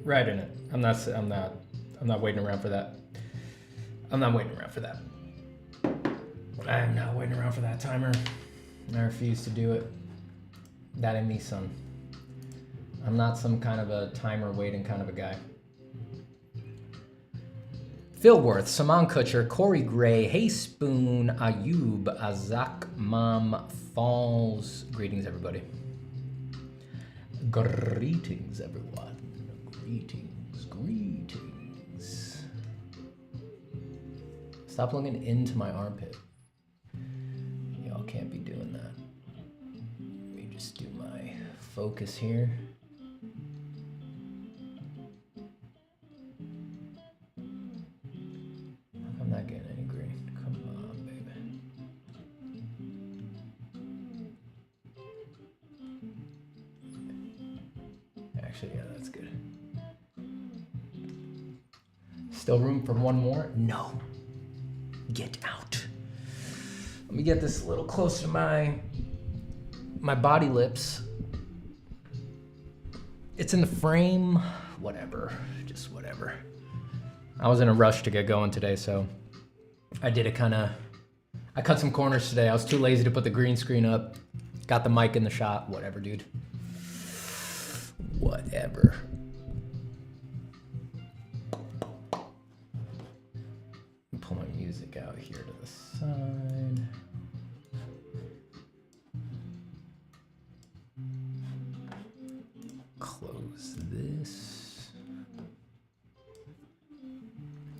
right in it. I'm not waiting around for that. I'm not waiting around for that. I am not waiting around for that timer. I refuse to do it. That ain't me, son. I'm not some kind of a timer waiting kind of a guy. Phil Worth, Saman Kutcher, Corey Gray, Hey Spoon, Ayub, Azak, Mom, Falls. Greetings, everybody. Greetings, everyone. Greetings, greetings. Stop looking into my armpit. Y'all can't be doing that. Let me just do my focus here. I'm not getting any green. Come on, baby. Actually, yeah, that's good. Still room for one more? No. Get out. Let me get this a little closer to my body lips. It's in the frame. Whatever. Just whatever. I was in a rush to get going today, so I did it I cut some corners today. I was too lazy to put the green screen up. Got the mic in the shot. Whatever, dude. Whatever. Pull my music out here to the side. Close this.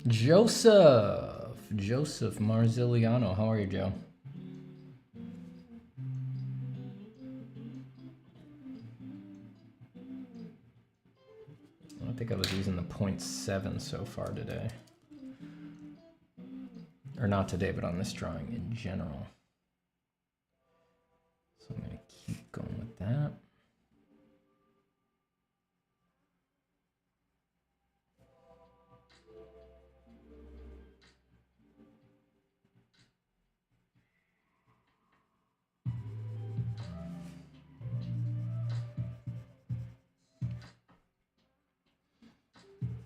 Joseph Marziliano. How are you, Joe? I don't think I was using the 0.7 so far today. Or not today, but on this drawing in general. So I'm going to keep going with that.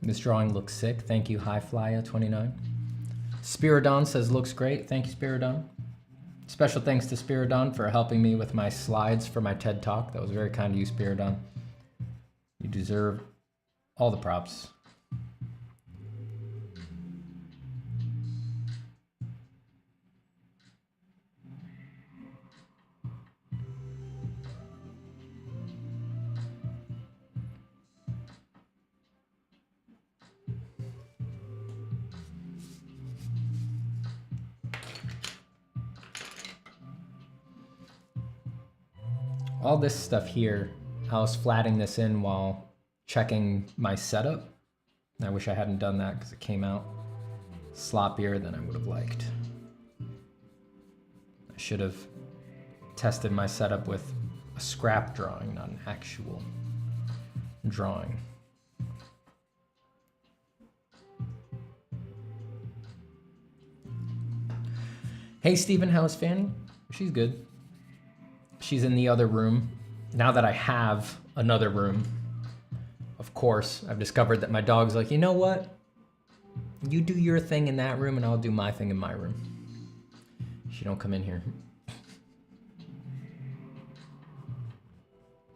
This drawing looks sick. Thank you, Highflyer29. Spiridon says looks great. Thank you, Spiridon. Special thanks to Spiridon for helping me with my slides for my TED Talk. That was very kind of you, Spiridon. You deserve all the props. All this stuff here, I was flatting this in while checking my setup. I wish I hadn't done that because it came out sloppier than I would have liked. I should have tested my setup with a scrap drawing, not an actual drawing. Hey Stephen, how's Fanny? She's good. She's in the other room. Now that I have another room, of course, I've discovered that my dog's like, you know what? You do your thing in that room and I'll do my thing in my room. She don't come in here.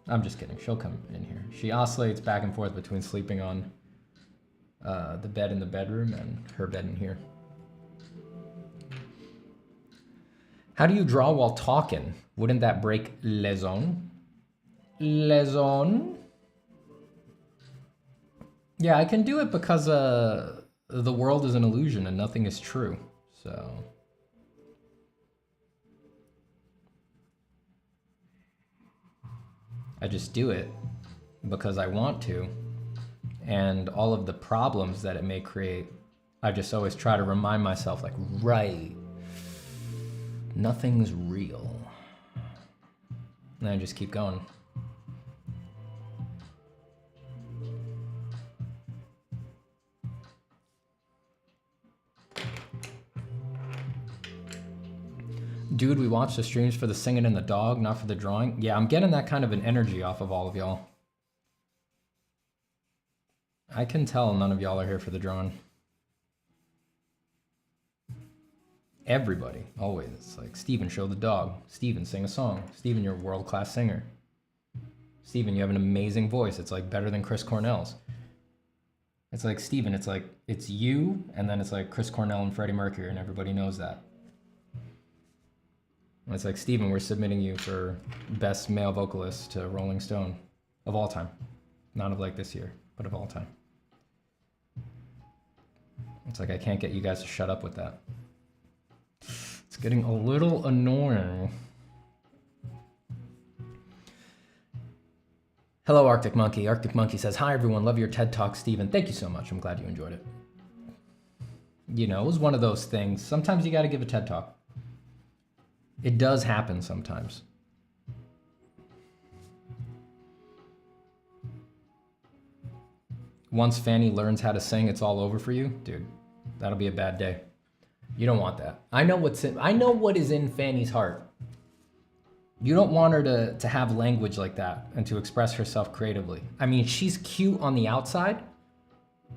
I'm just kidding, she'll come in here. She oscillates back and forth between sleeping on the bed in the bedroom and her bed in here. How do you draw while talking? Wouldn't that break liaison? Liaison? Yeah, I can do it because the world is an illusion and nothing is true, so. I just do it because I want to, and all of the problems that it may create, I just always try to remind myself, like, right, nothing's real. And I just keep going. Dude, we watch the streams for the singing and the dog, not for the drawing. Yeah, I'm getting that kind of an energy off of all of y'all. I can tell none of y'all are here for the drawing. Everybody, always. It's like, Steven, show the dog. Steven, sing a song. Steven, you're a world-class singer. Steven, you have an amazing voice. It's like better than Chris Cornell's. It's like, Steven, it's like, it's you, and then it's like Chris Cornell and Freddie Mercury, and everybody knows that. And it's like, Steven, we're submitting you for best male vocalist to Rolling Stone of all time. Not of like this year, but of all time. It's like, I can't get you guys to shut up with that. It's getting a little annoying. Hello, Arctic Monkey. Arctic Monkey says, hi, everyone. Love your TED Talk, Steven. Thank you so much. I'm glad you enjoyed it. You know, it was one of those things. Sometimes you got to give a TED Talk. It does happen sometimes. Once Fanny learns how to sing, it's all over for you. Dude, that'll be a bad day. You don't want that. I know what is in Fanny's heart. You don't want her to have language like that and to express herself creatively. I mean, she's cute on the outside,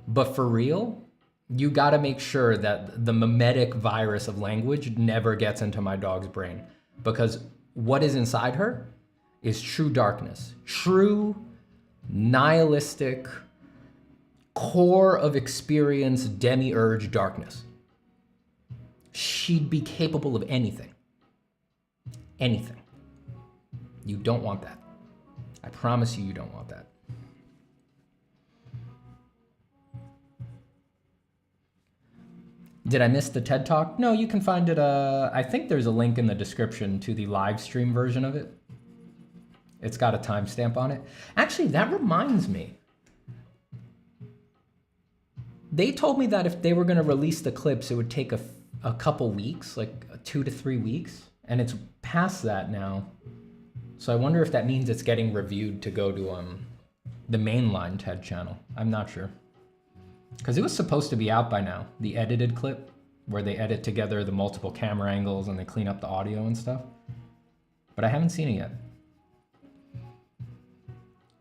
but for real, you gotta make sure that the mimetic virus of language never gets into my dog's brain, because what is inside her is true darkness, true nihilistic, core of experience, demiurge darkness. She'd be capable of anything. Anything. You don't want that. I promise you, you don't want that. Did I miss the TED Talk? No, you can find it. I think there's a link in the description to the live stream version of it. It's got a timestamp on it. Actually, that reminds me. They told me that if they were going to release the clips, it would take a couple weeks, like 2 to 3 weeks. And it's past that now. So I wonder if that means it's getting reviewed to go to the mainline TED channel. I'm not sure. Because it was supposed to be out by now, the edited clip, where they edit together the multiple camera angles and they clean up the audio and stuff. But I haven't seen it yet.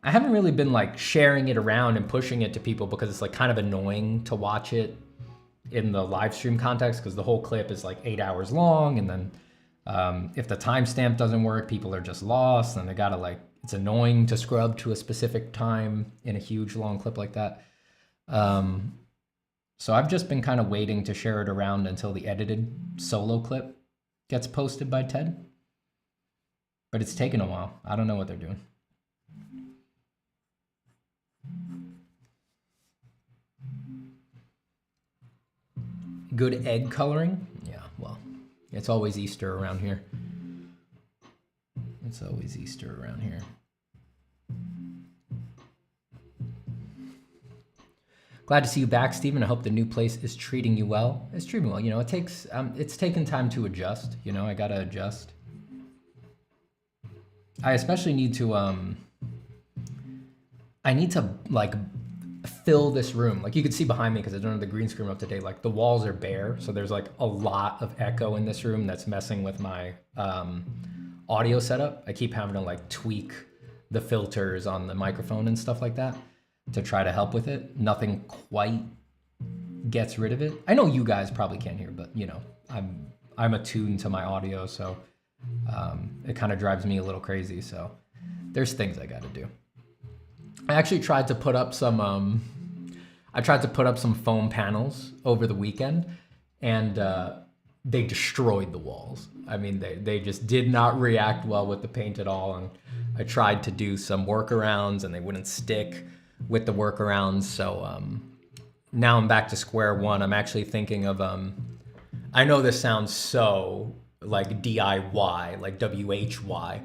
I haven't really been like sharing it around and pushing it to people because it's like kind of annoying to watch it in the live stream context, because the whole clip is like 8 hours long, and then if the timestamp doesn't work, people are just lost, and they gotta like, it's annoying to scrub to a specific time in a huge long clip like that. So I've just been kind of waiting to share it around until the edited solo clip gets posted by TED. But it's taken a while. I don't know what they're doing. Good egg coloring? Yeah, well, it's always Easter around here. It's always Easter around here. Glad to see you back, Stephen. I hope the new place is treating you well. It's treating me well. You know, it takes, it's taken time to adjust. You know, I gotta adjust. I especially need to, I need to like fill this room. Like you can see behind me, because I don't have the green screen up to date, like the walls are bare. So there's like a lot of echo in this room that's messing with my audio setup. I keep having to like tweak the filters on the microphone and stuff like that to try to help with it. Nothing quite gets rid of it. I know you guys probably can't hear, but you know, I'm attuned to my audio, so it kind of drives me a little crazy. So there's things I got to do. I actually tried to put up some foam panels over the weekend, and they destroyed the walls. I mean, they just did not react well with the paint at all. And I tried to do some workarounds, and they wouldn't stick with the workarounds. So now I'm back to square one. I'm actually thinking of, I know this sounds so like DIY, like WHY,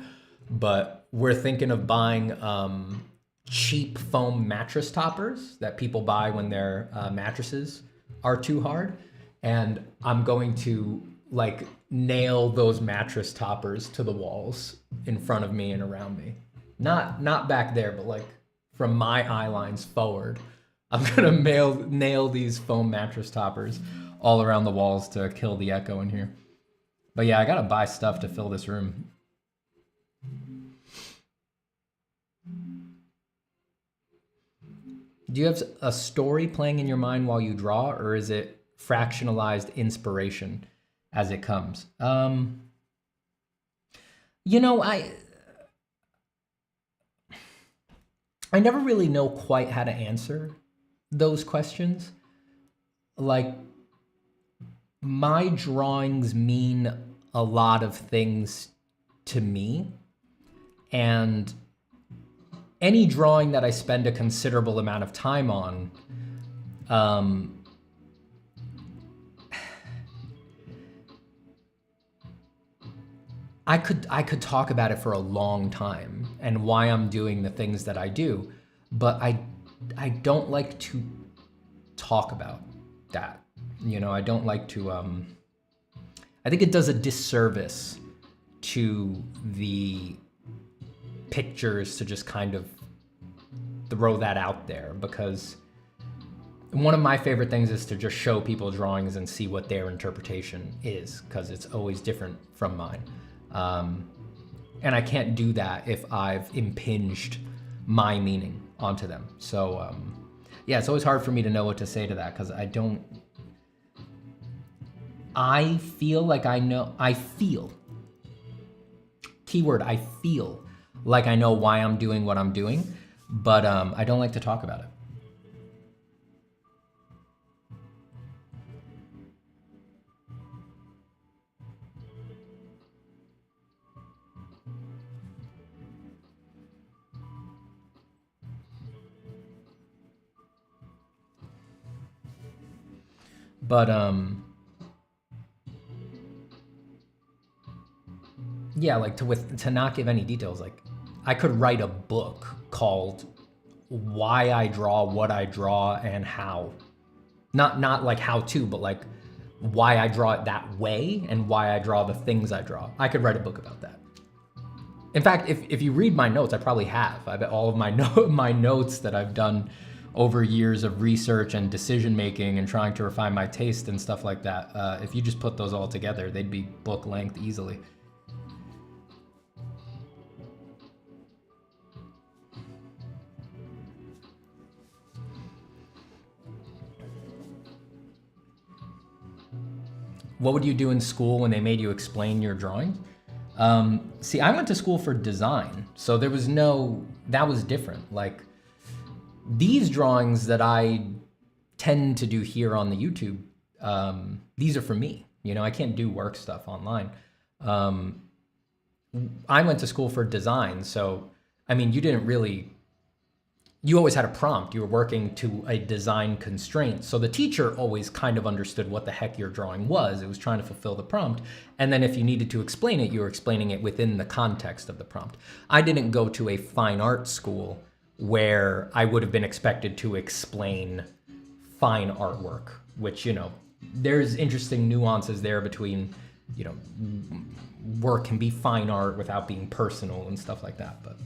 but we're thinking of buying cheap foam mattress toppers that people buy when their mattresses are too hard. And I'm going to like nail those mattress toppers to the walls in front of me and around me. Not back there, but like from my eye lines forward. I'm gonna nail these foam mattress toppers all around the walls to kill the echo in here. But yeah, I gotta buy stuff to fill this room. Do you have a story playing in your mind while you draw, or is it fractionalized inspiration as it comes? You know, I never really know quite how to answer those questions. Like, my drawings mean a lot of things to me, and any drawing that I spend a considerable amount of time on, I could talk about it for a long time and why I'm doing the things that I do, but I don't like to talk about that. You know, I don't like to, I think it does a disservice to the pictures to just kind of throw that out there, because one of my favorite things is to just show people drawings and see what their interpretation is, because it's always different from mine. And I can't do that if I've impinged my meaning onto them. So yeah, it's always hard for me to know what to say to that, because I feel like I feel like I know why I'm doing what I'm doing, but I don't like to talk about it. But yeah, like to not give any details, like I could write a book called Why I Draw What I Draw and How. Not like how to, but like why I draw it that way and why I draw the things I draw. I could write a book about that. In fact, if you read my notes, I probably have. I bet all of my notes that I've done over years of research and decision making and trying to refine my taste and stuff like that, if you just put those all together, they'd be book length easily. What would you do in school when they made you explain your drawing? See, I went to school for design, so that was different. Like, these drawings that I tend to do here on the YouTube, these are for me. You know, I can't do work stuff online. I went to school for design, so, I mean, you always had a prompt. You were working to a design constraint. So the teacher always kind of understood what the heck your drawing was. It was trying to fulfill the prompt. And then if you needed to explain it, you were explaining it within the context of the prompt. I didn't go to a fine art school where I would have been expected to explain fine artwork, which, you know, there's interesting nuances there between, you know, work can be fine art without being personal and stuff like that, but.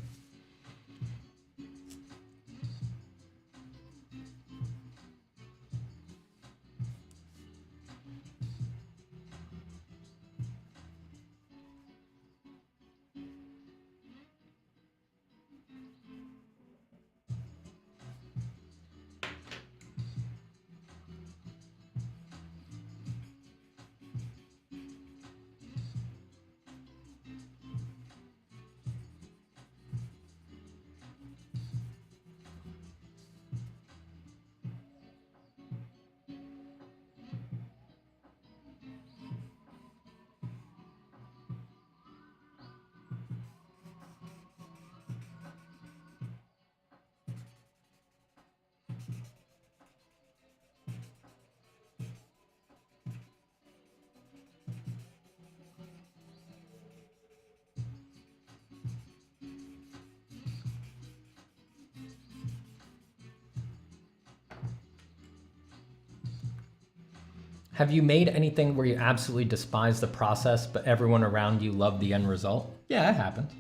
Have you made anything where you absolutely despise the process, but everyone around you loved the end result? Yeah, it happened.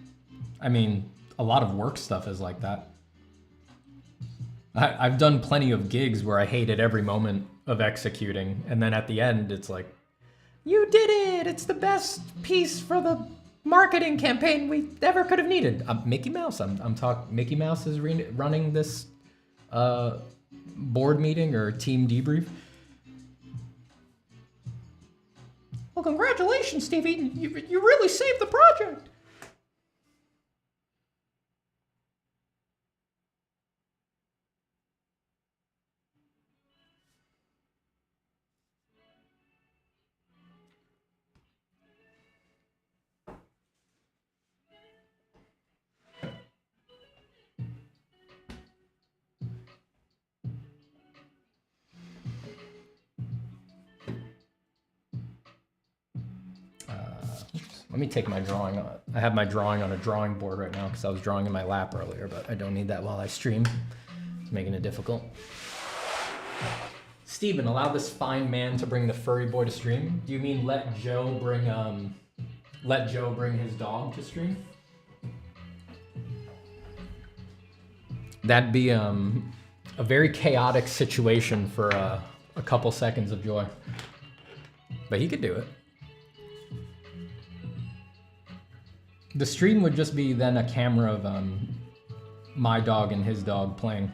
I mean, a lot of work stuff is like that. I've done plenty of gigs where I hated every moment of executing, and then at the end, it's like, you did it! It's the best piece for the marketing campaign we ever could have needed. Mickey Mouse. I'm talking. Mickey Mouse is running this board meeting or team debrief. Well, congratulations, Stevie. You really saved the project. Let me take my drawing on. I have my drawing on a drawing board right now because I was drawing in my lap earlier, but I don't need that while I stream. It's making it difficult. Steven, allow this fine man to bring the furry boy to stream? Do you mean let Joe bring his dog to stream? That'd be a very chaotic situation for a couple seconds of joy. But he could do it. The stream would just be then a camera of my dog and his dog playing.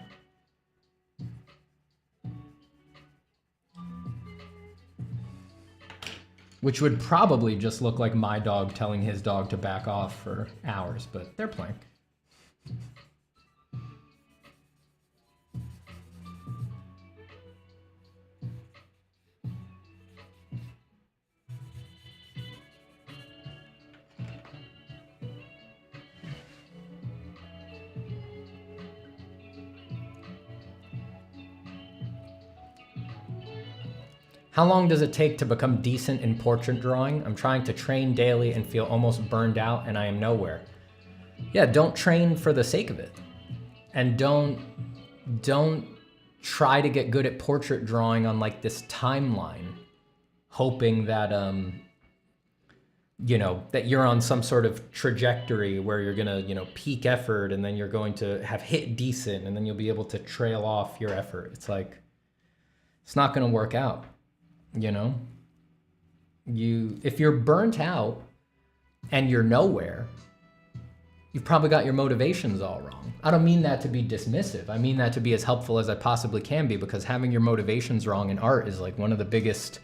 Which would probably just look like my dog telling his dog to back off for hours, but they're playing. How long does it take to become decent in portrait drawing? I'm trying to train daily and feel almost burned out and I am nowhere. Yeah, don't train for the sake of it. And don't try to get good at portrait drawing on like this timeline, hoping that, you know, that you're on some sort of trajectory where you're gonna, you know, peak effort and then you're going to have hit decent and then you'll be able to trail off your effort. It's like, it's not gonna work out. You know, if you're burnt out and you're nowhere, you've probably got your motivations all wrong. I don't mean that to be dismissive. I mean that to be as helpful as I possibly can be, because having your motivations wrong in art is like one of the biggest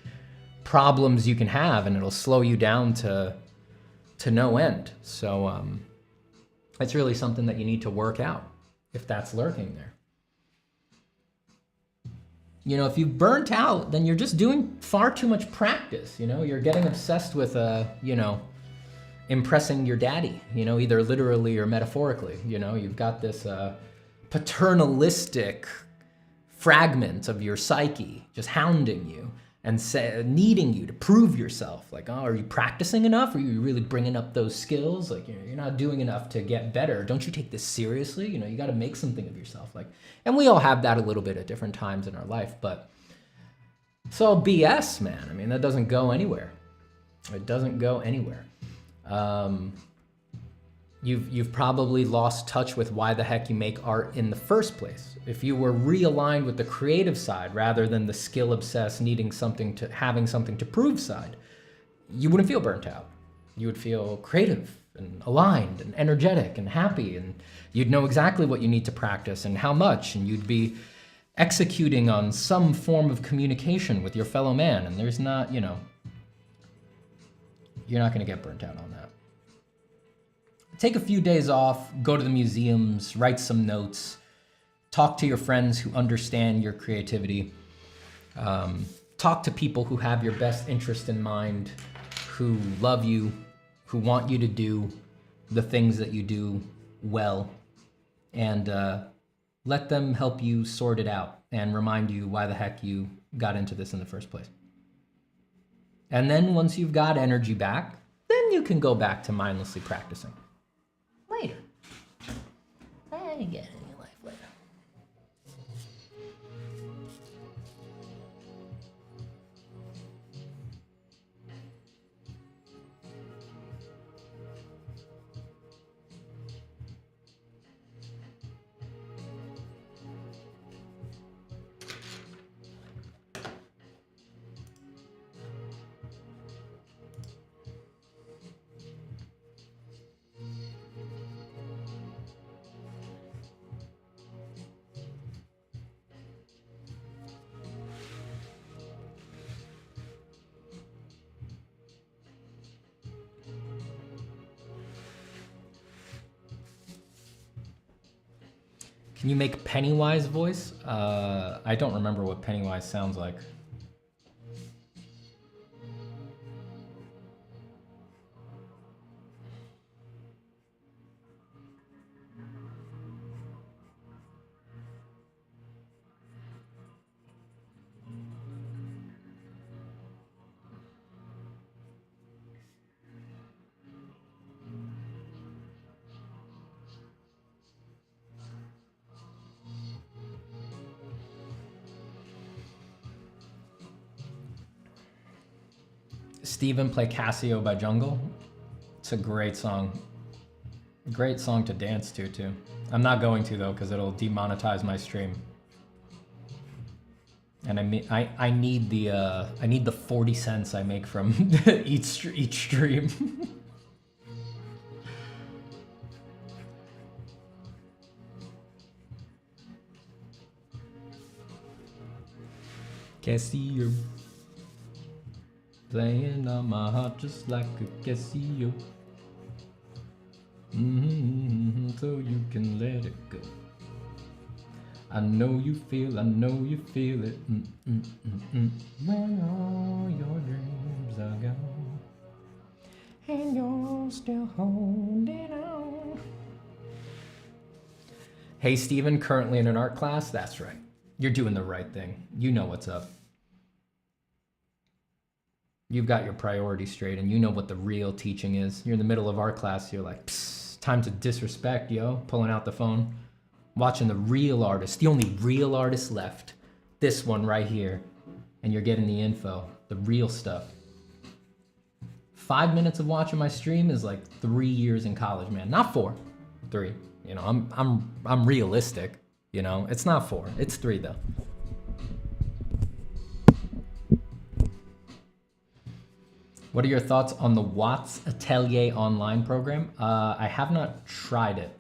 problems you can have, and it'll slow you down to no end. So it's really something that you need to work out if that's lurking there. You know, if you've burnt out, then you're just doing far too much practice. You know, you're getting obsessed with, you know, impressing your daddy, you know, either literally or metaphorically. You know, you've got this paternalistic fragment of your psyche just hounding you and needing you to prove yourself. Like, oh, are you practicing enough? Are you really bringing up those skills? Like, you're not doing enough to get better. Don't you take this seriously? You know, you got to make something of yourself. Like, and we all have that a little bit at different times in our life, but it's all BS, man. I mean, that doesn't go anywhere. It doesn't go anywhere. You've probably lost touch with why the heck you make art in the first place. If you were realigned with the creative side rather than the skill obsessed, having something to prove side, you wouldn't feel burnt out. You would feel creative and aligned and energetic and happy, and you'd know exactly what you need to practice and how much, and you'd be executing on some form of communication with your fellow man, and there's not, you know, you're not gonna get burnt out on that. Take a few days off, go to the museums, write some notes, talk to your friends who understand your creativity, talk to people who have your best interest in mind, who love you, who want you to do the things that you do well, and let them help you sort it out and remind you why the heck you got into this in the first place. And then once you've got energy back, then you can go back to mindlessly practicing. Later. I ain't getting any life later. Can you make Pennywise voice? I don't remember what Pennywise sounds like. Steven, play Casio by Jungle. It's a great song. Great song to dance to too. I'm not going to though, because it'll demonetize my stream. And I need the 40 cents I make from each stream. Casio. Playing on my heart just like a Casio. So you can let it go. I know you feel it. When all your dreams are gone and you're still holding on. Hey Steven, currently in an art class? That's right. You're doing the right thing. You know what's up. You've got your priorities straight and you know what the real teaching is. You're in the middle of art class, you're like, psst, time to disrespect, yo. Pulling out the phone, watching the real artist, the only real artist left. This one right here. And you're getting the info, the real stuff. 5 minutes of watching my stream is like 3 years in college, man. Not 4, 3. You know, I'm realistic, you know. It's not 4, it's 3 though. What are your thoughts on the Watts Atelier online program? I have not tried it,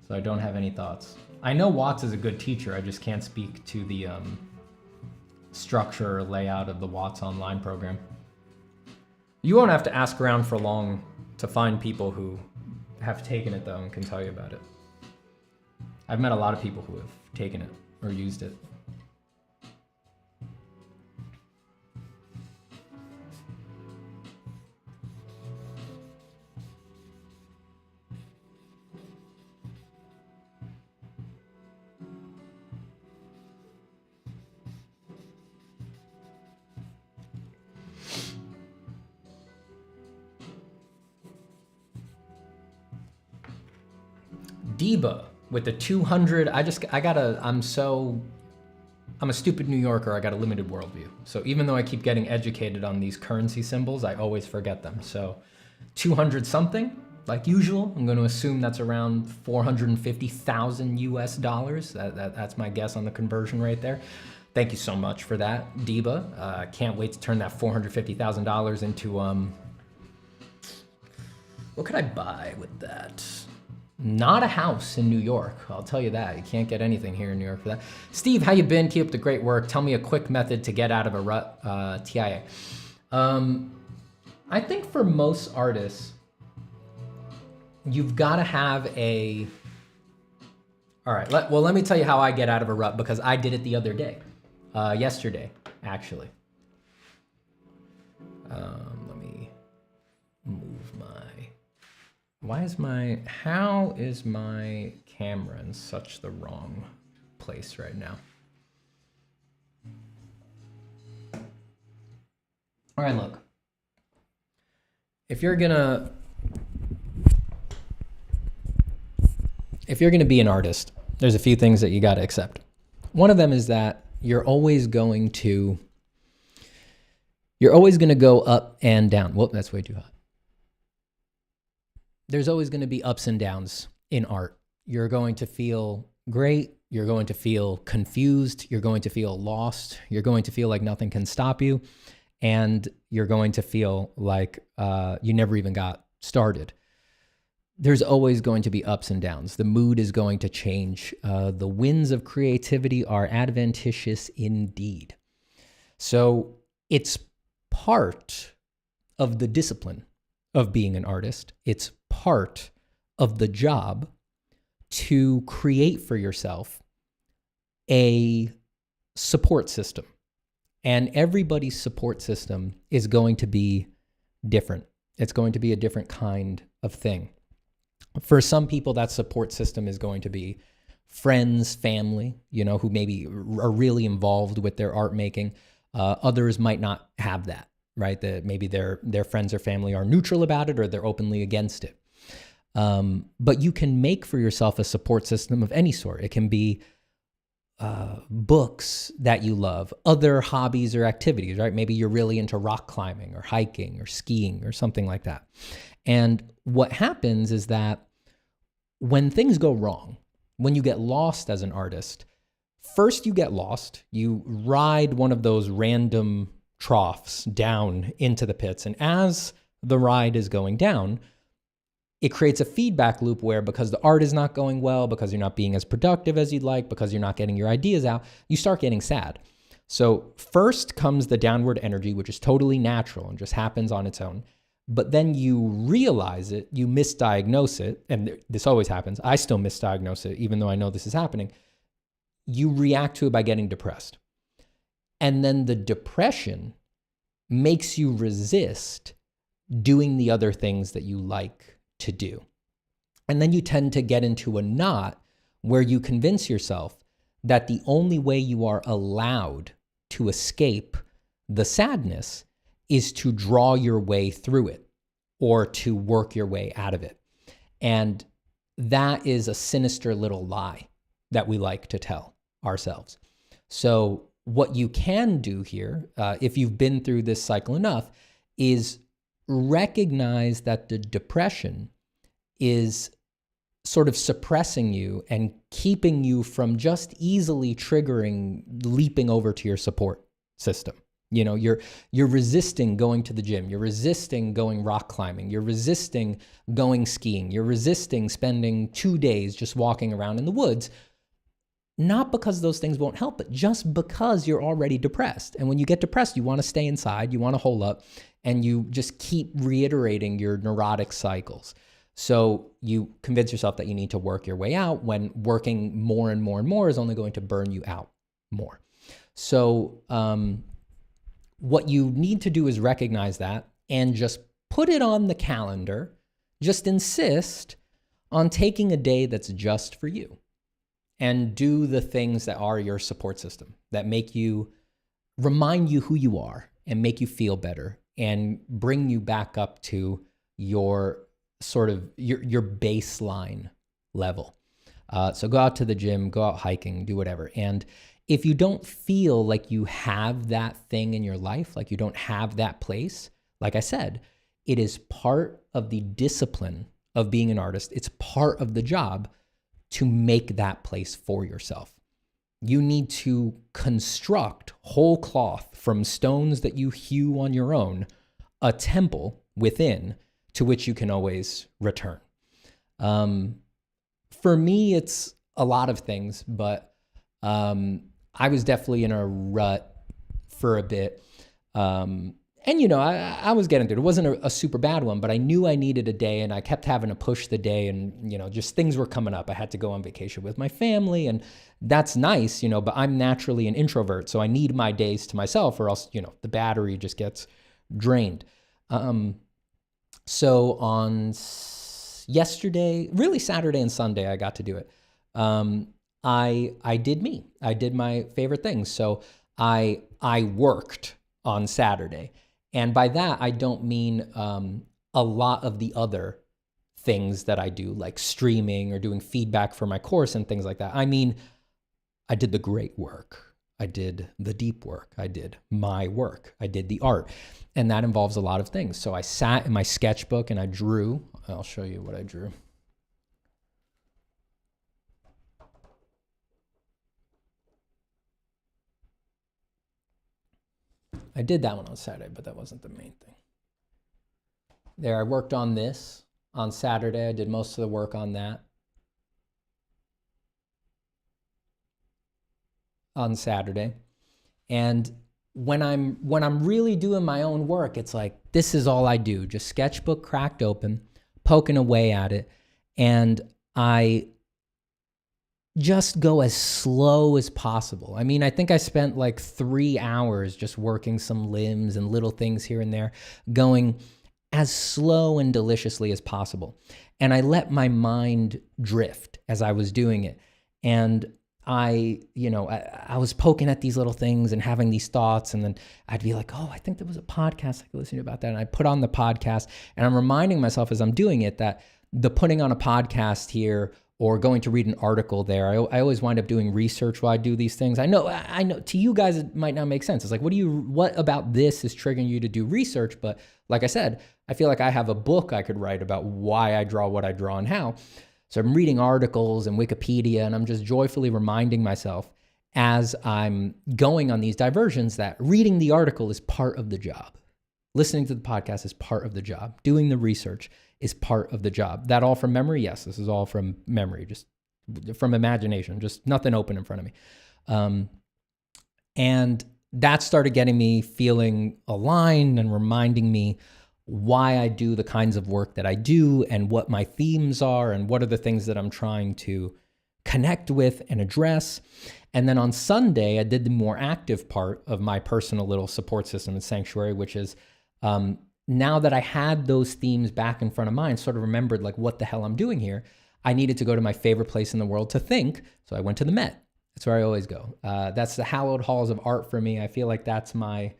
so I don't have any thoughts. I know Watts is a good teacher, I just can't speak to the structure or layout of the Watts online program. You won't have to ask around for long to find people who have taken it though and can tell you about it. I've met a lot of people who have taken it or used it. Diba with the 200. I'm a stupid New Yorker. I got a limited worldview. So even though I keep getting educated on these currency symbols, I always forget them. So 200 something, like usual. I'm going to assume that's around 450,000 US dollars. That's my guess on the conversion rate there. Thank you so much for that, Diba. Can't wait to turn that $450,000 into, what could I buy with that? Not a house in New York, I'll tell you that. You can't get anything here in New York for that. Steve, how you been? Keep up the great work. Tell me a quick method to get out of a rut, TIA. I think for most artists, you've got to have a... All right, let me tell you how I get out of a rut, because I did it the other day. Yesterday, actually. Let me move my... How is my camera in such the wrong place right now? All right, look. If you're gonna be an artist, there's a few things that you gotta accept. One of them is that you're always gonna go up and down. Whoop, that's way too hot. There's always going to be ups and downs in art. You're going to feel great. You're going to feel confused. You're going to feel lost. You're going to feel like nothing can stop you. And you're going to feel like you never even got started. There's always going to be ups and downs. The mood is going to change. The winds of creativity are adventitious indeed. So it's part of the discipline of being an artist. It's part of the job to create for yourself a support system. And everybody's support system is going to be different. It's going to be a different kind of thing. For some people, that support system is going to be friends, family, who maybe are really involved with their art making. Others might not have that, right? That maybe their friends or family are neutral about it, or they're openly against it. But you can make for yourself a support system of any sort. It can be books that you love, other hobbies or activities, right? Maybe you're really into rock climbing or hiking or skiing or something like that. And what happens is that when things go wrong, when you get lost as an artist, first you get lost, you ride one of those random troughs down into the pits. And as the ride is going down, it creates a feedback loop where, because the art is not going well, because you're not being as productive as you'd like, because you're not getting your ideas out, you start getting sad. So first comes the downward energy, which is totally natural and just happens on its own. But then you realize it, you misdiagnose it, and this always happens. I still misdiagnose it, even though I know this is happening. You react to it by getting depressed. And then the depression makes you resist doing the other things that you like to do. And then you tend to get into a knot where you convince yourself that the only way you are allowed to escape the sadness is to draw your way through it or to work your way out of it. And that is a sinister little lie that we like to tell ourselves. So what you can do here, if you've been through this cycle enough, is recognize that the depression is sort of suppressing you and keeping you from just easily leaping over to your support system. You're resisting going to the gym. You're resisting going rock climbing. You're resisting going skiing. You're resisting spending 2 days just walking around in the woods. Not because those things won't help, but just because you're already depressed. And when you get depressed, you want to stay inside, you want to hole up, and you just keep reiterating your neurotic cycles. So you convince yourself that you need to work your way out, when working more and more and more is only going to burn you out more. So what you need to do is recognize that and just put it on the calendar. Just insist on taking a day that's just for you. And do the things that are your support system, that remind you who you are and make you feel better and bring you back up to your sort of your baseline level. So go out to the gym, go out hiking, do whatever. And if you don't feel like you have that thing in your life, like you don't have that place, like I said, it is part of the discipline of being an artist. It's part of the job to make that place for yourself. You need to construct whole cloth from stones that you hew on your own, a temple within to which you can always return. For me, it's a lot of things, but I was definitely in a rut for a bit. And, I was getting through it. It wasn't a super bad one, but I knew I needed a day, and I kept having to push the day, and, just things were coming up. I had to go on vacation with my family, and that's nice, but I'm naturally an introvert, so I need my days to myself, or else, the battery just gets drained. So on yesterday, really Saturday and Sunday, I got to do it. I did me. I did my favorite things. So I worked on Saturday. And by that, I don't mean a lot of the other things that I do, like streaming or doing feedback for my course and things like that. I mean, I did the great work. I did the deep work. I did my work. I did the art. And that involves a lot of things. So I sat in my sketchbook and I drew. I'll show you what I drew. I did that one on Saturday, but that wasn't the main thing. There, I worked on this on Saturday. I did most of the work on that on Saturday. And when I'm really doing my own work, it's like, this is all I do. Just sketchbook cracked open, poking away at it. And I just go as slow as possible. I mean, I think I spent like 3 hours just working some limbs and little things here and there, going as slow and deliciously as possible. And I let my mind drift as I was doing it. And I was poking at these little things and having these thoughts, and then I'd be like, oh, I think there was a podcast I could listen to about that. And I put on the podcast, and I'm reminding myself as I'm doing it that the putting on a podcast here or going to read an article there, I always wind up doing research while I do these things. I know to you guys it might not make sense. It's like, what about this is triggering you to do research? But like I said, I feel like I have a book I could write about why I draw what I draw and how. So I'm reading articles and Wikipedia, and I'm just joyfully reminding myself as I'm going on these diversions that reading the article is part of the job. Listening to the podcast is part of the job. Doing the research is part of the job. That all from memory? Yes, this is all from memory, just from imagination, just nothing open in front of me. And that started getting me feeling aligned and reminding me why I do the kinds of work that I do and what my themes are and what are the things that I'm trying to connect with and address. And then on Sunday, I did the more active part of my personal little support system and sanctuary, which is now that I had those themes back in front of mind, sort of remembered like what the hell I'm doing here, I needed to go to my favorite place in the world to think. So I went to the Met. That's where I always go. That's the hallowed halls of art for me. I feel like that's my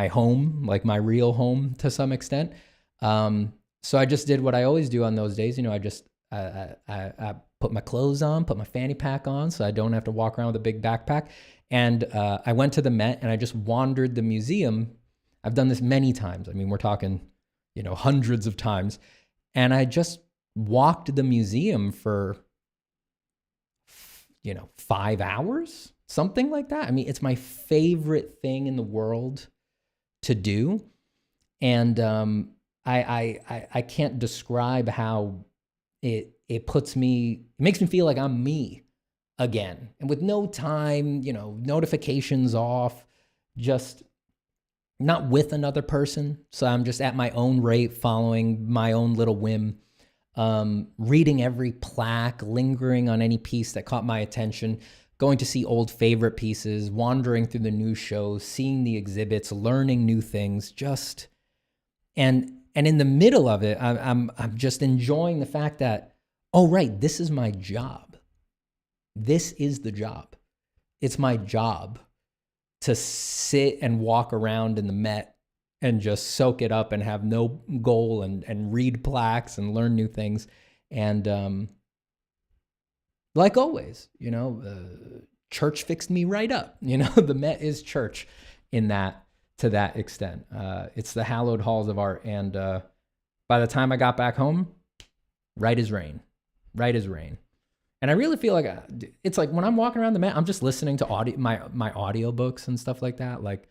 home, like my real home to some extent. So I just did what I always do on those days. You know, I put my clothes on, put my fanny pack on so I don't have to walk around with a big backpack. And I went to the Met and I just wandered the museum. I've done this many times. I mean, we're talking, hundreds of times. And I just walked the museum for, 5 hours, something like that. I mean, it's my favorite thing in the world to do. And I can't describe how it makes me feel like I'm me again. And with no time, notifications off, just not with another person. So I'm just at my own rate, following my own little whim, reading every plaque, lingering on any piece that caught my attention, going to see old favorite pieces, wandering through the new shows, seeing the exhibits, learning new things, and in the middle of it, I'm just enjoying the fact that, oh, right, this is my job. This is the job. It's my job to sit and walk around in the Met and just soak it up and have no goal and read plaques and learn new things. And like always, church fixed me right up. The Met is church to that extent. It's the hallowed halls of art. And by the time I got back home, right as rain. And I really feel like it's like when I'm walking around the Met, I'm just listening to my audiobooks and stuff like that. Like,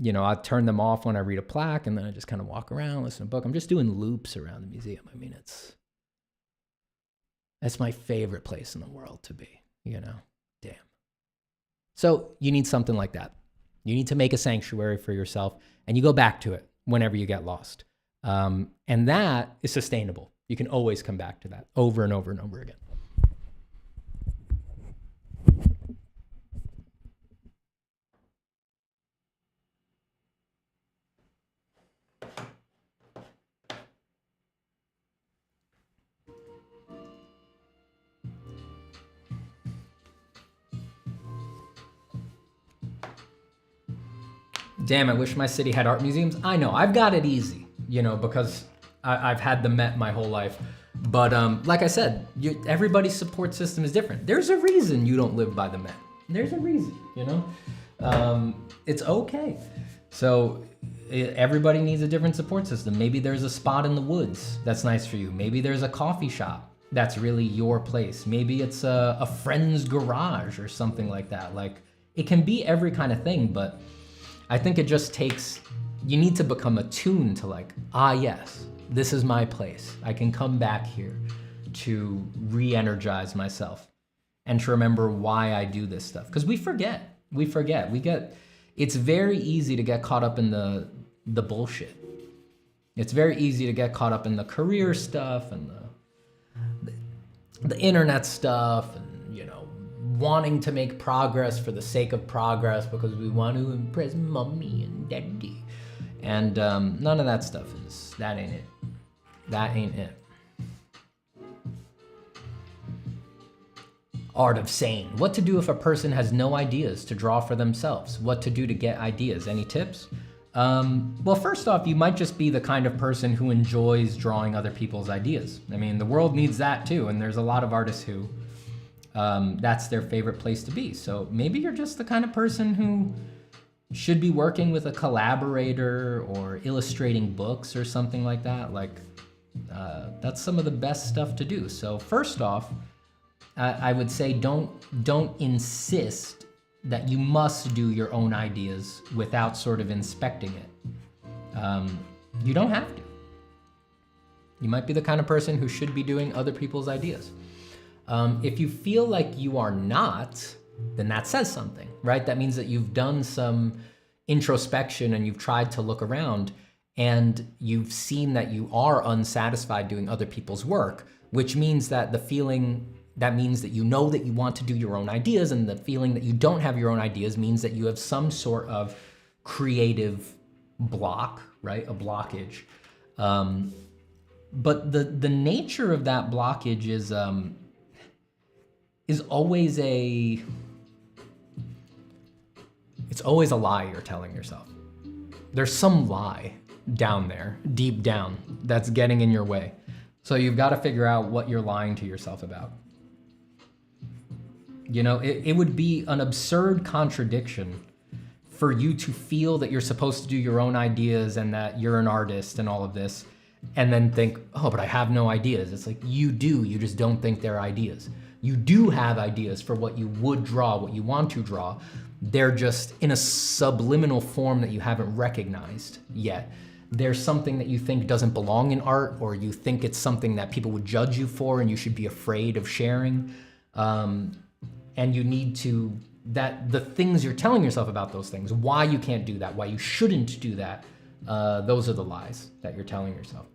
I turn them off when I read a plaque, and then I just kind of walk around, listen to a book. I'm just doing loops around the museum. I mean, that's my favorite place in the world to be, damn. So you need something like that. You need to make a sanctuary for yourself, and you go back to it whenever you get lost. And that is sustainable. You can always come back to that over and over and over again. Damn, I wish my city had art museums. I know, I've got it easy, because I've had the Met my whole life. But like I said, everybody's support system is different. There's a reason you don't live by the Met. There's a reason, it's okay. So everybody needs a different support system. Maybe there's a spot in the woods that's nice for you. Maybe there's a coffee shop that's really your place. Maybe it's a friend's garage or something like that. Like, it can be every kind of thing, but I think it just takes, you need to become attuned to like, yes, this is my place. I can come back here to re-energize myself and to remember why I do this stuff. Because we forget. It's very easy to get caught up in the bullshit. It's very easy to get caught up in the career stuff and the internet stuff and, wanting to make progress for the sake of progress because we want to impress mommy and daddy. And none of that stuff that ain't it. That ain't it. Art of saying. What to do if a person has no ideas to draw for themselves? What to do to get ideas? Any tips? Well, first off, you might just be the kind of person who enjoys drawing other people's ideas. I mean, the world needs that too, and there's a lot of artists who that's their favorite place to be. So maybe you're just the kind of person who should be working with a collaborator or illustrating books or something like that. Like, that's some of the best stuff to do. So first off, I would say don't insist that you must do your own ideas without sort of inspecting it. You don't have to. You might be the kind of person who should be doing other people's ideas. If you feel like you are not, then that says something, right? That means that you've done some introspection and you've tried to look around and you've seen that you are unsatisfied doing other people's work, which means that that means that you know that you want to do your own ideas, and the feeling that you don't have your own ideas means that you have some sort of creative block, right? A blockage. But the nature of that blockage is always it's always a lie you're telling yourself. There's some lie down there, deep down, that's getting in your way. So you've got to figure out what you're lying to yourself about. You know, it would be an absurd contradiction for you to feel that you're supposed to do your own ideas and that you're an artist and all of this, and then think, oh, but I have no ideas. It's like, you do, you just don't think they're ideas. You do have ideas for what you would draw, what you want to draw. They're just in a subliminal form that you haven't recognized yet. There's something that you think doesn't belong in art, or you think it's something that people would judge you for and you should be afraid of sharing. And you need to, the things you're telling yourself about those things, why you can't do that, why you shouldn't do that, those are the lies that you're telling yourself.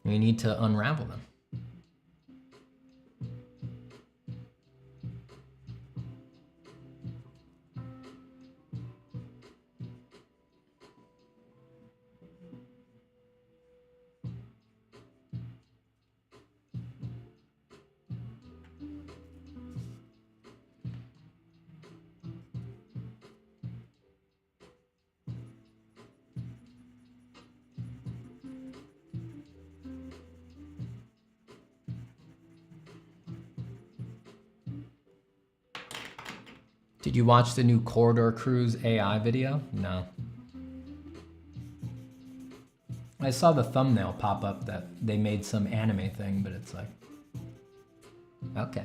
And you need to unravel them. Did you watch the new Corridor Cruise AI video? No. I saw the thumbnail pop up that they made some anime thing, but it's like, okay.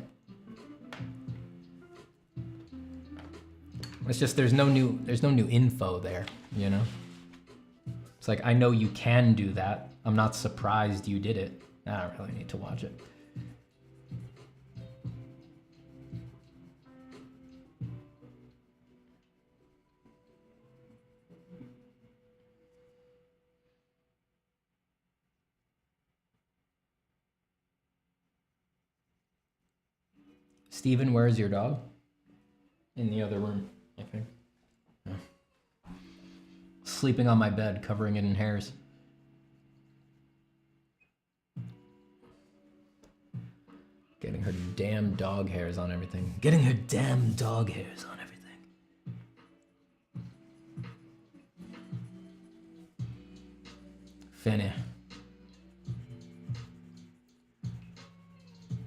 It's just there's no new info there, you know? It's like, I know you can do that. I'm not surprised you did it. I don't really need to watch it. Steven, where's your dog? In the other room, I think. Yeah. Sleeping on my bed, covering it in hairs. Getting her damn dog hairs on everything. Getting her damn dog hairs on everything. Finny.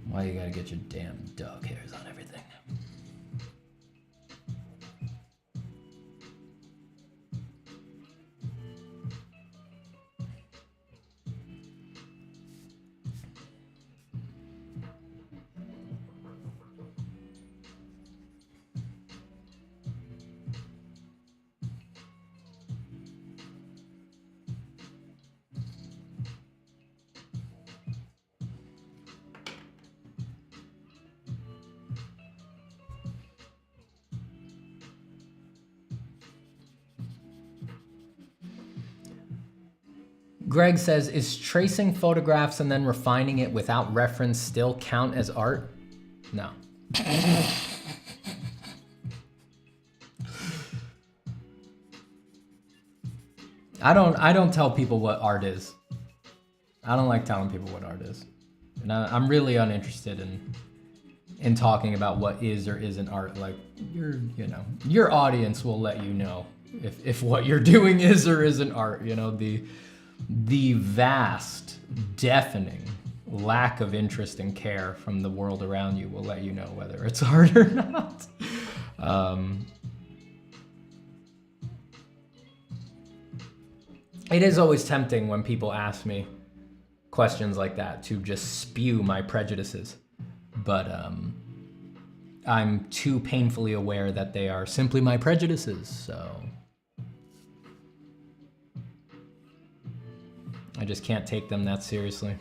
Why you gotta get your damn dog hairs on everything? Greg says, is tracing photographs and then refining it without reference still count as art? No. I don't tell people what art is. I don't like telling people what art is. And I'm really uninterested in talking about what is or isn't art. Like your audience will let you know if what you're doing is or isn't art. You know, the vast, deafening lack of interest and care from the world around you will let you know whether it's art or not. It is always tempting when people ask me questions like that to just spew my prejudices, but I'm too painfully aware that they are simply my prejudices, so I just can't take them that seriously.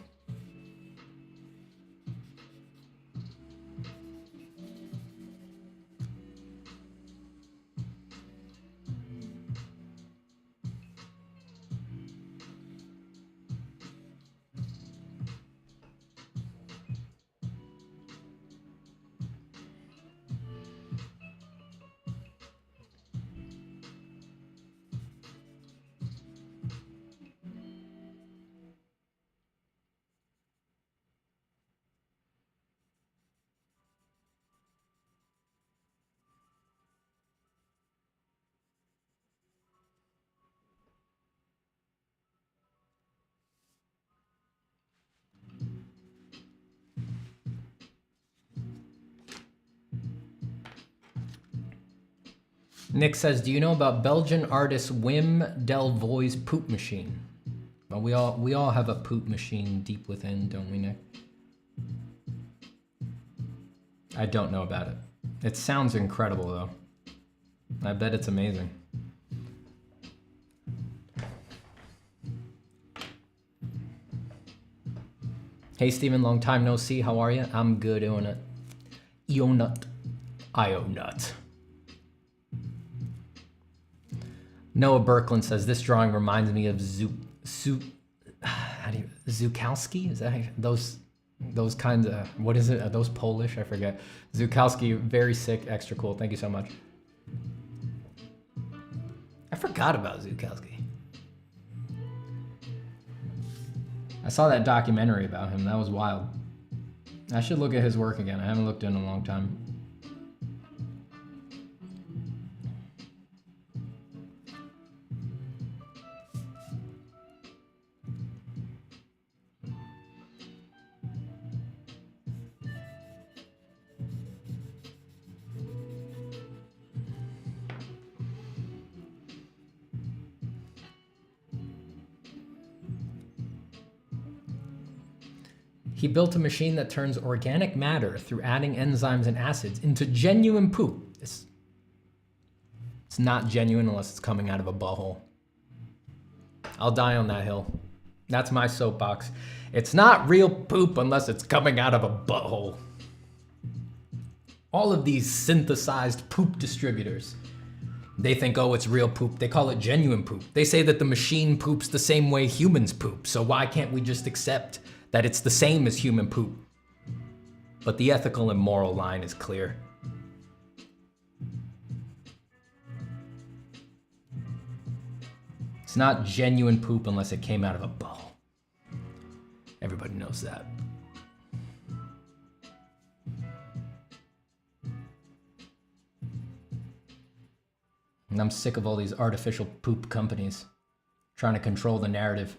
Nick says, do you know about Belgian artist Wim Delvoye's poop machine? Well, we all have a poop machine deep within, don't we, Nick? I don't know about it. It sounds incredible, though. I bet it's amazing. Hey, Steven, long time no see. How are you? I'm good, Ionut. Ionut. Noah Birkland says, this drawing reminds me of Zukowski? Is that those kinds of, what is it? Are those Polish? I forget. Zukowski, very sick, extra cool. Thank you so much. I forgot about Zukowski. I saw that documentary about him. That was wild. I should look at his work again. I haven't looked in a long time. He built a machine that turns organic matter through adding enzymes and acids into genuine poop. It's not genuine unless it's coming out of a butthole. I'll die on that hill. That's my soapbox. It's not real poop unless it's coming out of a butthole. All of these synthesized poop distributors, they think, oh, it's real poop. They call it genuine poop. They say that the machine poops the same way humans poop. So why can't we just accept that it's the same as human poop? But the ethical and moral line is clear. It's not genuine poop unless it came out of a butthole. Everybody knows that. And I'm sick of all these artificial poop companies trying to control the narrative.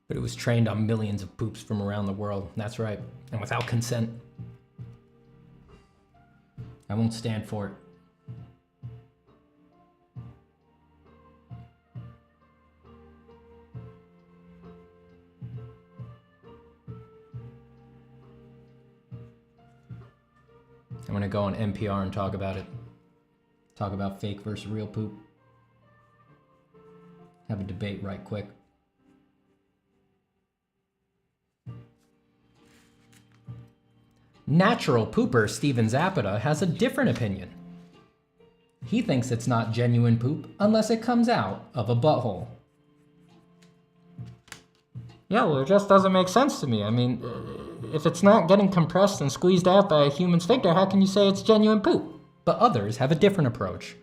But it was trained on millions of poops from around the world. That's right. And without consent. I won't stand for it. I'm gonna go on NPR and talk about it. Talk about fake versus real poop. Have a debate right quick. Natural pooper Steven Zapata has a different opinion. He thinks it's not genuine poop unless it comes out of a butthole. Yeah, well, it just doesn't make sense to me. I mean, if it's not getting compressed and squeezed out by a human sphincter, how can you say it's genuine poop? But others have a different approach.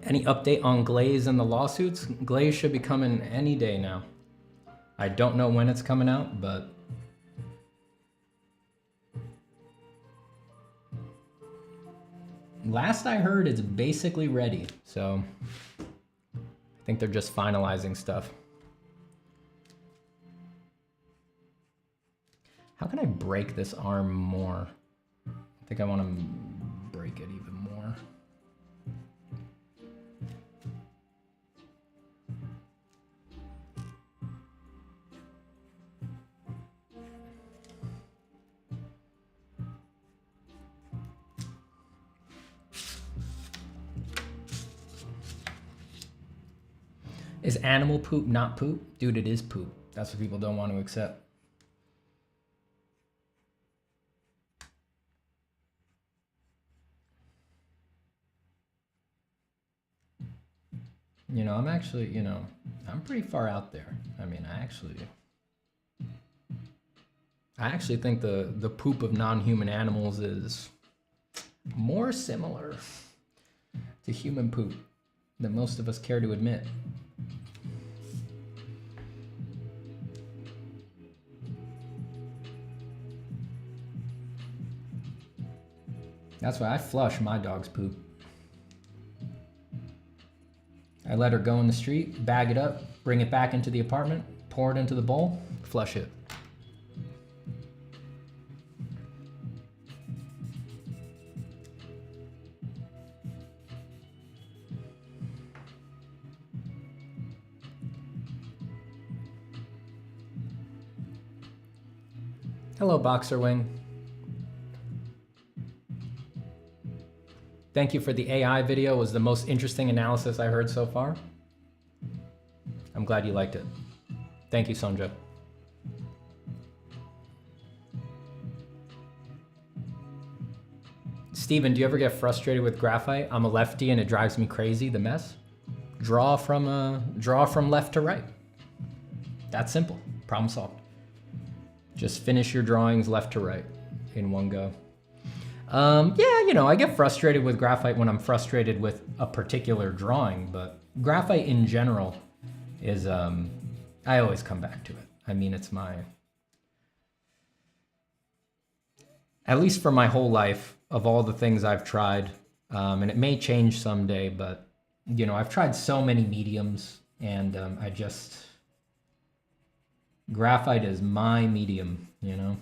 Any update on Glaze and the lawsuits? Glaze should be coming any day now. I don't know when it's coming out, but last I heard it's basically ready, so I think they're just finalizing stuff. How can I break this arm more? I think I want to break it even more. Is animal poop not poop? Dude, it is poop. That's what people don't want to accept. You know, I'm actually, you know, I'm pretty far out there. I mean, I actually think the poop of non-human animals is more similar to human poop than most of us care to admit. That's why I flush my dog's poop. I let her go in the street, bag it up, bring it back into the apartment, pour it into the bowl, flush it. Hello, Boxer Wing. Thank you for the AI video. It was the most interesting analysis I heard so far. I'm glad you liked it. Thank you, Sonja. Steven, do you ever get frustrated with graphite? I'm a lefty and it drives me crazy, the mess. Draw from left to right. That's simple. Problem solved. Just finish your drawings left to right in one go. Yeah, you know, I get frustrated with graphite when I'm frustrated with a particular drawing, but graphite in general is, I always come back to it. I mean, it's at least for my whole life, of all the things I've tried, and it may change someday, but, you know, I've tried so many mediums, and graphite is my medium, you know?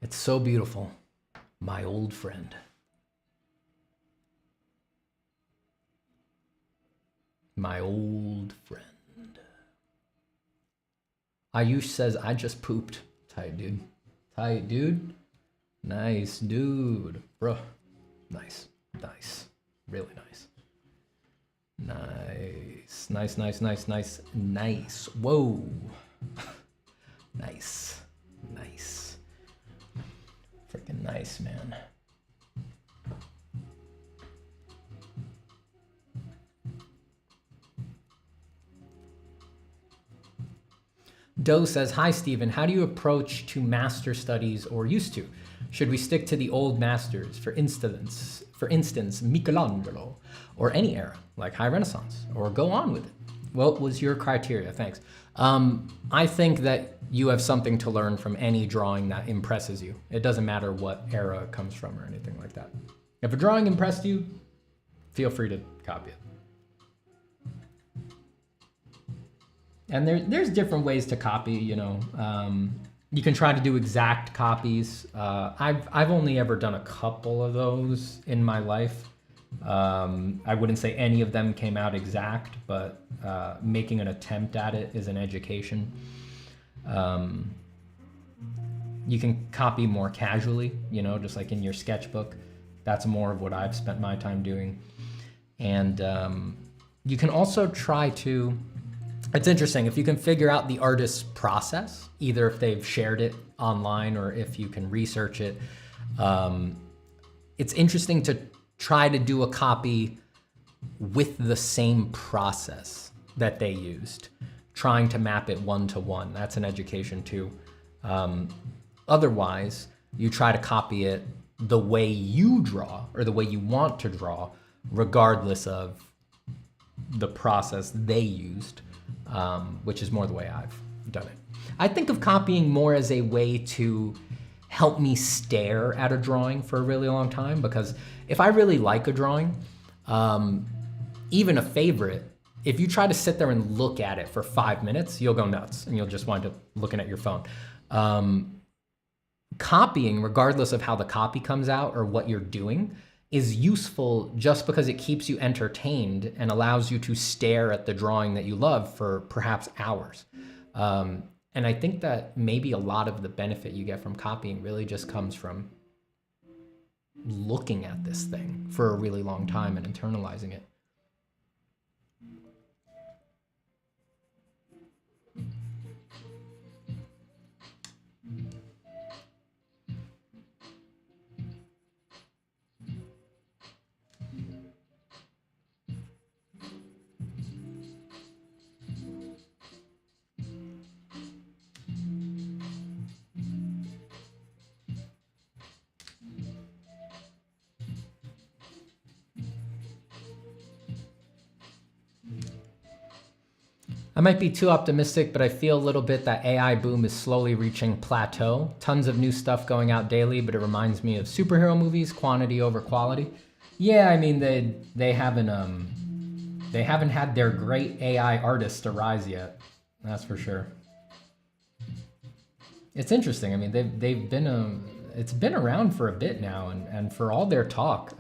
It's so beautiful, my old friend. My old friend. Ayush says, I just pooped. Tight, dude. Tight, dude. Nice, dude. Bro. Nice. Nice. Really nice. Nice. Nice, nice, nice, nice, nice. Whoa. Nice. Nice. Freaking nice, man. Doe says, hi, Stephen. How do you approach to master studies or used to? Should we stick to the old masters, for instance, Michelangelo, or any era, like High Renaissance, or go on with it? What was your criteria? Thanks. I think that you have something to learn from any drawing that impresses you. It doesn't matter what era it comes from or anything like that. If a drawing impressed you, feel free to copy it. And there's different ways to copy, you know. You can try to do exact copies. I've only ever done a couple of those in my life. I wouldn't say any of them came out exact, but making an attempt at it is an education. You can copy more casually, you know, just like in your sketchbook. That's more of what I've spent my time doing. And you can also try to, it's interesting, if you can figure out the artist's process, either if they've shared it online or if you can research it, it's interesting to try to do a copy with the same process that they used, trying to map it one-to-one. That's an education too. Otherwise, you try to copy it the way you draw or the way you want to draw, regardless of the process they used, which is more the way I've done it. I think of copying more as a way to help me stare at a drawing for a really long time, because if I really like a drawing, even a favorite, if you try to sit there and look at it for 5 minutes, you'll go nuts and you'll just wind up looking at your phone. Copying, regardless of how the copy comes out or what you're doing, is useful just because it keeps you entertained and allows you to stare at the drawing that you love for perhaps hours. And I think that maybe a lot of the benefit you get from copying really just comes from looking at this thing for a really long time and internalizing it. I might be too optimistic, but I feel a little bit that AI boom is slowly reaching plateau. Tons of new stuff going out daily, but it reminds me of superhero movies, quantity over quality. Yeah, I mean they haven't had their great AI artists arise yet. That's for sure. It's interesting. I mean, they've been it's been around for a bit now, and for all their talk,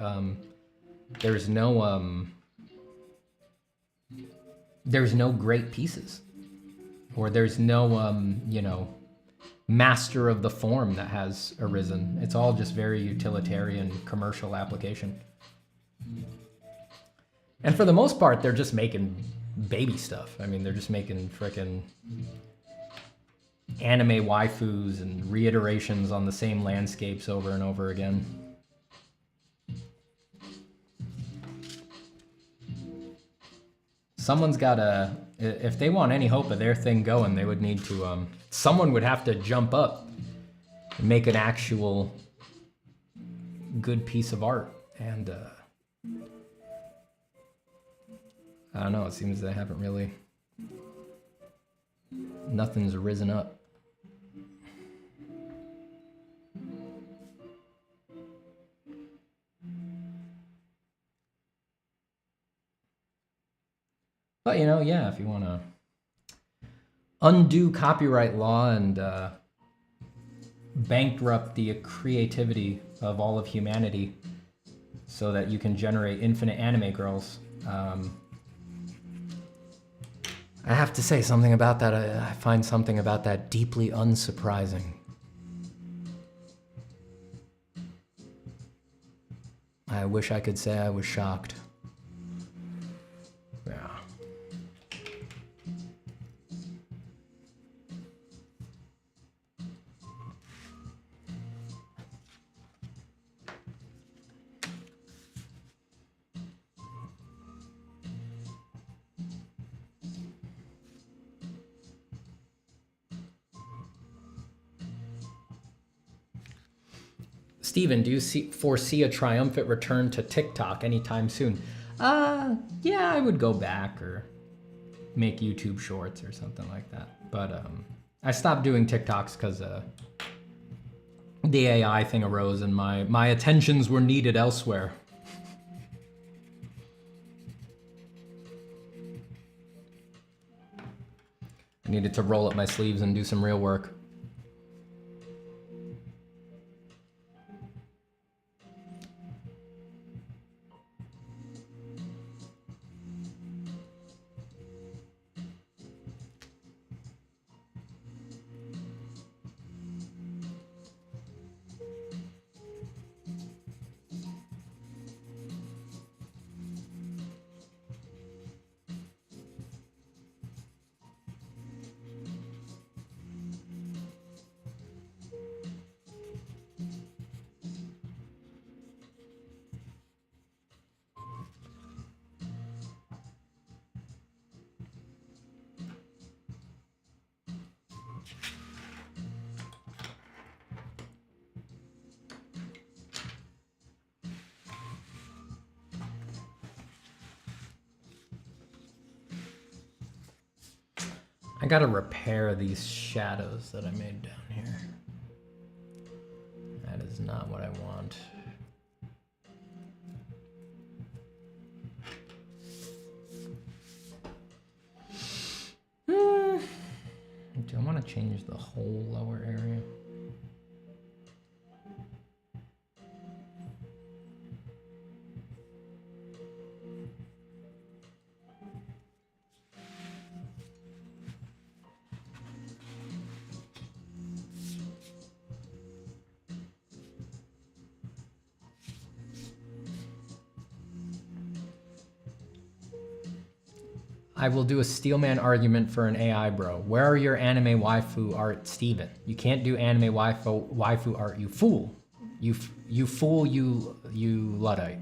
there's no great pieces, or there's no, you know, master of the form that has arisen. It's all just very utilitarian commercial application. And for the most part, they're just making baby stuff. I mean, they're just making frickin' anime waifus and reiterations on the same landscapes over and over again. Someone's gotta, if they want any hope of their thing going, they would need to, someone would have to jump up and make an actual good piece of art. And I don't know, it seems they haven't really, nothing's risen up. But, you know, yeah, if you want to undo copyright law and bankrupt the creativity of all of humanity so that you can generate infinite anime girls, I have to say something about that. I find something about that deeply unsurprising. I wish I could say I was shocked. Yeah. Steven, do you foresee a triumphant return to TikTok anytime soon? Yeah, I would go back or make YouTube shorts or something like that. But I stopped doing TikToks because the AI thing arose and my attentions were needed elsewhere. Needed to roll up my sleeves and do some real work. I gotta repair these shadows that I made down here. That is not what I want. Do I want to change the whole lower area? I will do a Steelman argument for an AI bro. Where are your anime waifu art, Steven? You can't do anime waifu art, you fool. You fool, you Luddite.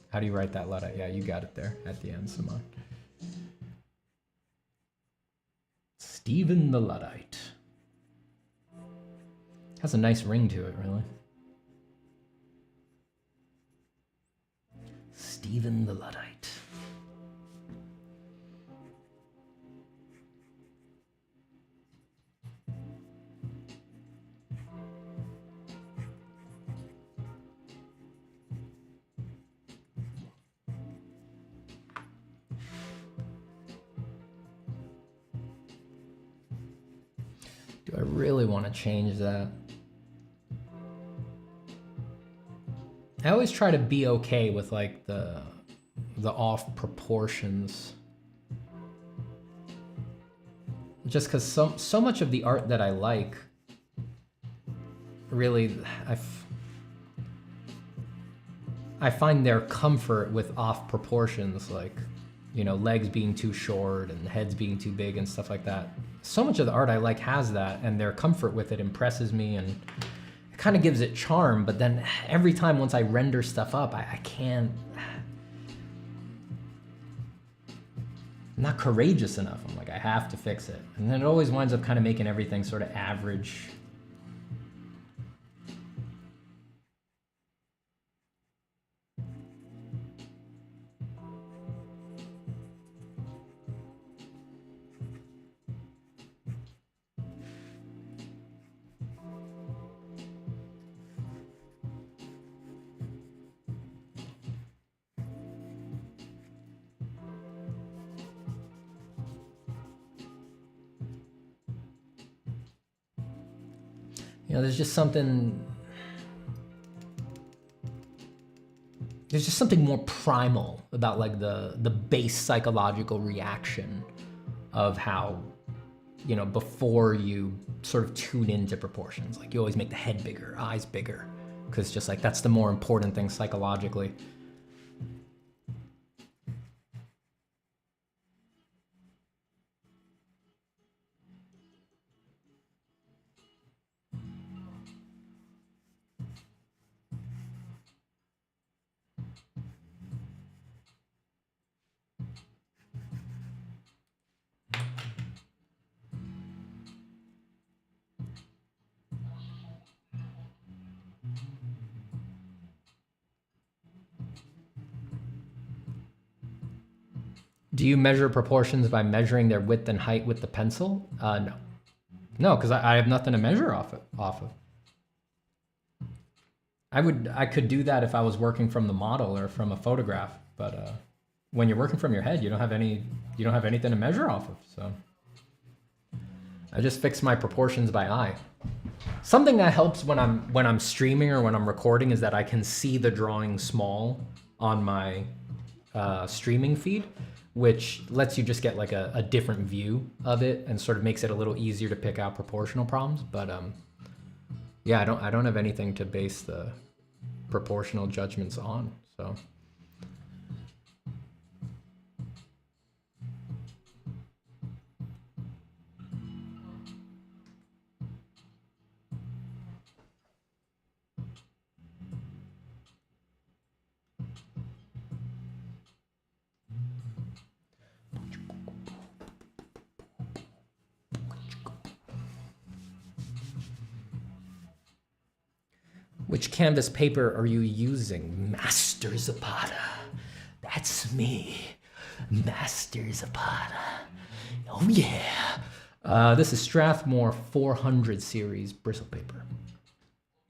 How do you write that, Luddite? Yeah, you got it there at the end, Simon. Steven the Luddite. Has a nice ring to it, really. Steven the Luddite. Do I really want to change that? I always try to be okay with like the off proportions. Just because so much of the art that I like, really, I find their comfort with off proportions, like, you know, legs being too short and heads being too big and stuff like that. So much of the art I like has that, and their comfort with it impresses me, and it kind of gives it charm. But then every time once I render stuff up, I can't, I'm not courageous enough. I'm like, I have to fix it. And then it always winds up kind of making everything sort of average. You know, there's just something more primal about like the base psychological reaction of how, you know, before you sort of tune into proportions, like you always make the head bigger, eyes bigger, because just like that's the more important thing psychologically. Do you measure proportions by measuring their width and height with the pencil? No. No, because I have nothing to measure off of. I could do that if I was working from the model or from a photograph, but when you're working from your head, you don't have anything to measure off of. So I just fix my proportions by eye. Something that helps when I'm streaming or when I'm recording is that I can see the drawing small on my streaming feed, which lets you just get like a different view of it and sort of makes it a little easier to pick out proportional problems. But yeah, I don't have anything to base the proportional judgments on, so. Which canvas paper are you using? Master Zapata. That's me. Master Zapata. Oh yeah. This is Strathmore 400 series Bristol paper.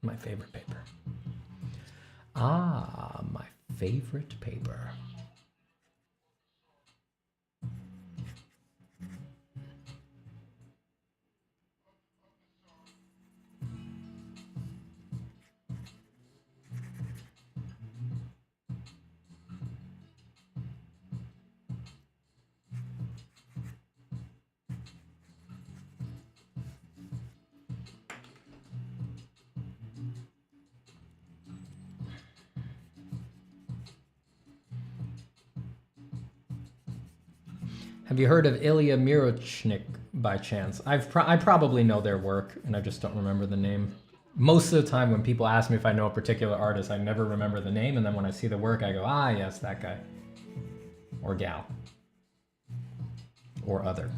My favorite paper. Ah, my favorite paper. Have you heard of Ilya Mirochnik by chance? I probably know their work, and I just don't remember the name. Most of the time when people ask me if I know a particular artist, I never remember the name, and then when I see the work, I go, ah, yes, that guy. Or gal. Or other.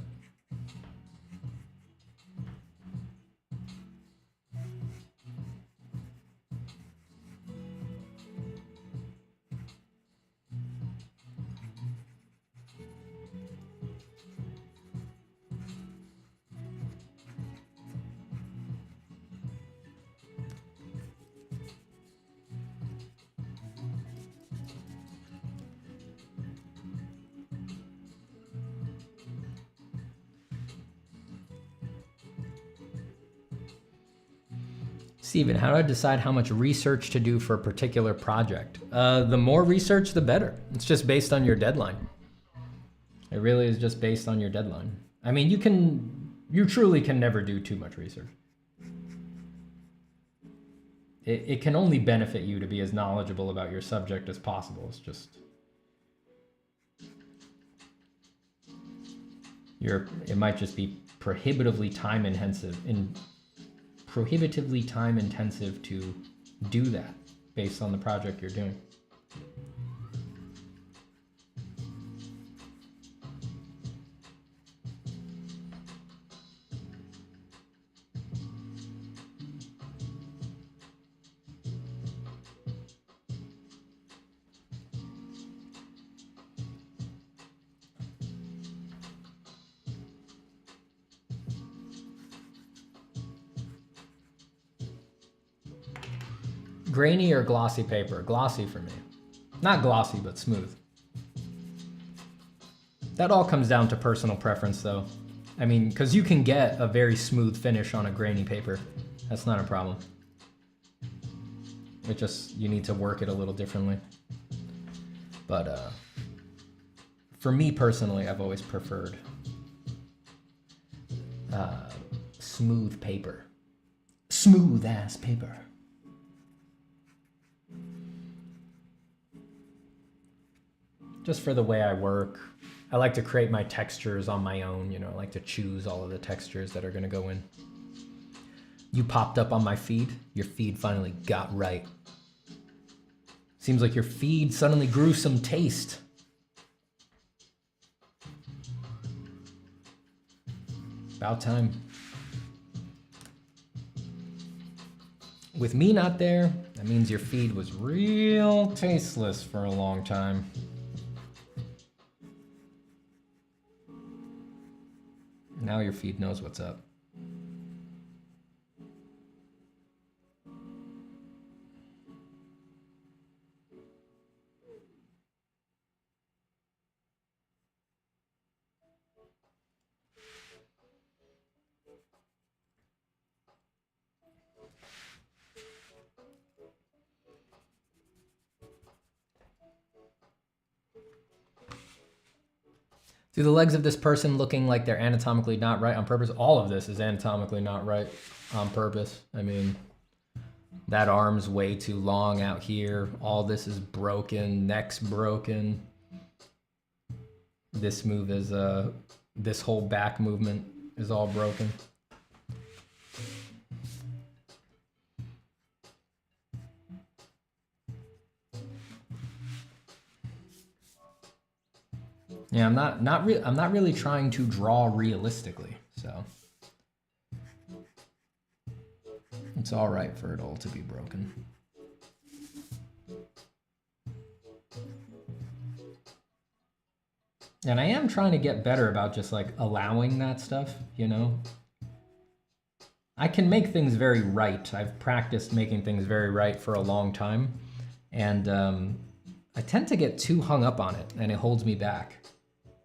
Steven, how do I decide how much research to do for a particular project? The more research, the better. It's just based on your deadline. It really is just based on your deadline. I mean, you truly can never do too much research. It can only benefit you to be as knowledgeable about your subject as possible. It's just, it might just be prohibitively time intensive to do that based on the project you're doing. Grainy or glossy paper? Glossy for me. Not glossy, but smooth. That all comes down to personal preference though. I mean, because you can get a very smooth finish on a grainy paper. That's not a problem. It just, you need to work it a little differently. But for me personally, I've always preferred smooth paper. Smooth ass paper. Just for the way I work. I like to create my textures on my own, you know, I like to choose all of the textures that are gonna go in. You popped up on my feed. Your feed finally got right. Seems like your feed suddenly grew some taste. About time. With me not there, that means your feed was real tasteless for a long time. Now your feed knows what's up. See the legs of this person looking like they're anatomically not right on purpose? All of this is anatomically not right on purpose. I mean, that arm's way too long out here. All this is broken, neck's broken. This move is, this whole back movement is all broken. Yeah, I'm not really trying to draw realistically, so it's all right for it all to be broken. And I am trying to get better about just like allowing that stuff, you know? I can make things very right. I've practiced making things very right for a long time, and I tend to get too hung up on it, and it holds me back.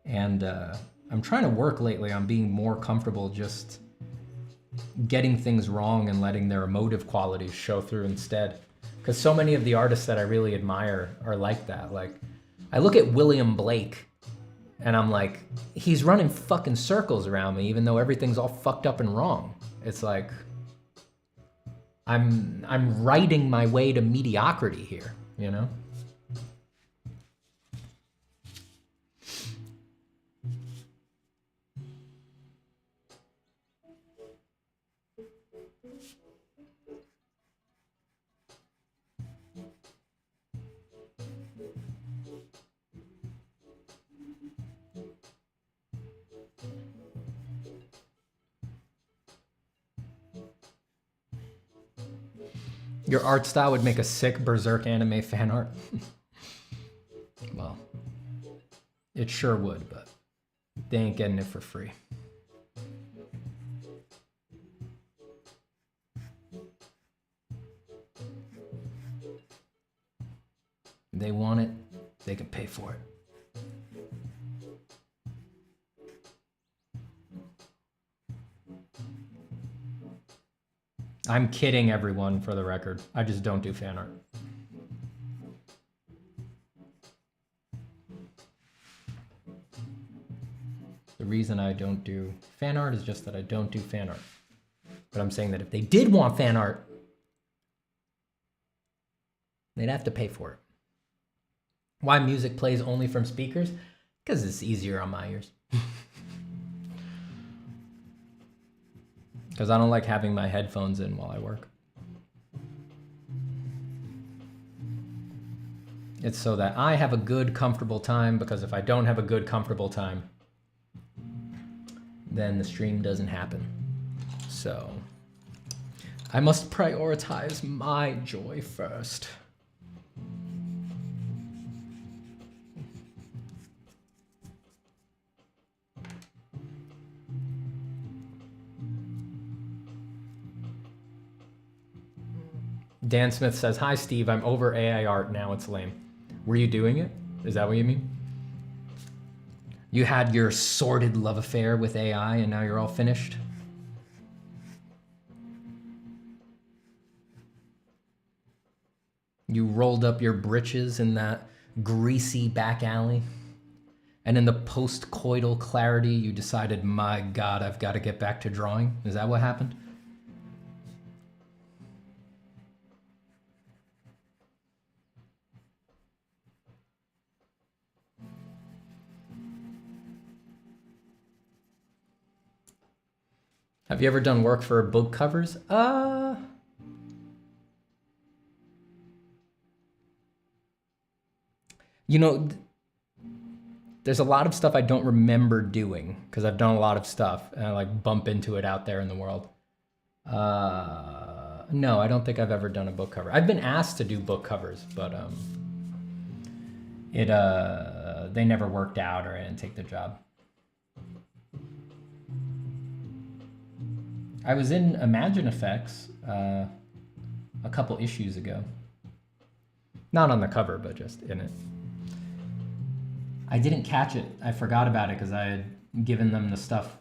And I'm trying to work lately on being more comfortable just getting things wrong and letting their emotive qualities show through instead. Because so many of the artists that I really admire are like that. Like, I look at William Blake and I'm like, he's running fucking circles around me even though everything's all fucked up and wrong. It's like, I'm writing my way to mediocrity here, you know? Your art style would make a sick Berserk anime fan art. Well, it sure would, but they ain't getting it for free. They want it, they can pay for it. I'm kidding, everyone, for the record. I just don't do fan art. The reason I don't do fan art is just that I don't do fan art. But I'm saying that if they did want fan art, they'd have to pay for it. Why music plays only from speakers? Because it's easier on my ears. Because I don't like having my headphones in while I work. It's so that I have a good, comfortable time, because if I don't have a good, comfortable time, then the stream doesn't happen. So I must prioritize my joy first. Dan Smith says, "Hi, Steve. I'm over AI art. Now it's lame." Were you doing it? Is that what you mean? You had your sordid love affair with AI and now you're all finished? You rolled up your britches in that greasy back alley, and in the post-coital clarity, you decided, my God, I've got to get back to drawing? Is that what happened? Have you ever done work for book covers? You know, there's a lot of stuff I don't remember doing because I've done a lot of stuff and I like bump into it out there in the world. No, I don't think I've ever done a book cover. I've been asked to do book covers, but they never worked out or I didn't take the job. I was in Imagine Effects a couple issues ago. Not on the cover, but just in it. I didn't catch it. I forgot about it because I had given them the stuff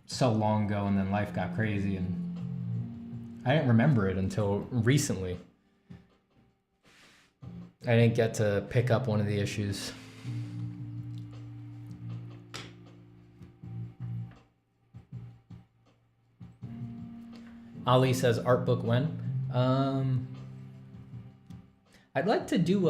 so long ago and then life got crazy and I didn't remember it until recently. I didn't get to pick up one of the issues. Ali says art book when? I'd like to do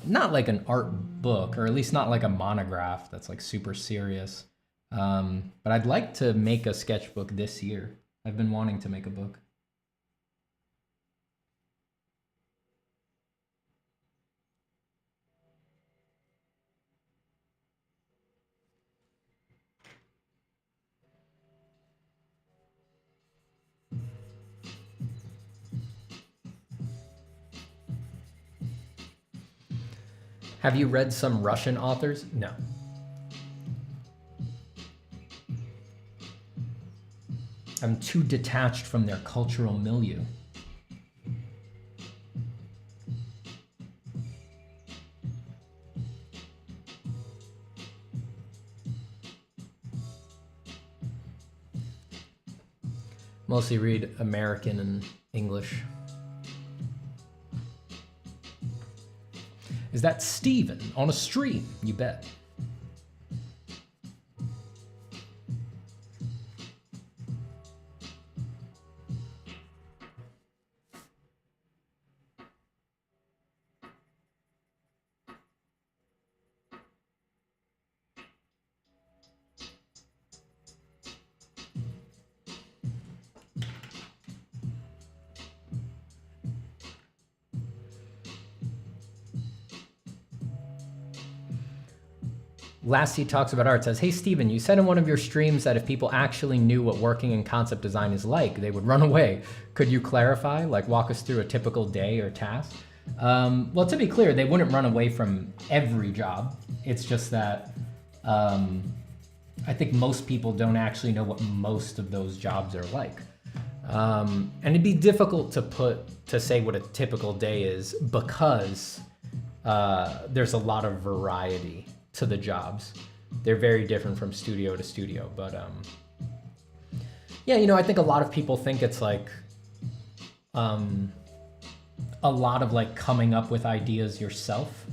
not like an art book, or at least not like a monograph that's like super serious. But I'd like to make a sketchbook this year. I've been wanting to make a book. Have you read some Russian authors? No. I'm too detached from their cultural milieu. Mostly read American and English. Is that Steven on a stream? You bet. Lassie talks about art says, hey Steven, you said in one of your streams that if people actually knew what working in concept design is like, they would run away. Could you clarify, like walk us through a typical day or task? Well, to be clear, they wouldn't run away from every job. It's just that I think most people don't actually know what most of those jobs are like. And it'd be difficult to say what a typical day is because there's a lot of variety to the jobs. They're very different from studio to studio, but yeah, you know, I think a lot of people think it's like a lot of like coming up with ideas yourself,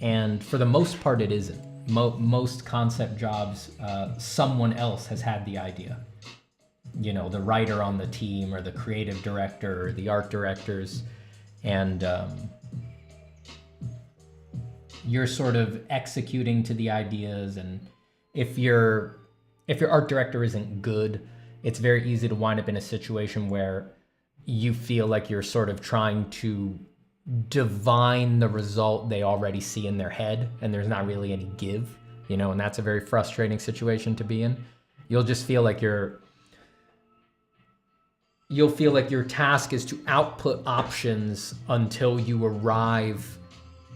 and for the most part it isn't. Most concept jobs, someone else has had the idea. You know, the writer on the team or the creative director or the art directors, and you're sort of executing to the ideas. And if your art director isn't good, it's very easy to wind up in a situation where you feel like you're sort of trying to divine the result they already see in their head, and there's not really any give, you know, and that's a very frustrating situation to be in. You'll just feel like your task is to output options until you arrive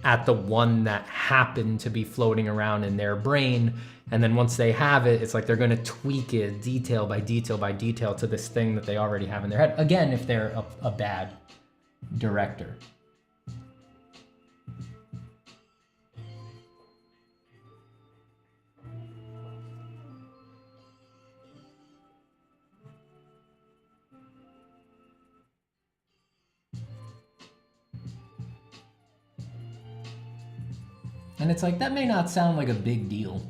at the one that happened to be floating around in their brain. And then once they have it, it's like they're going to tweak it detail by detail by detail to this thing that they already have in their head. Again, if they're a bad director. And it's like, that may not sound like a big deal,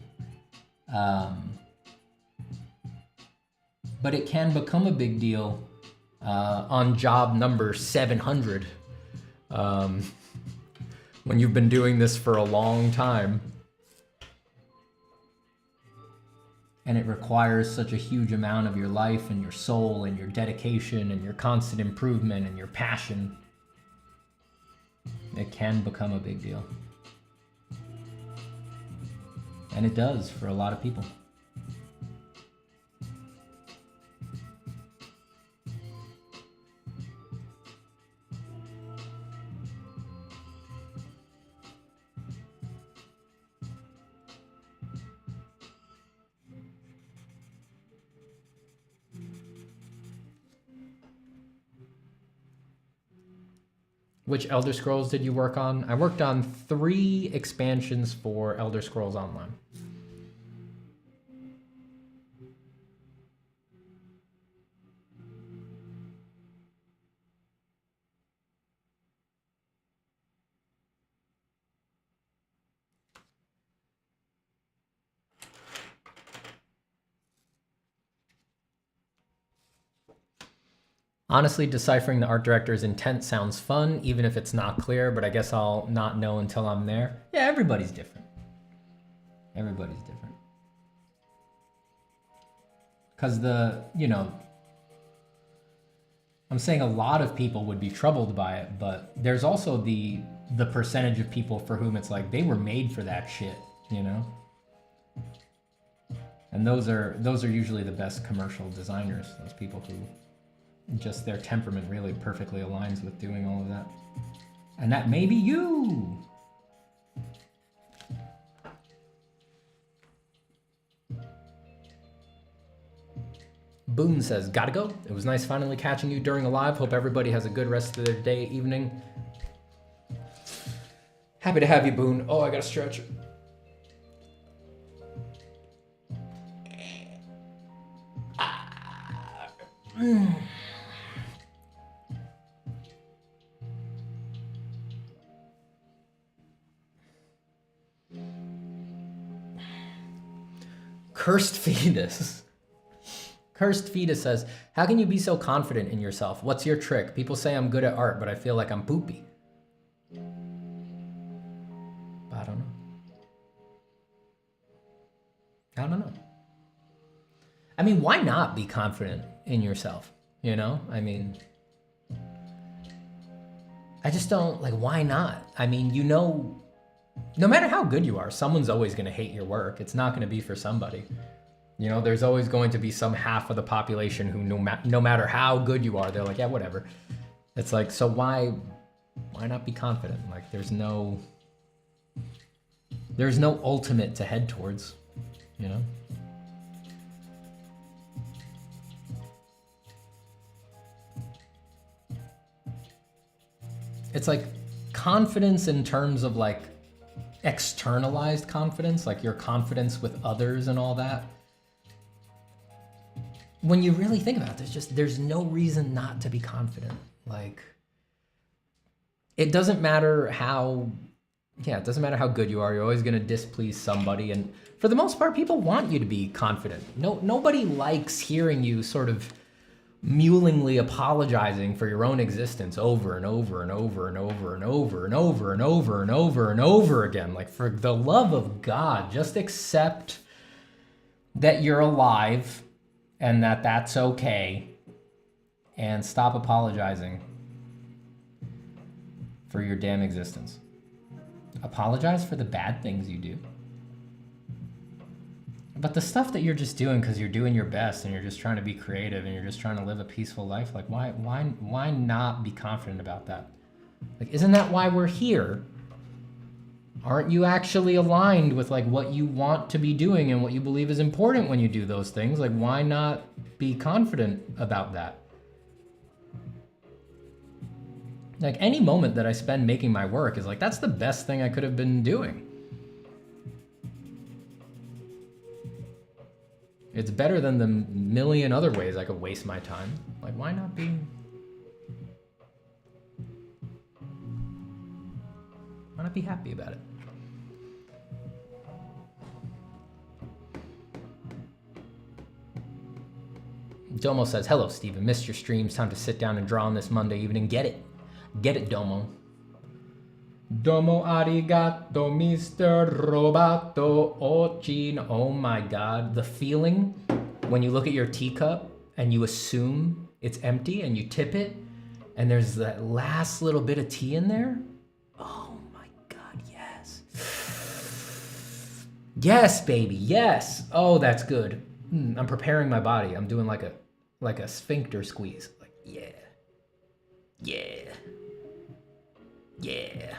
but it can become a big deal on job number 700 when you've been doing this for a long time. And it requires such a huge amount of your life and your soul and your dedication and your constant improvement and your passion. It can become a big deal. And it does for a lot of people. Which Elder Scrolls did you work on? I worked on 3 expansions for Elder Scrolls Online. Honestly, deciphering the art director's intent sounds fun, even if it's not clear, but I guess I'll not know until I'm there. Yeah, everybody's different. Everybody's different. Because I'm saying a lot of people would be troubled by it, but there's also the percentage of people for whom it's like they were made for that shit, you know? And those are usually the best commercial designers, those people who just their temperament really perfectly aligns with doing all of that. And that may be you. Boone says, gotta go. It was nice finally catching you during a live. Hope everybody has a good rest of their day, evening. Happy to have you, Boone. Oh, I gotta stretch. Cursed Fetus. Cursed Fetus says, how can you be so confident in yourself? What's your trick? People say I'm good at art, but I feel like I'm poopy. I don't know. I don't know. I mean, why not be confident in yourself? You know, I mean, I just don't, like, why not? I mean, you know, no matter how good you are, someone's always going to hate your work. It's not going to be for somebody. You know, there's always going to be some half of the population who no matter how good you are, they're like, yeah, whatever. It's like, so why not be confident? Like, there's no ultimate to head towards, you know? It's like confidence in terms of like externalized confidence, like your confidence with others and all that. When you really think about it, there's no reason not to be confident. Like, it doesn't matter how good you are. You're always going to displease somebody. And for the most part, people want you to be confident. Nobody likes hearing you sort of mulingly apologizing for your own existence over and over and over and over and over and over and over and over and over again. Like, for the love of God, just accept that you're alive and that's okay, and stop apologizing for your damn existence. Apologize for the bad things you do. But the stuff that you're just doing because you're doing your best and you're just trying to be creative and you're just trying to live a peaceful life, like why not be confident about that? Like, isn't that why we're here? Aren't you actually aligned with like what you want to be doing and what you believe is important when you do those things? Like, why not be confident about that? Like, any moment that I spend making my work is like, that's the best thing I could have been doing. It's better than the million other ways I could waste my time. Like, why not be happy about it? Domo says, hello, Steven. Missed your streams. Time to sit down and draw on this Monday evening. Get it. Get it, Domo. Domo arigato, Mr. Roboto Ochin. Oh my God. The feeling when you look at your teacup and you assume it's empty and you tip it and there's that last little bit of tea in there. Oh my God, yes. Yes, baby, yes. Oh, that's good. I'm preparing my body. I'm doing like a sphincter squeeze. Like, yeah. Yeah. Yeah.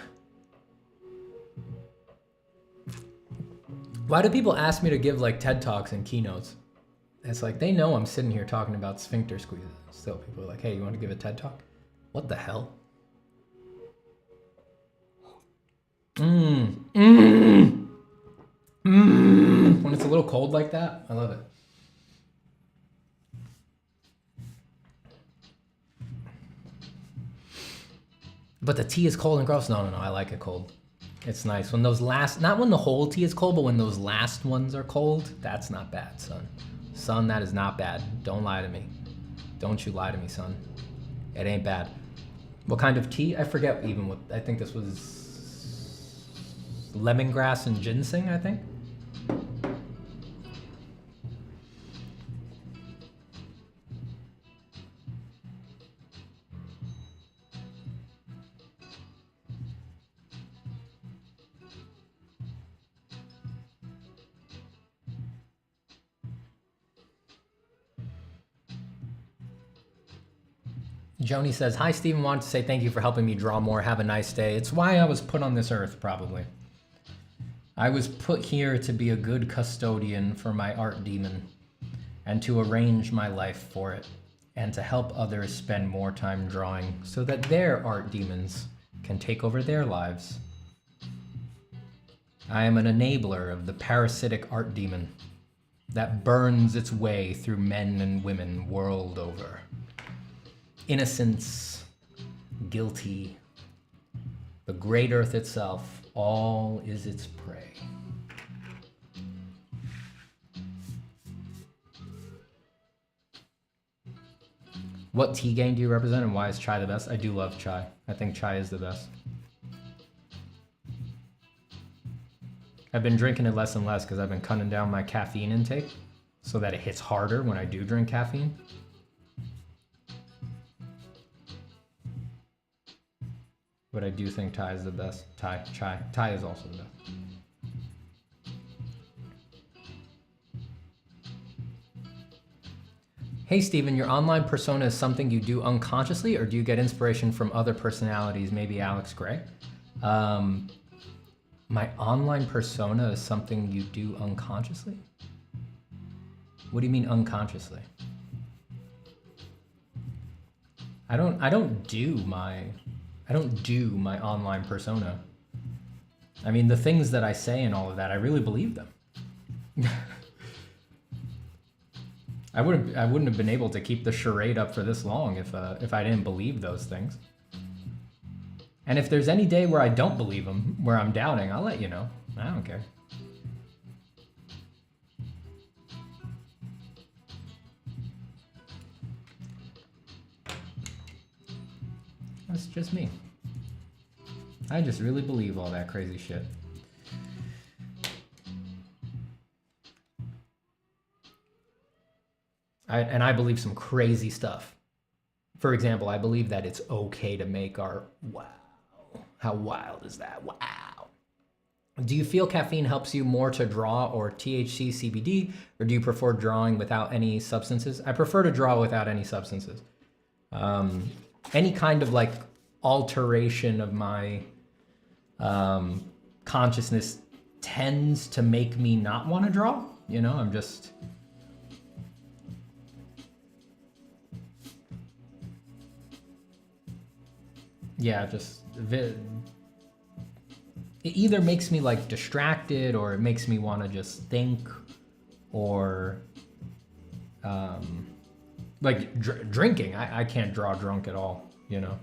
Why do people ask me to give like TED Talks and keynotes? It's like, they know I'm sitting here talking about sphincter squeezes. Still, people are like, hey, you want to give a TED Talk? What the hell? When it's a little cold like that, I love it. But the tea is cold and gross. No, I like it cold. It's nice. When those last, not when the whole tea is cold, but when those last ones are cold, that's not bad, son. Son, that is not bad. Don't lie to me. Don't you lie to me, son. It ain't bad. What kind of tea? I forget even what, I think this was lemongrass and ginseng, I think. Joni says, hi, Stephen, wanted to say thank you for helping me draw more. Have a nice day. It's why I was put on this earth, probably. I was put here to be a good custodian for my art demon and to arrange my life for it and to help others spend more time drawing so that their art demons can take over their lives. I am an enabler of the parasitic art demon that burns its way through men and women world over. Innocence, guilty, the great earth itself, all is its prey. What tea gang do you represent and why is chai the best? I do love chai. I think chai is the best. I've been drinking it less and less because I've been cutting down my caffeine intake so that it hits harder when I do drink caffeine. But I do think Thai is the best. Thai is also the best. Hey Stephen, your online persona is something you do unconsciously or do you get inspiration from other personalities, maybe Alex Gray? My online persona is something you do unconsciously? What do you mean unconsciously? I don't do my online persona. I mean, the things that I say and all of that, I really believe them. I wouldn't have been able to keep the charade up for this long if I didn't believe those things. And if there's any day where I don't believe them, where I'm doubting, I'll let you know. I don't care. That's just me. I just really believe all that crazy shit. I believe some crazy stuff. For example, I believe that it's okay to make art. Wow. How wild is that? Wow. Do you feel caffeine helps you more to draw or THC, CBD, or do you prefer drawing without any substances? I prefer to draw without any substances. Any kind of like alteration of my consciousness tends to make me not want to draw. You know, I'm just... Yeah, just... It either makes me like distracted or it makes me want to just think or... like drinking, I can't draw drunk at all, you know?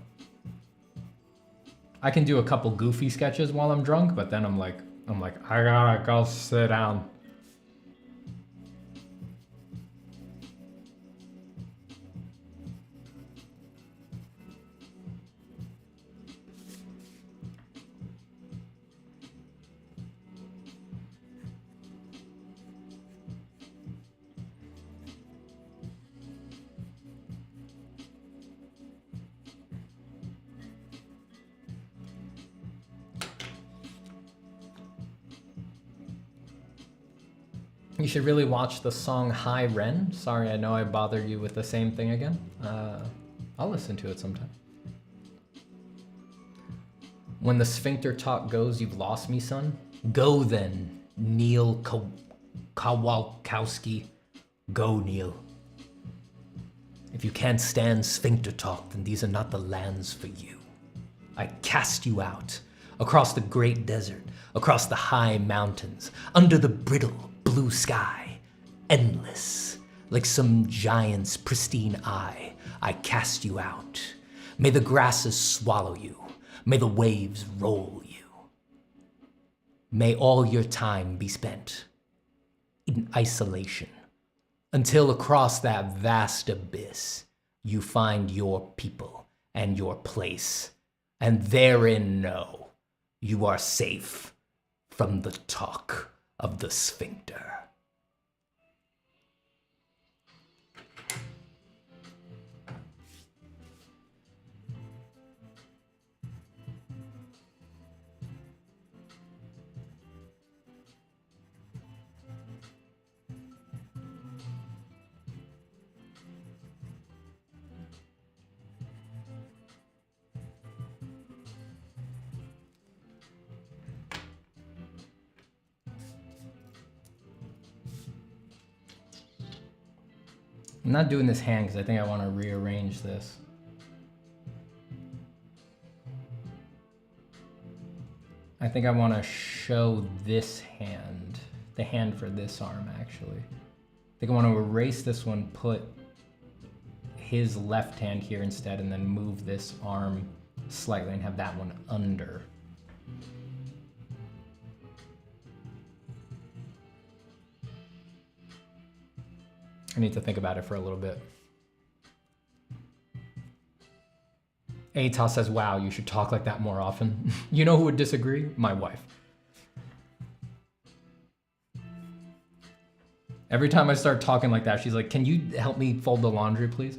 I can do a couple goofy sketches while I'm drunk, but then I'm like, I gotta go sit down. You should really watch the song Hi Ren. Sorry, I know I bothered you with the same thing again. I'll listen to it sometime. When the sphincter talk goes, you've lost me, son. Go then, Neil Kowalkowski. Go, Neil. If you can't stand sphincter talk, then these are not the lands for you. I cast you out, across the great desert, across the high mountains, under the brittle blue sky, endless, like some giant's pristine eye, I cast you out. May the grasses swallow you, may the waves roll you. May all your time be spent in isolation, until across that vast abyss, you find your people and your place, and therein know you are safe from the talk of the sphincter. I'm not doing this hand because I think I want to rearrange this. I think I want to show this hand, the hand for this arm actually. I think I want to erase this one, put his left hand here instead, and then move this arm slightly and have that one under. I need to think about it for a little bit. Atos says, wow, you should talk like that more often. You know who would disagree? My wife. Every time I start talking like that, she's like, can you help me fold the laundry, please?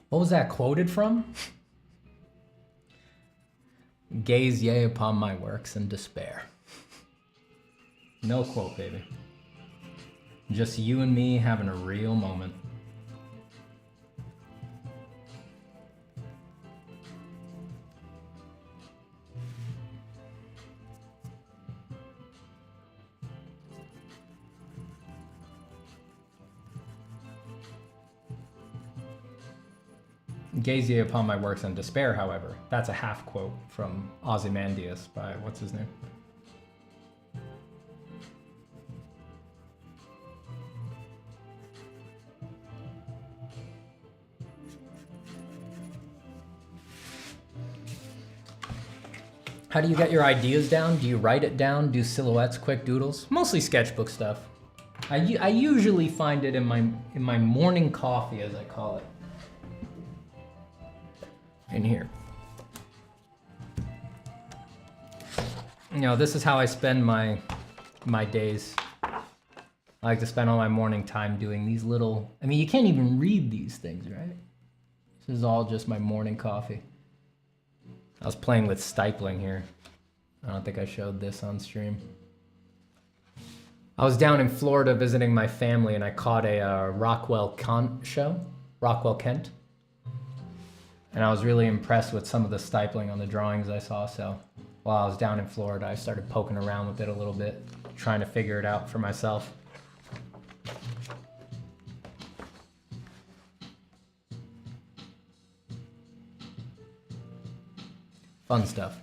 What was that quoted from? Gaze yea upon my works and despair. No quote, baby. Just you and me having a real moment. Gaze ye upon my works and despair, however. That's a half quote from Ozymandias by, what's his name? How do you get your ideas down? Do you write it down? Do silhouettes, quick doodles? Mostly sketchbook stuff. I usually find it in my morning coffee, as I call it. In here. You know, this is how I spend my days. I like to spend all my morning time doing these little, I mean, you can't even read these things, right? This is all just my morning coffee. I was playing with stipling here. I don't think I showed this on stream. I was down in Florida visiting my family and I caught a Rockwell Kent. And I was really impressed with some of the stipling on the drawings I saw, so while I was down in Florida, I started poking around with it a little bit, trying to figure it out for myself. Fun stuff.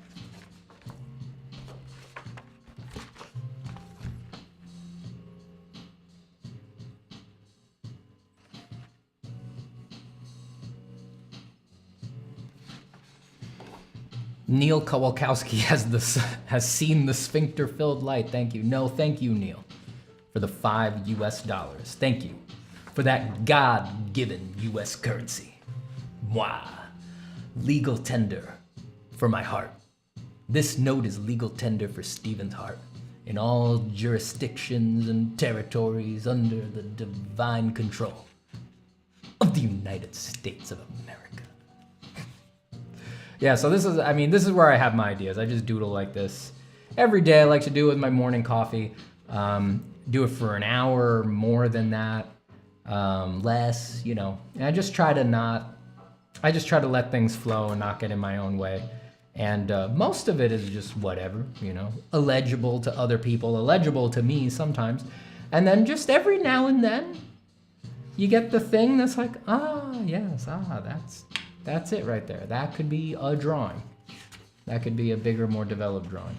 Neil Kowalkowski has seen the sphincter-filled light. Thank you. No, thank you, Neil, for the $5 US. Thank you for that God-given US currency. Moi, legal tender for my heart. This note is legal tender for Stephen's heart in all jurisdictions and territories under the divine control of the United States of America. Yeah, so this is where I have my ideas. I just doodle like this every day. I like to do it with my morning coffee. Do it for an hour, more than that, less, you know. And I just try to let things flow and not get in my own way. And most of it is just whatever, you know, illegible to other people, illegible to me sometimes. And then just every now and then, you get the thing that's like, yes, that's it right there. That could be a drawing. That could be a bigger, more developed drawing.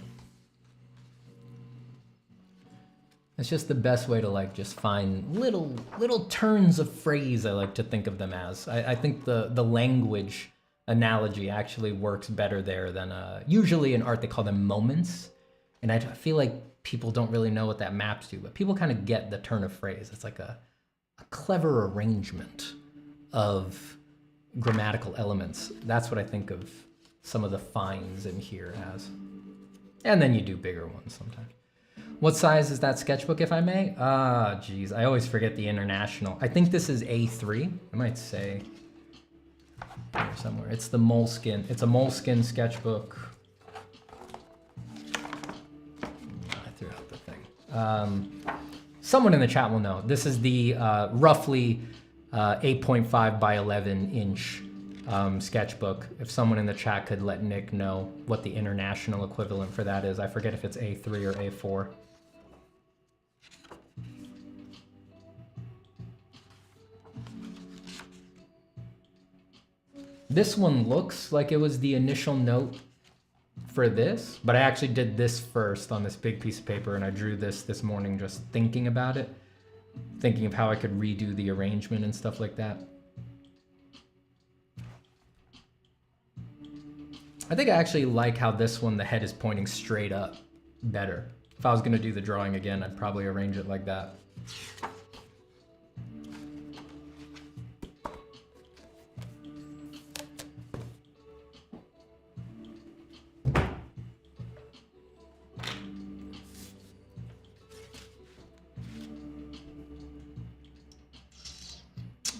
It's just the best way to like just find little turns of phrase. I like to think of them as. I think the language analogy actually works better there than usually in art they call them moments, and I feel like people don't really know what that maps to, but people kind of get the turn of phrase. It's like a clever arrangement of grammatical elements. That's what I think of some of the finds in here as. And then you do bigger ones sometimes. What size is that sketchbook, if I may? Geez, I always forget the international. I think this is A3. I might say here somewhere. It's the Moleskine. It's a Moleskine sketchbook. I threw out the thing. Someone in the chat will know. This is the roughly 8.5 by 11 inch sketchbook. If someone in the chat could let Nick know what the international equivalent for that is. I forget if it's A3 or A4. This one looks like it was the initial note for this, but I actually did this first on this big piece of paper, and I drew this morning just thinking about it, thinking of how I could redo the arrangement and stuff like that. I think I actually like how this one, the head is pointing straight up better. If I was gonna do the drawing again, I'd probably arrange it like that.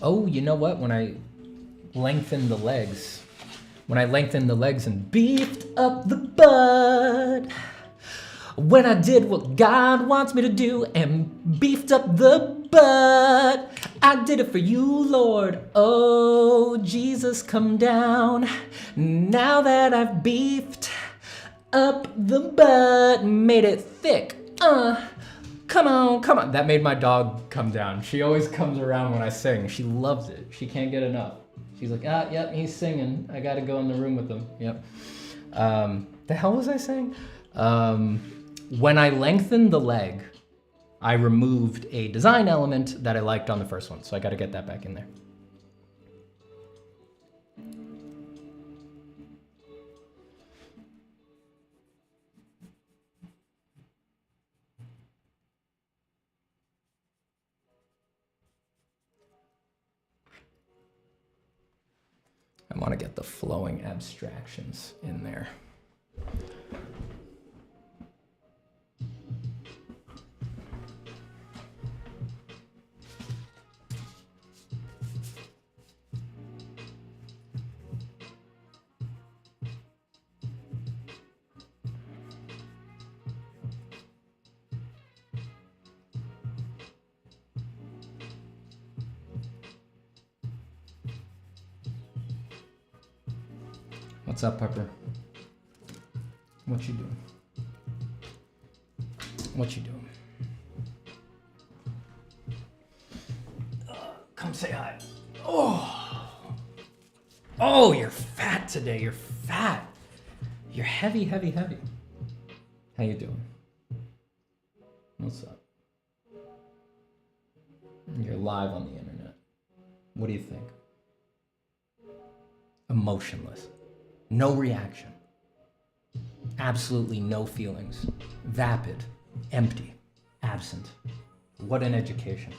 Oh, you know what? When I lengthened the legs, and beefed up the butt, when I did what God wants me to do and beefed up the butt, I did it for you, Lord. Oh, Jesus, come down. Now that I've beefed up the butt, made it thick. Come on, come on. That made my dog come down. She always comes around when I sing. She loves it. She can't get enough. She's like, yep, he's singing. I gotta go in the room with him. Yep. The hell was I saying? When I lengthened the leg, I removed a design element that I liked on the first one. So I gotta get that back in there. I want to get the flowing abstractions in there. What's up, Pepper? What you doing? What you doing? Come say hi. Oh, you're fat today. You're fat. You're heavy, heavy, heavy. How you doing? What's up? You're live on the internet. What do you think? Emotionless. No reaction. Absolutely no feelings. Vapid. Empty. Absent. What an education.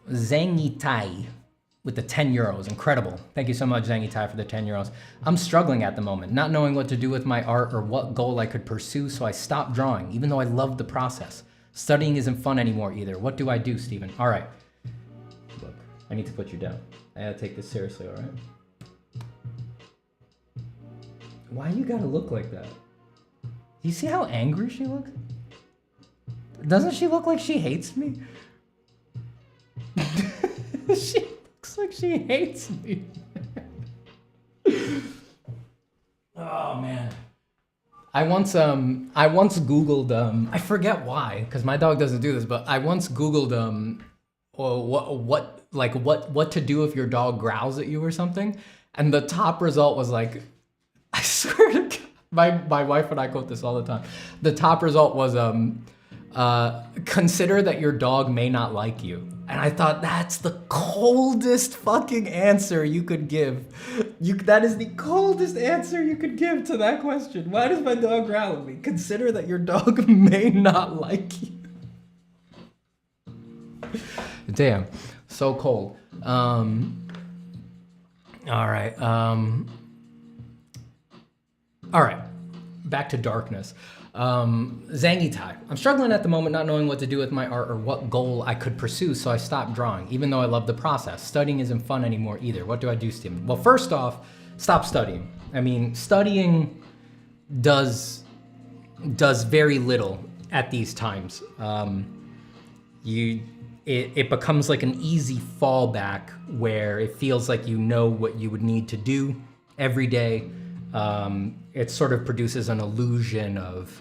Zangitai with the 10 euros. Incredible. Thank you so much, Zangitai, for the 10 euros. I'm struggling at the moment, not knowing what to do with my art or what goal I could pursue, so I stopped drawing, even though I love the process. Studying isn't fun anymore either. What do I do, Stephen? All right. Look, I need to put you down. I gotta take this seriously, all right? Why you gotta look like that? You see how angry she looks? Doesn't she look like she hates me? She looks like she hates me. Oh man. I once Googled, I forget why, because my dog doesn't do this, but I once Googled what to do if your dog growls at you or something. And the top result was like, I swear to God, my wife and I quote this all the time. The top result was consider that your dog may not like you. And I thought, that's the coldest fucking answer you could give. That is the coldest answer you could give to that question. Why does my dog growl at me? Consider that your dog may not like you. Damn, so cold. All right. All right, back to darkness. Zangy Tai. I'm struggling at the moment not knowing what to do with my art or what goal I could pursue, so I stopped drawing, even though I love the process. Studying isn't fun anymore either. What do I do, Steven? Well, first off, stop studying. I mean, studying does very little at these times. It becomes like an easy fallback where it feels like you know what you would need to do every day. It sort of produces an illusion of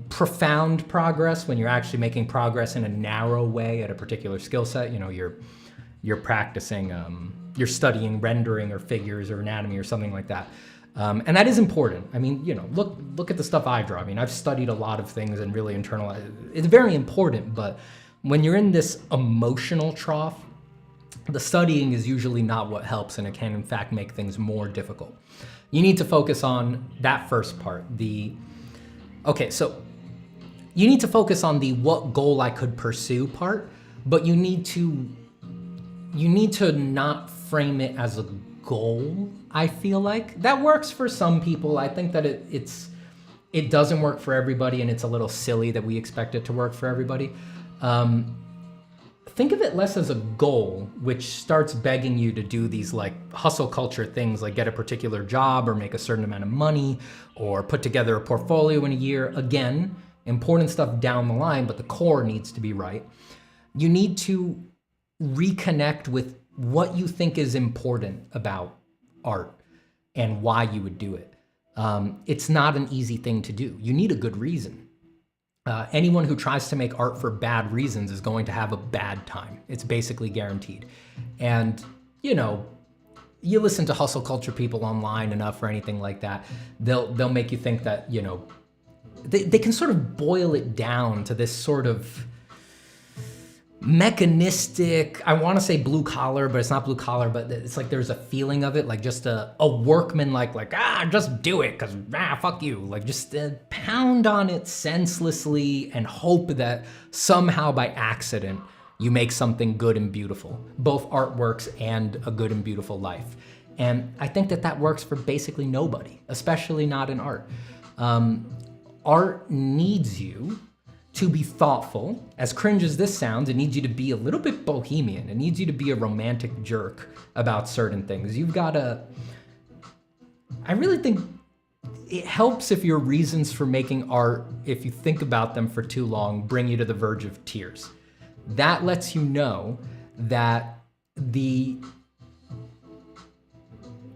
profound progress when you're actually making progress in a narrow way at a particular skill set. You know, you're practicing, you're studying rendering or figures or anatomy or something like that. And that is important. I mean, you know, look at the stuff I draw. I mean, I've studied a lot of things and really internalized. It's very important, but when you're in this emotional trough, the studying is usually not what helps, and it can in fact make things more difficult. You need to focus on that first part. So you need to focus on the what goal I could pursue part, but you need to not frame it as a goal. I feel like that works for some people. I think that it doesn't work for everybody, and it's a little silly that we expect it to work for everybody. Think of it less as a goal, which starts begging you to do these like hustle culture things, like get a particular job or make a certain amount of money or put together a portfolio in a year. Again, important stuff down the line, but the core needs to be right. You need to reconnect with what you think is important about art and why you would do it. It's not an easy thing to do. You need a good reason. Anyone who tries to make art for bad reasons is going to have a bad time. It's basically guaranteed. And, you know, you listen to hustle culture people online enough or anything like that, they'll make you think that, you know, they can sort of boil it down to this sort of mechanistic, I want to say blue collar, but it's not blue collar, but it's like there's a feeling of it, like just a workman, like just do it, because fuck you. Like just pound on it senselessly and hope that somehow by accident you make something good and beautiful, both artworks and a good and beautiful life. And I think that works for basically nobody, especially not in art. Art needs you to be thoughtful. As cringe as this sounds, it needs you to be a little bit bohemian. It needs you to be a romantic jerk about certain things. You've got to, I really think it helps if your reasons for making art, if you think about them for too long, bring you to the verge of tears. That lets you know that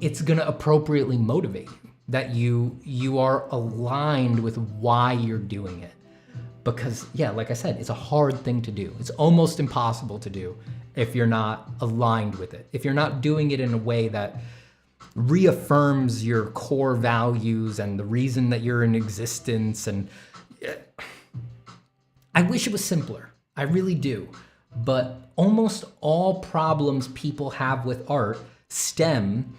it's gonna appropriately motivate you, that you are aligned with why you're doing it. Because, yeah, like I said, it's a hard thing to do. It's almost impossible to do if you're not aligned with it. If you're not doing it in a way that reaffirms your core values and the reason that you're in existence. And I wish it was simpler. I really do. But almost all problems people have with art stem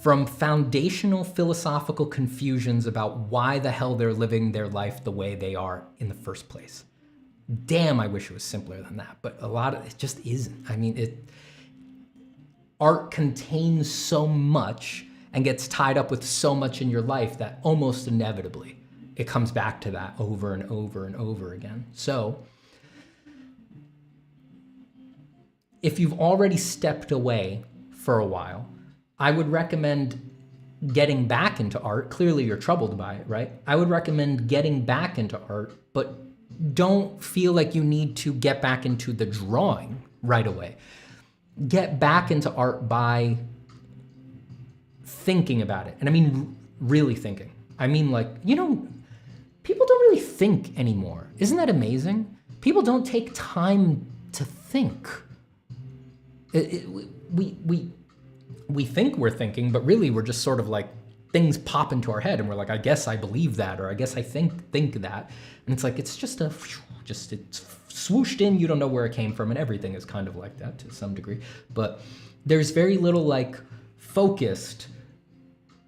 from foundational philosophical confusions about why the hell they're living their life the way they are in the first place. Damn, I wish it was simpler than that, but a lot of it just isn't. I mean, art contains so much and gets tied up with so much in your life that almost inevitably it comes back to that over and over and over again. So if you've already stepped away for a while, I would recommend getting back into art. Clearly you're troubled by it, right? I would recommend getting back into art, but don't feel like you need to get back into the drawing right away. Get back into art by thinking about it. And I mean, really thinking. I mean, like, people don't really think anymore. Isn't that amazing? People don't take time to think. We think we're thinking, but really we're just sort of like, things pop into our head and we're like, I guess I believe that, or I guess I think that. And it's like, it's just it's swooshed in, you don't know where it came from, and everything is kind of like that to some degree. But there's very little like focused,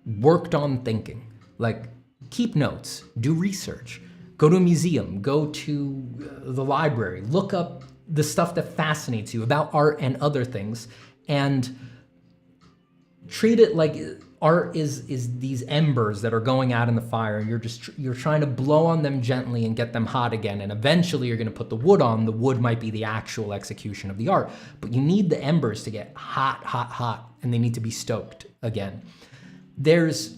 worked on thinking. Like, keep notes, do research, go to a museum, go to the library, look up the stuff that fascinates you about art and other things, and treat it like art is these embers that are going out in the fire, and you're trying to blow on them gently and get them hot again, and eventually you're going to put the wood on. The wood might be the actual execution of the art, but you need the embers to get hot, and they need to be stoked again. There's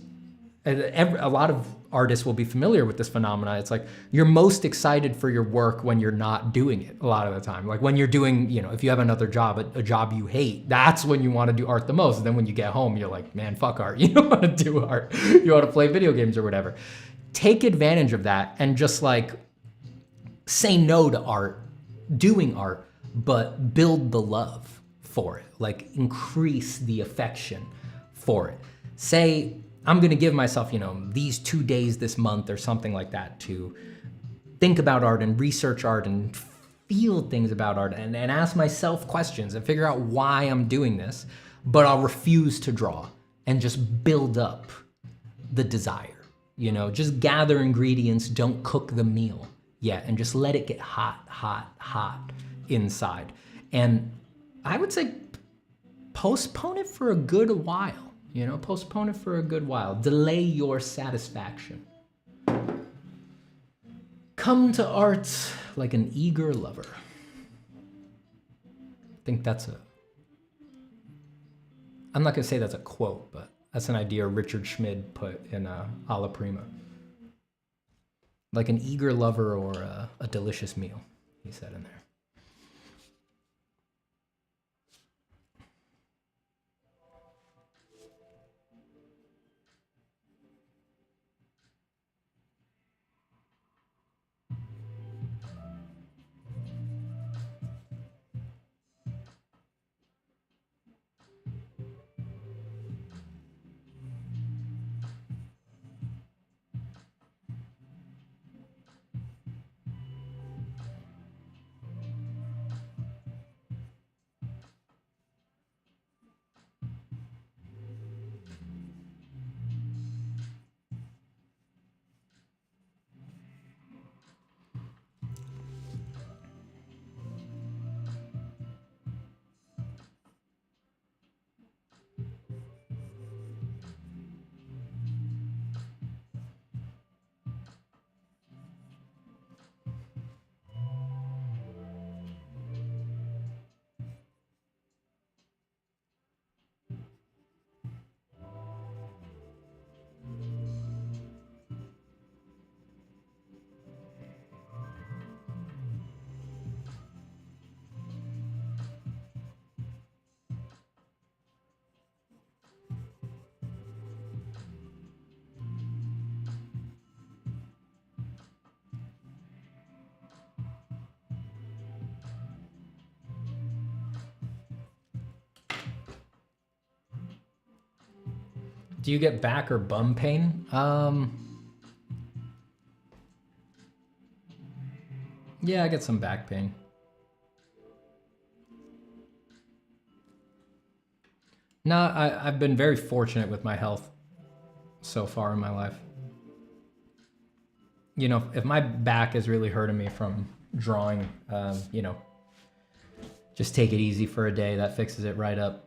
a lot of artists will be familiar with this phenomena. It's like, you're most excited for your work when you're not doing it a lot of the time. Like when you're doing, if you have another job, a job you hate, that's when you want to do art the most. And then when you get home, you're like, man, fuck art. You don't want to do art. You want to play video games or whatever. Take advantage of that and just like say no to art, doing art, but build the love for it. Like increase the affection for it. Say, I'm going to give myself, these 2 days this month or something like that to think about art and research art and feel things about art and ask myself questions and figure out why I'm doing this, but I'll refuse to draw and just build up the desire, just gather ingredients, don't cook the meal yet, and just let it get hot inside. And I would say postpone it for a good while. Postpone it for a good while. Delay your satisfaction. Come to art like an eager lover. I think I'm not going to say that's a quote, but that's an idea Richard Schmid put in Alla Prima. Like an eager lover or a delicious meal, he said in there. Do you get back or bum pain? Yeah, I get some back pain. No, I've been very fortunate with my health so far in my life. If my back is really hurting me from drawing, just take it easy for a day. That fixes it right up.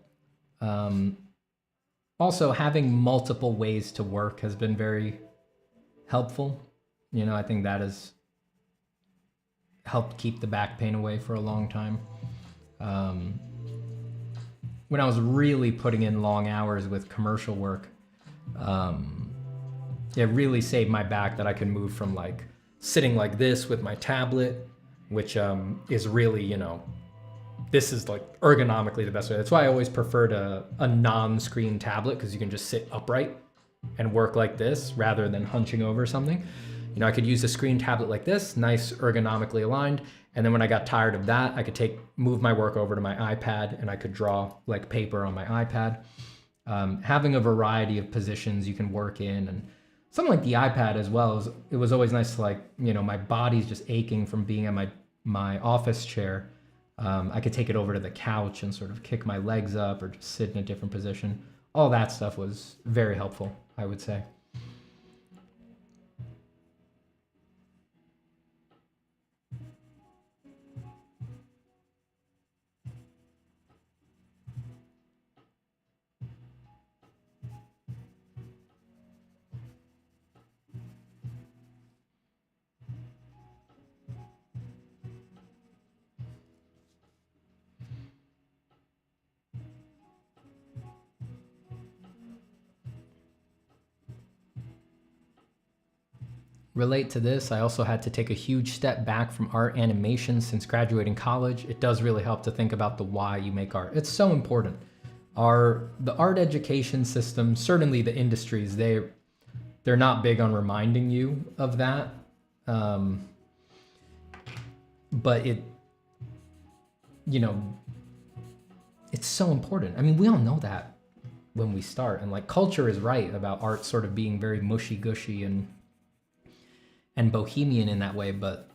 Also, having multiple ways to work has been very helpful. I think that has helped keep the back pain away for a long time. When I was really putting in long hours with commercial work, it really saved my back that I could move from like sitting like this with my tablet, which is really, this is like ergonomically the best way. That's why I always preferred a non-screen tablet, because you can just sit upright and work like this rather than hunching over something. You know, I could use a screen tablet like this, nice ergonomically aligned. And then when I got tired of that, I could move my work over to my iPad and I could draw like paper on my iPad. Having a variety of positions you can work in, and something like the iPad as well, it was always nice to, like, you know, my body's just aching from being at my office chair. I could take it over to the couch and sort of kick my legs up or just sit in a different position. All that stuff was very helpful, I would say. Relate to this, I also had to take a huge step back from art animation since graduating college. It does really help to think about the why you make art. It's so important. The art education system, certainly the industries, they're not big on reminding you of that. But it, you know, it's so important. I mean, we all know that when we start, and like culture is right about art sort of being very mushy gushy and bohemian in that way, but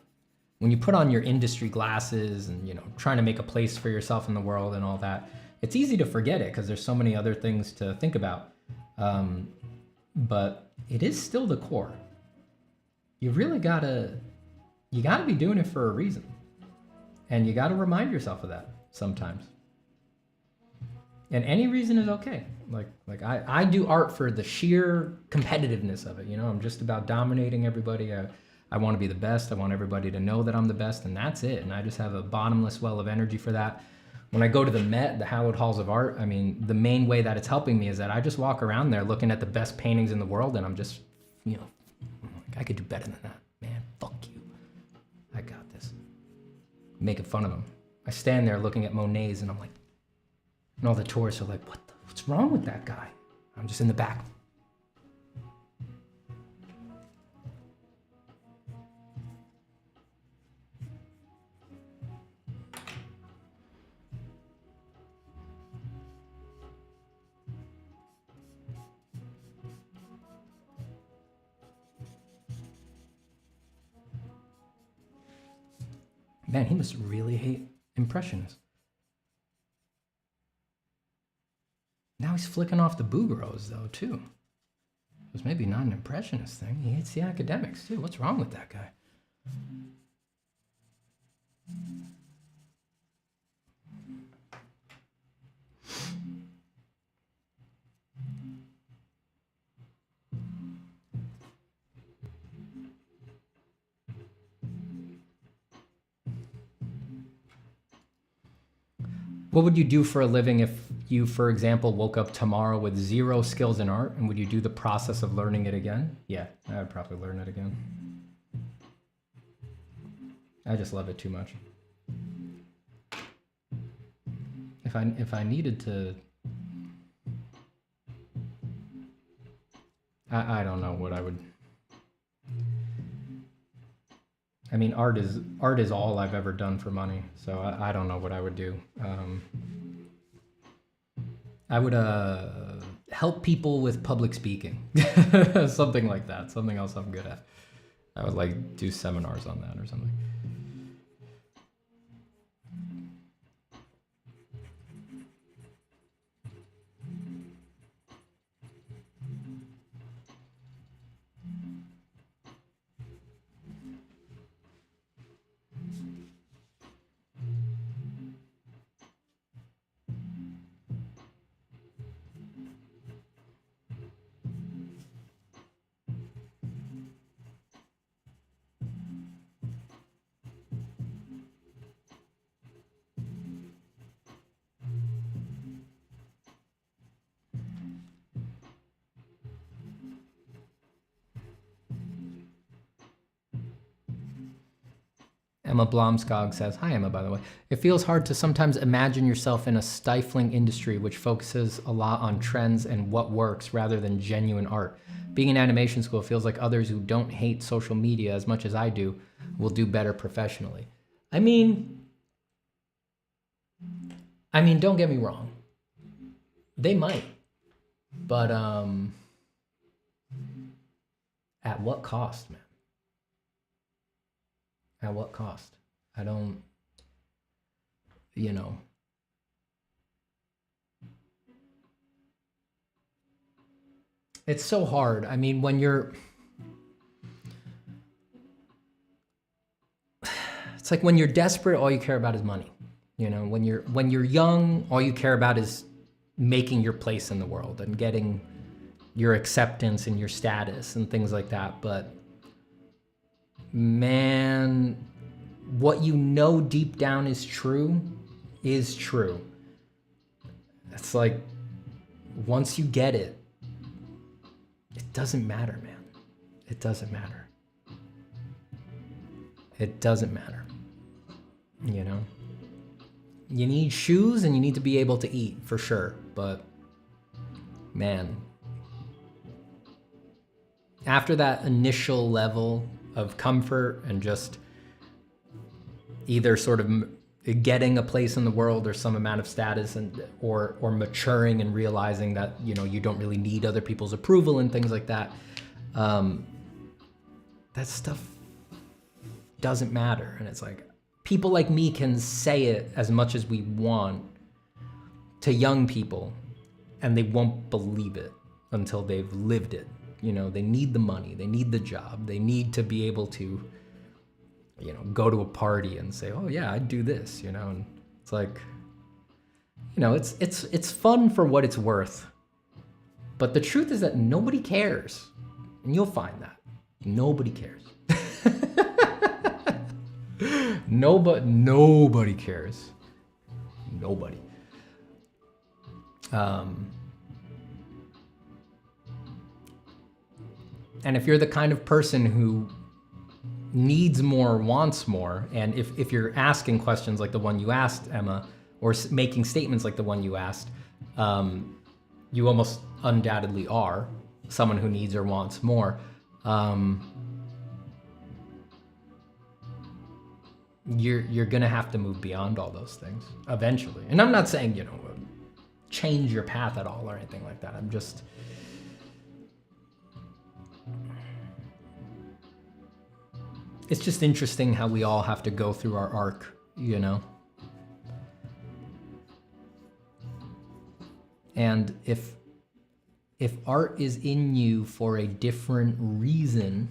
when you put on your industry glasses and, you know, trying to make a place for yourself in the world and all that, it's easy to forget it because there's so many other things to think about. But it is still the core. You really gotta be doing it for a reason, and you gotta remind yourself of that sometimes. And any reason is okay. Like I do art for the sheer competitiveness of it. You know, I'm just about dominating everybody. I want to be the best. I want everybody to know that I'm the best, and that's it. And I just have a bottomless well of energy for that. When I go to the Met, the Hallowed Halls of Art, I mean, the main way that it's helping me is that I just walk around there looking at the best paintings in the world, and I'm just, you know, I could do better than that. Man, fuck you. I got this. Making fun of them. I stand there looking at Monet's, and I'm like, and all the tourists are like, what's wrong with that guy? I'm just in the back. Man, he must really hate Impressionists. Now he's flicking off the Bouguereaus, though, too. It was maybe not an Impressionist thing. He hates the academics, too. What's wrong with that guy? What would you do for a living if you, for example, woke up tomorrow with 0 skills in art, and would you do the process of learning it again? Yeah, I would probably learn it again. I just love it too much. If I needed to, I don't know what I would. I mean, art is all I've ever done for money, so I don't know what I would do. I would help people with public speaking, something like that, something else I'm good at. I would like do seminars on that or something. Emma Blomskog says, hi Emma, by the way. It feels hard to sometimes imagine yourself in a stifling industry which focuses a lot on trends and what works rather than genuine art. Being in animation school feels like others who don't hate social media as much as I do will do better professionally. I mean, don't get me wrong. They might, but at what cost, man? At what cost? I don't, you know. It's so hard. I mean, when you're, it's like when you're desperate, all you care about is money. You know, when you're young, all you care about is making your place in the world and getting your acceptance and your status and things like that. But man, what you know deep down is true is true. It's like once you get it, it doesn't matter, man. It doesn't matter. It doesn't matter. You know? You need shoes and you need to be able to eat, for sure. But, man, after that initial level of comfort and just either sort of getting a place in the world or some amount of status and or maturing and realizing that, you know, you don't really need other people's approval and things like that, that stuff doesn't matter. And it's like, people like me can say it as much as we want to young people, and they won't believe it until they've lived it. You know, they need the money, they need the job, they need to be able to, you know, go to a party and say, oh yeah, I'd do this, you know. And it's like, you know, it's fun for what it's worth. But the truth is that nobody cares. And you'll find that. Nobody cares. Nobody cares. Nobody. And if you're the kind of person who needs more, wants more, and if you're asking questions like the one you asked, Emma, or making statements like the one you asked, you almost undoubtedly are someone who needs or wants more. You're gonna have to move beyond all those things eventually. And I'm not saying, you know, change your path at all or anything like that. I'm just, it's just interesting how we all have to go through our arc, you know? And if art is in you for a different reason,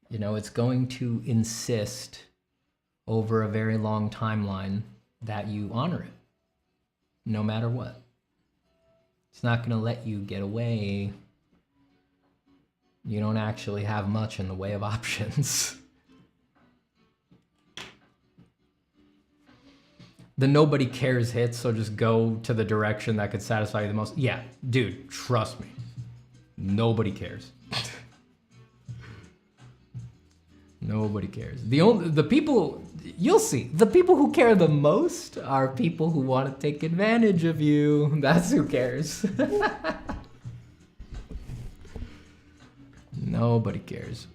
you know, it's going to insist over a very long timeline that you honor it, no matter what. It's not gonna let you get away. You don't actually have much in the way of options. The nobody cares hits, so just go to the direction that could satisfy you the most. Yeah, dude, trust me. Nobody cares. Nobody cares. The people, you'll see, the people who care the most are people who want to take advantage of you. That's who cares. Nobody cares.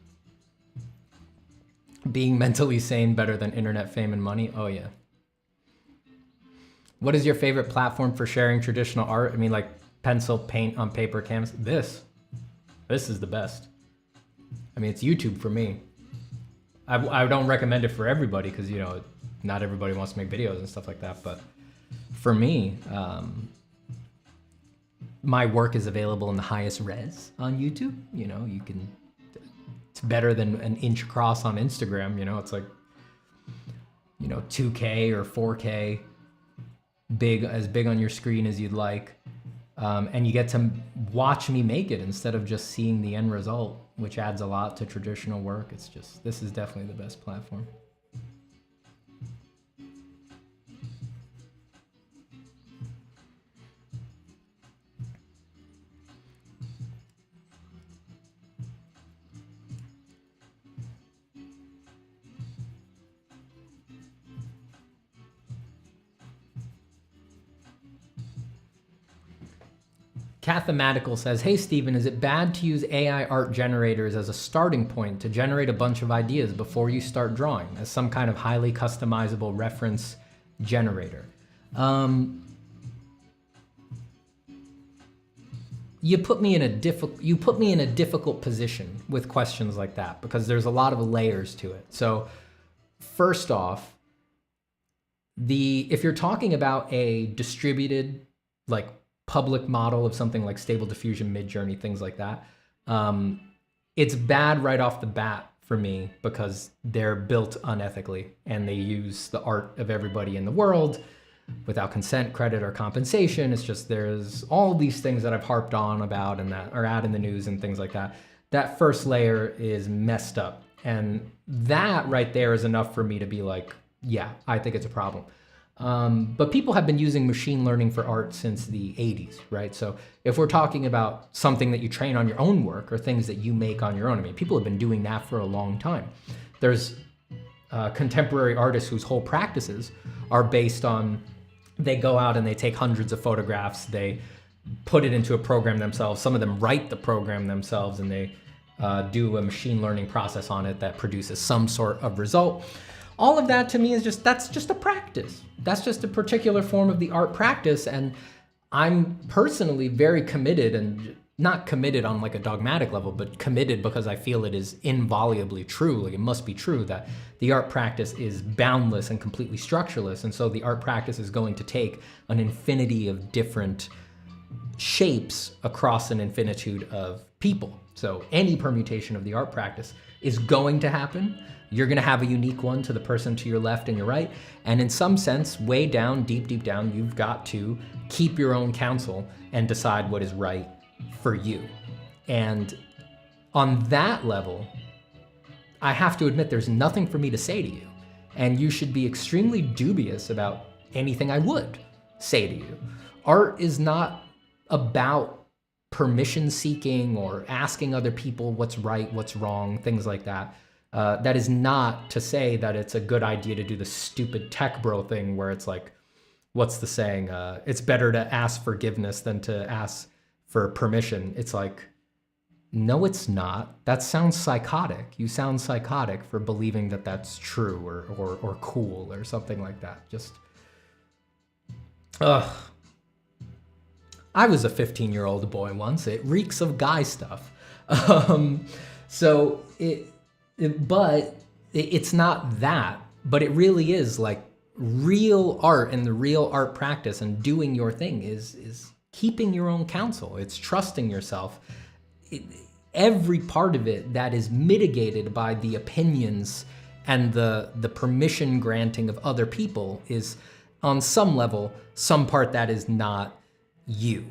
Being mentally sane better than internet fame and money? Oh yeah. What is your favorite platform for sharing traditional art? I mean, like pencil, paint on paper, canvas. This is the best. I mean, it's YouTube for me. I don't recommend it for everybody because, you know, not everybody wants to make videos and stuff like that. But for me, my work is available in the highest res on YouTube. You know, you can, it's better than an inch across on Instagram. You know, it's like, you know, 2K or 4K, as big on your screen as you'd like. And you get to watch me make it instead of just seeing the end result, which adds a lot to traditional work. It's just, this is definitely the best platform. Cathematical says, hey Stephen, is it bad to use AI art generators as a starting point to generate a bunch of ideas before you start drawing as some kind of highly customizable reference generator? You put me in a difficult position with questions like that because there's a lot of layers to it. So first off, if you're talking about a distributed, like public model of something like Stable Diffusion, Midjourney, things like that, it's bad right off the bat for me because they're built unethically and they use the art of everybody in the world without consent, credit, or compensation. It's just there's all these things that I've harped on about and that are out in the news and things like that. That first layer is messed up. And that right there is enough for me to be like, yeah, I think it's a problem. But people have been using machine learning for art since the 80s, right? So if we're talking about something that you train on your own work or things that you make on your own, I mean, people have been doing that for a long time. There's contemporary artists whose whole practices are based on, they go out and they take hundreds of photographs, they put it into a program themselves, some of them write the program themselves, and they do a machine learning process on it that produces some sort of result. All of that to me is that's just a practice. That's just a particular form of the art practice. And I'm personally very committed, and not committed on like a dogmatic level, but committed because I feel it is inviolably true. Like it must be true that the art practice is boundless and completely structureless. And so the art practice is going to take an infinity of different shapes across an infinitude of people. So any permutation of the art practice is going to happen. You're gonna have a unique one to the person to your left and your right. And in some sense, way down, deep down, you've got to keep your own counsel and decide what is right for you. And on that level, I have to admit there's nothing for me to say to you. And you should be extremely dubious about anything I would say to you. Art is not about permission seeking or asking other people what's right, what's wrong, things like that. That is not to say that it's a good idea to do the stupid tech bro thing where it's like, what's the saying? It's better to ask forgiveness than to ask for permission. It's like, no, it's not. That sounds psychotic. You sound psychotic for believing that that's true or cool or something like that. Just, ugh. I was a 15-year-old boy once. It reeks of guy stuff. But it's not that, but it really is like real art, and the real art practice and doing your thing is keeping your own counsel. It's trusting yourself. Every part of it that is mitigated by the opinions and the permission granting of other people is on some level, some part that is not you.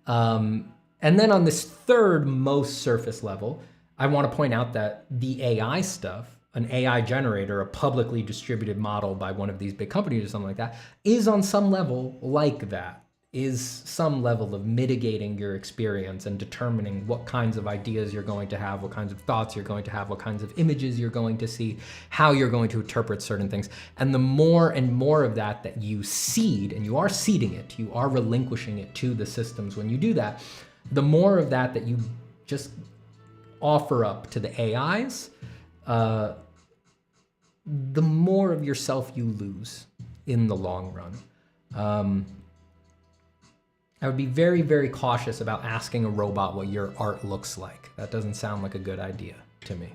And then on this third most surface level, I want to point out that the AI stuff, an AI generator, a publicly distributed model by one of these big companies or something like that, is on some level like that, is some level of mitigating your experience and determining what kinds of ideas you're going to have, what kinds of thoughts you're going to have, what kinds of images you're going to see, how you're going to interpret certain things. And the more and more of that you seed, and you are seeding it, you are relinquishing it to the systems when you do that, the more of that you just offer up to the AIs, the more of yourself you lose in the long run. I would be very, very cautious about asking a robot what your art looks like. That doesn't sound like a good idea to me.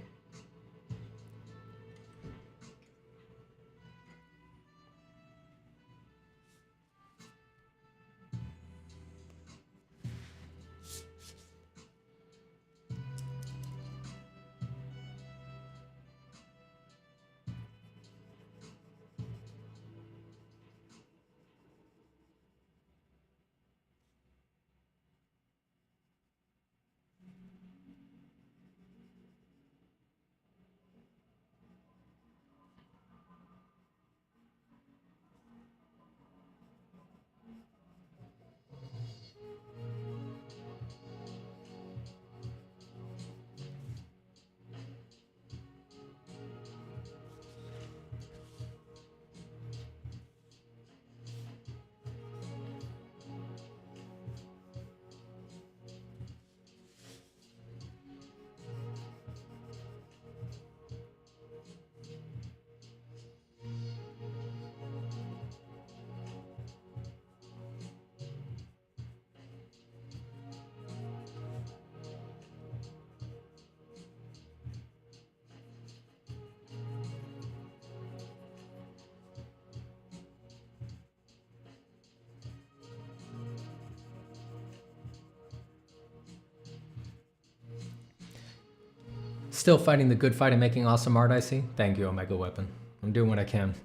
Still fighting the good fight and making awesome art, I see. Thank you, Omega Weapon. I'm doing what I can.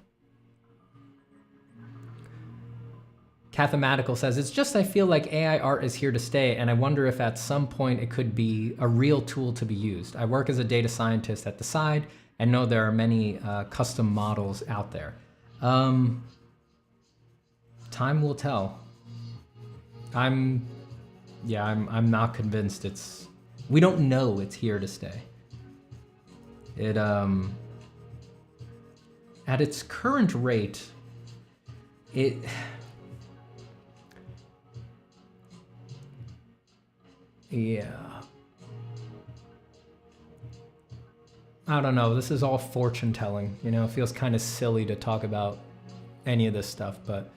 Cathematical says, it's just I feel like AI art is here to stay, and I wonder if at some point it could be a real tool to be used. I work as a data scientist at the side and know there are many custom models out there. Time will tell. I'm not convinced it's... We don't know it's here to stay. It, at its current rate, it... Yeah. I don't know. This is all fortune telling. You know, it feels kind of silly to talk about any of this stuff, but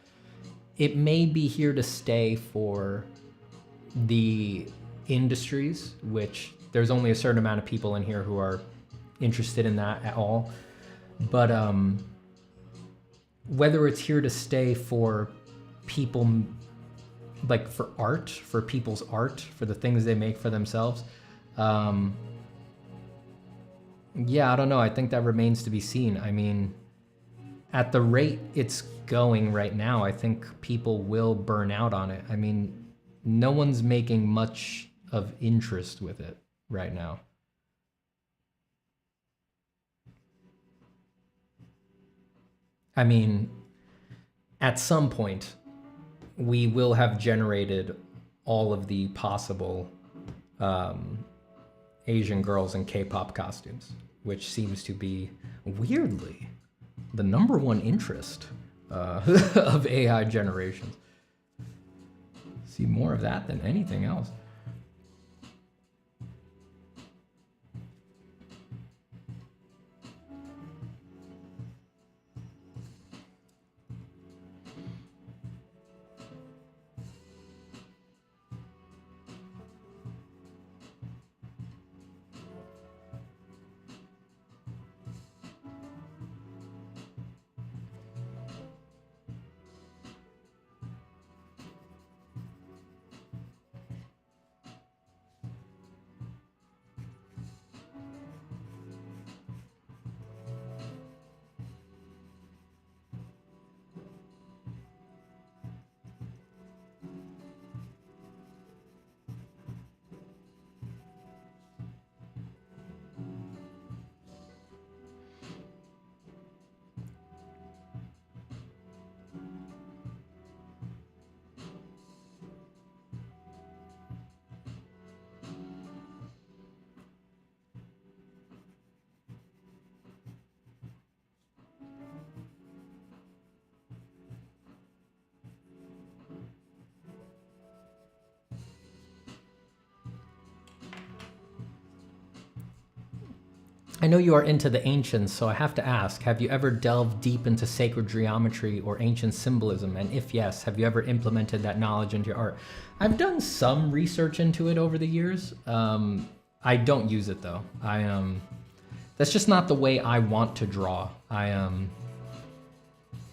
it may be here to stay for the industries, which there's only a certain amount of people in here who are interested in that at all. But whether it's here to stay for people, like for art, for people's art, for the things they make for themselves. Yeah, I don't know. I think that remains to be seen. I mean, at the rate it's going right now, I think people will burn out on it. I mean, no one's making much of interest with it right now. I mean, at some point, we will have generated all of the possible Asian girls in K-pop costumes, which seems to be, weirdly, the #1 interest of AI generations. See more of that than anything else. I know you are into the ancients, so I have to ask, have you ever delved deep into sacred geometry or ancient symbolism? And if yes, have you ever implemented that knowledge into your art? I've done some research into it over the years. I don't use it though. That's just not the way I want to draw. I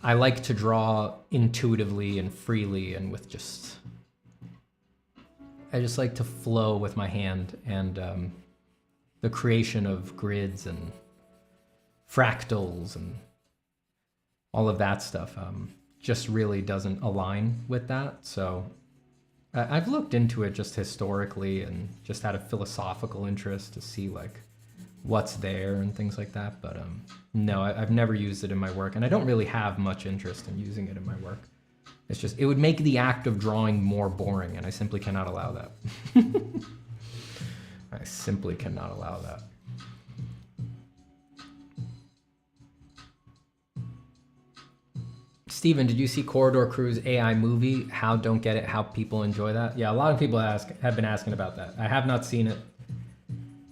like to draw intuitively and freely and with just... I just like to flow with my hand, and the creation of grids and fractals and all of that stuff just really doesn't align with that. So I've looked into it just historically and just had a philosophical interest to see like what's there and things like that. But no, I've never used it in my work, and I don't really have much interest in using it in my work. It's just, it would make the act of drawing more boring, and I simply cannot allow that. I simply cannot allow that. Steven, did you see Corridor Crew's AI movie? How don't get it, how people enjoy that? Yeah, a lot of people have been asking about that. I have not seen it.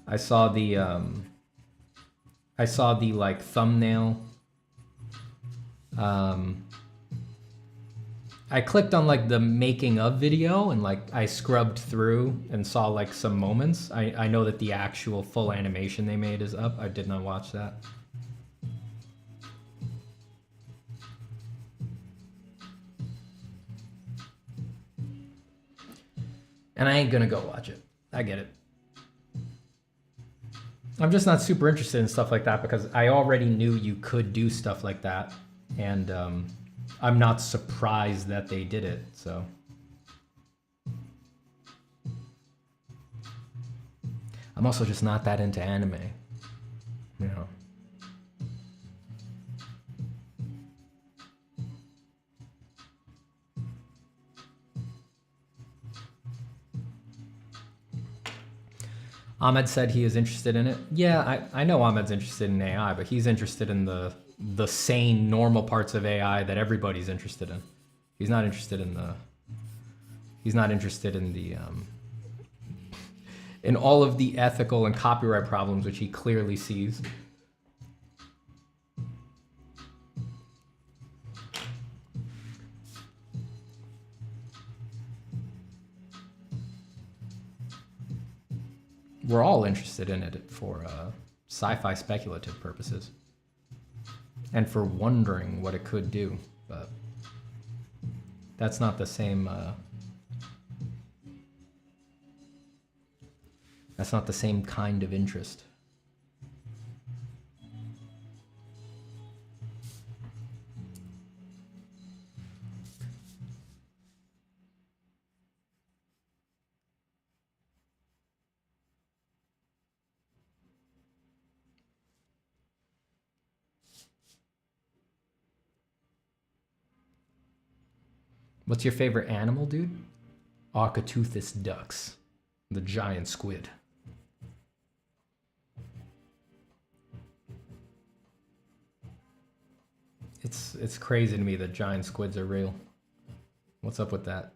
I saw the like thumbnail. I clicked on like the making of video and like I scrubbed through and saw like some moments. I know that the actual full animation they made is up. I did not watch that. And I ain't gonna go watch it. I get it. I'm just not super interested in stuff like that because I already knew you could do stuff like that, and I'm not surprised that they did it. So I'm also just not that into anime, you know. Ahmed said he is interested in it. Yeah, I know Ahmed's interested in AI, but he's interested in the sane, normal parts of AI that everybody's interested in. He's not interested in the. He's not interested in the. In all of the ethical and copyright problems, which he clearly sees. We're all interested in it for sci-fi speculative purposes and for wondering what it could do, but that's not the same. That's not the same kind of interest. What's your favorite animal, dude? Architeuthis ducks, the giant squid. It's crazy to me that giant squids are real. What's up with that?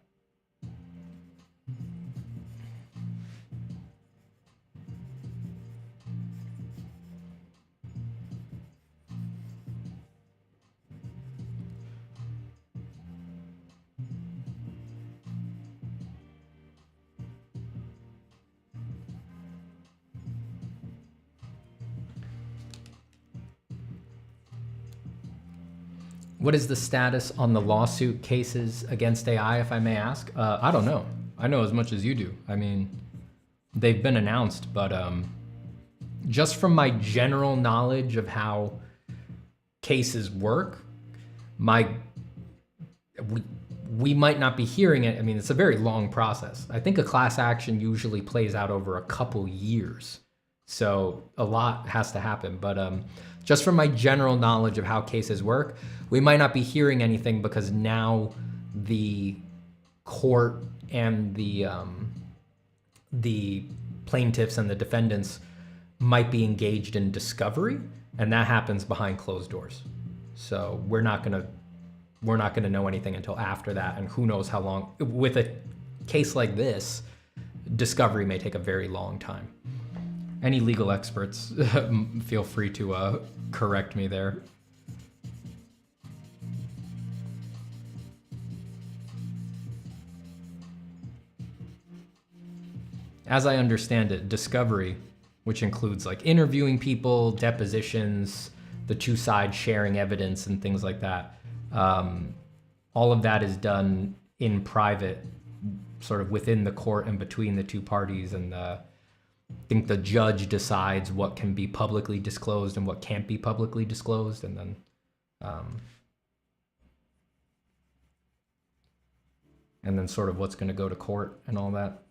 What is the status on the lawsuit cases against AI, if I may ask? I don't know. I know as much as you do. I mean, they've been announced, but just from my general knowledge of how cases work, we might not be hearing it. I mean, it's a very long process. I think a class action usually plays out over a couple years. So a lot has to happen, but just from my general knowledge of how cases work, we might not be hearing anything because now the court and the plaintiffs and the defendants might be engaged in discovery, and that happens behind closed doors. So we're not gonna know anything until after that, and who knows how long. With a case like this, discovery may take a very long time. Any legal experts, feel free to correct me there. As I understand it, discovery, which includes like interviewing people, depositions, the two sides sharing evidence and things like that, all of that is done in private, sort of within the court and between the two parties, and I think the judge decides what can be publicly disclosed and what can't be publicly disclosed, and then sort of what's going to go to court and all that.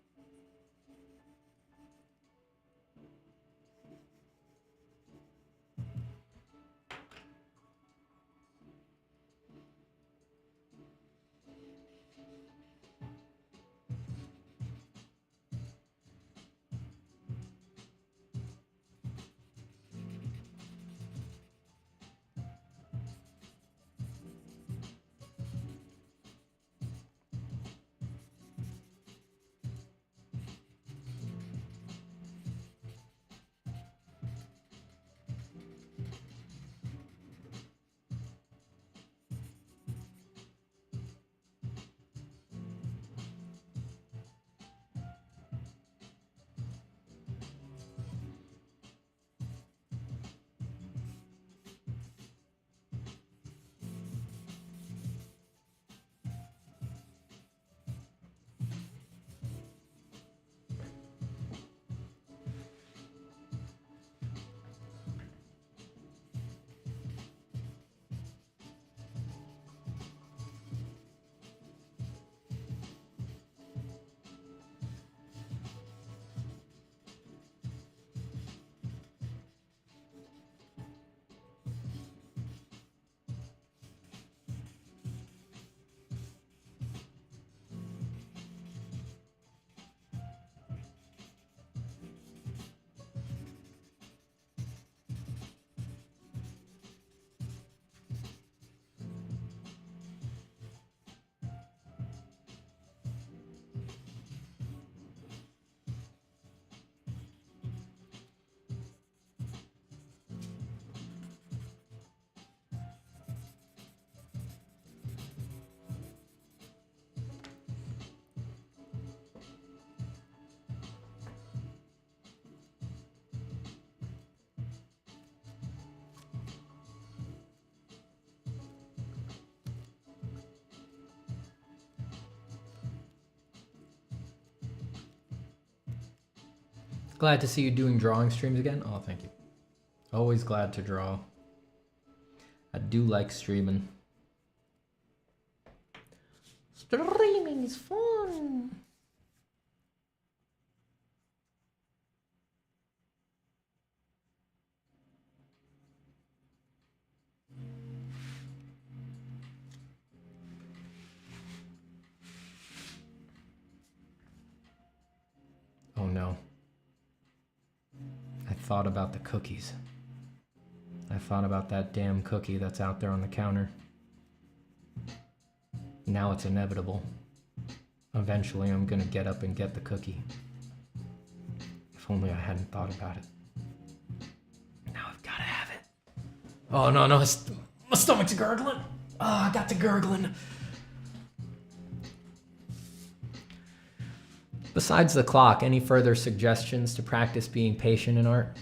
Glad to see you doing drawing streams again. Oh, thank you. Always glad to draw. I do like streaming. Streaming is fun. Oh no. I thought about the cookies. I thought about that damn cookie that's out there on the counter. Now it's inevitable. Eventually I'm gonna get up and get the cookie. If only I hadn't thought about it. Now I've gotta have it. Oh no, no, my stomach's gurgling. Oh, I got to gurgling. Besides the clock, any further suggestions to practice being patient in art?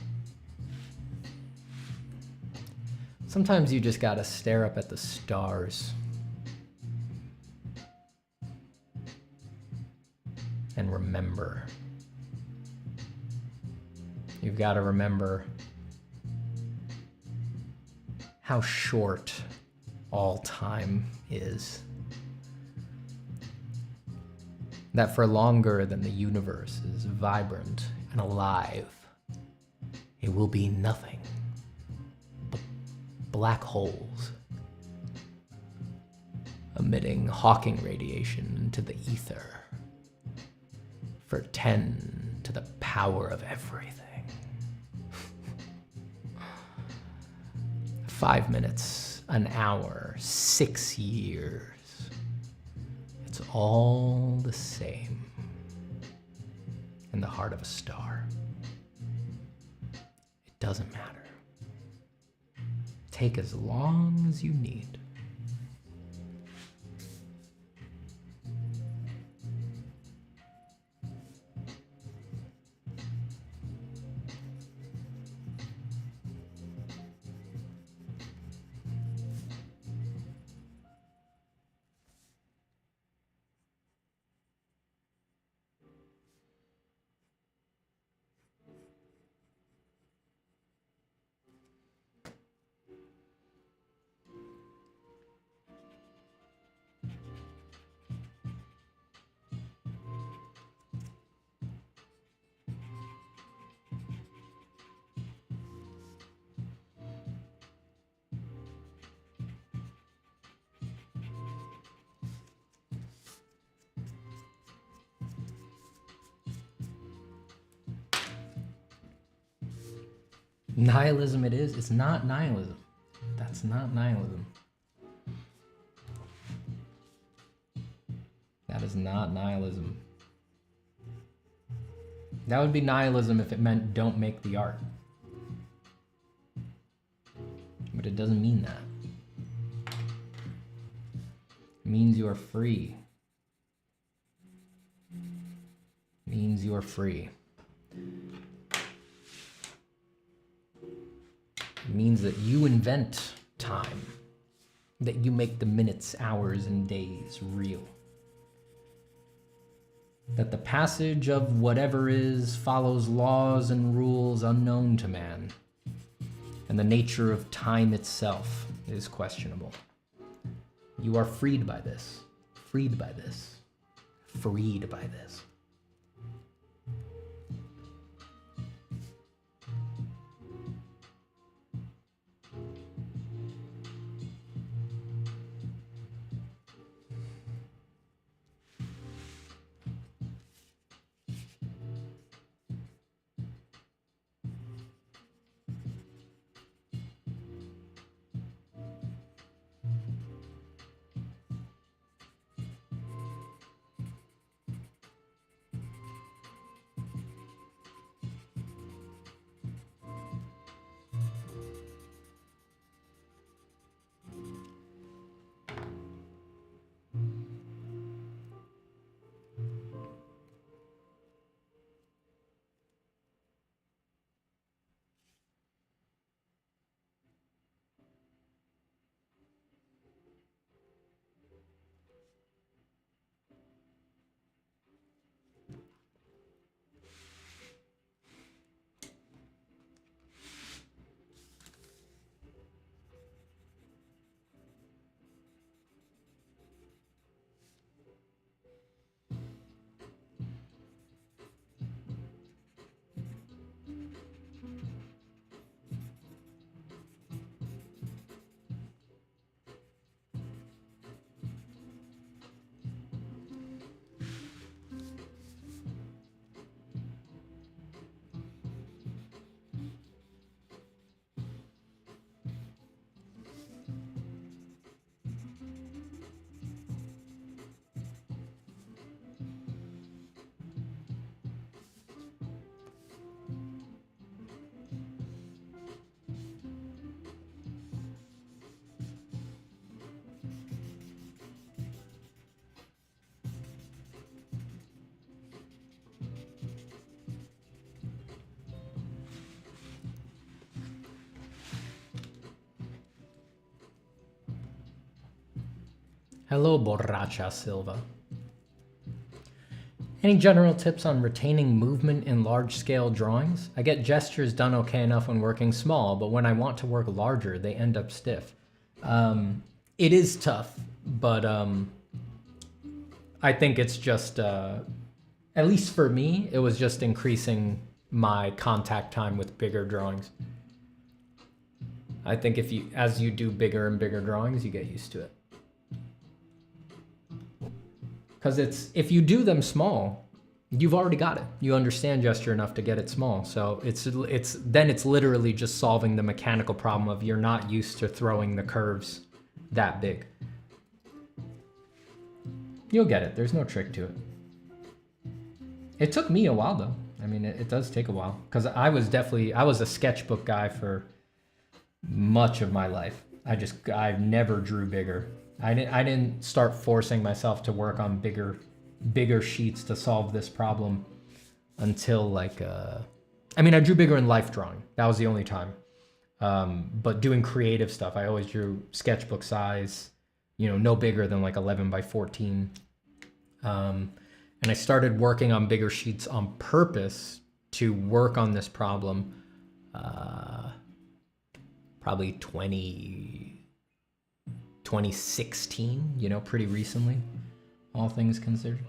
Sometimes you just gotta stare up at the stars and remember. You've gotta remember how short all time is. That for longer than the universe is vibrant and alive, it will be nothing but black holes emitting Hawking radiation into the ether for 10 to the power of everything. 5 minutes, an hour, 6 years. It's all the same in the heart of a star. It doesn't matter. Take as long as you need. Nihilism it is. It's not nihilism. That's not nihilism. That is not nihilism. That would be nihilism if it meant don't make the art. But it doesn't mean that. It means you are free. It means you are free. It means that you invent time, that you make the minutes, hours, and days real. That the passage of whatever is follows laws and rules unknown to man, and the nature of time itself is questionable. You are freed by this, freed by this, freed by this. Hello, Borracha Silva. Any general tips on retaining movement in large-scale drawings? I get gestures done okay enough when working small, but when I want to work larger, they end up stiff. It is tough, but I think it's just, at least for me, it was just increasing my contact time with bigger drawings. I think as you do bigger and bigger drawings, you get used to it. Because if you do them small, you've already got it. You understand gesture enough to get it small. So it's literally just solving the mechanical problem of you're not used to throwing the curves that big. You'll get it. There's no trick to it. It took me a while though. I mean, it does take a while because I was a sketchbook guy for much of my life. I never drew bigger. I didn't start forcing myself to work on bigger sheets to solve this problem until like, I mean, I drew bigger in life drawing. That was the only time. But doing creative stuff, I always drew sketchbook size, you know, no bigger than like 11 by 14. And I started working on bigger sheets on purpose to work on this problem, probably 2016, you know, pretty recently, all things considered.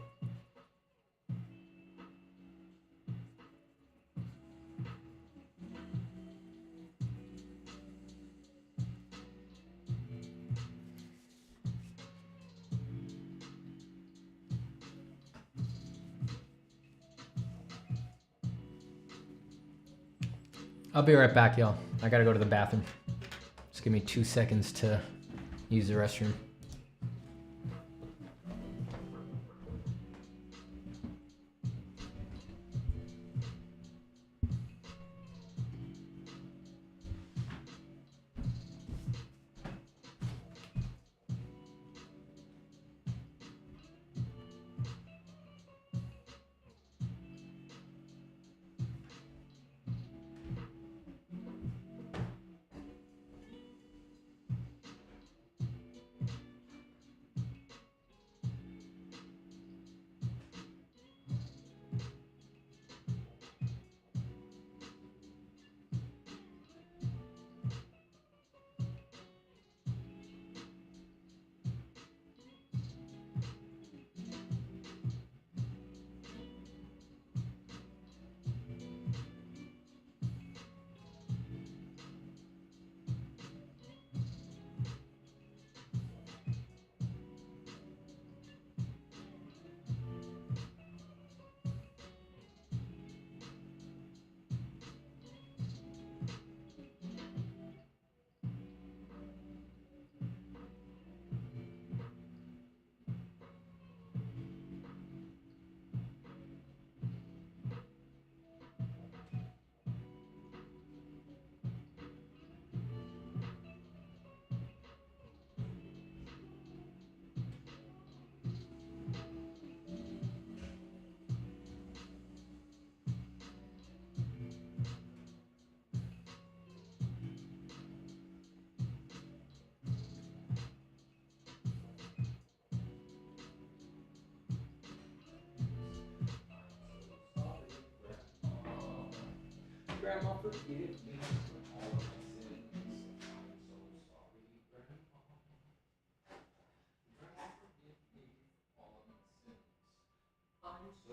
I'll be right back, y'all. I gotta go to the bathroom. Just give me 2 seconds to use the restroom. Grandma, forgive me for all of my sins. I'm so sorry,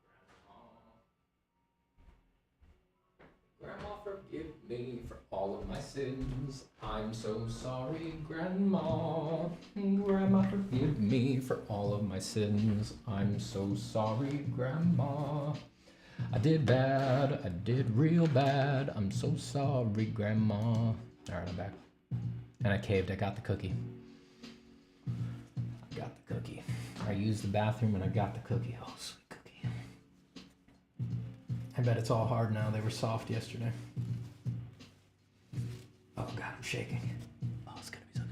Grandma. Grandma, forgive me for all of my sins. I'm so sorry, Grandma. Grandma, forgive me for all of my sins. I'm so sorry, Grandma. I did bad, I did real bad. I'm so sorry, Grandma. All right, I'm back. And I caved, I got the cookie. I got the cookie. I used the bathroom and I got the cookie. Oh, sweet cookie. I bet it's all hard now. They were soft yesterday. Oh God, I'm shaking. Oh, it's gonna be so good.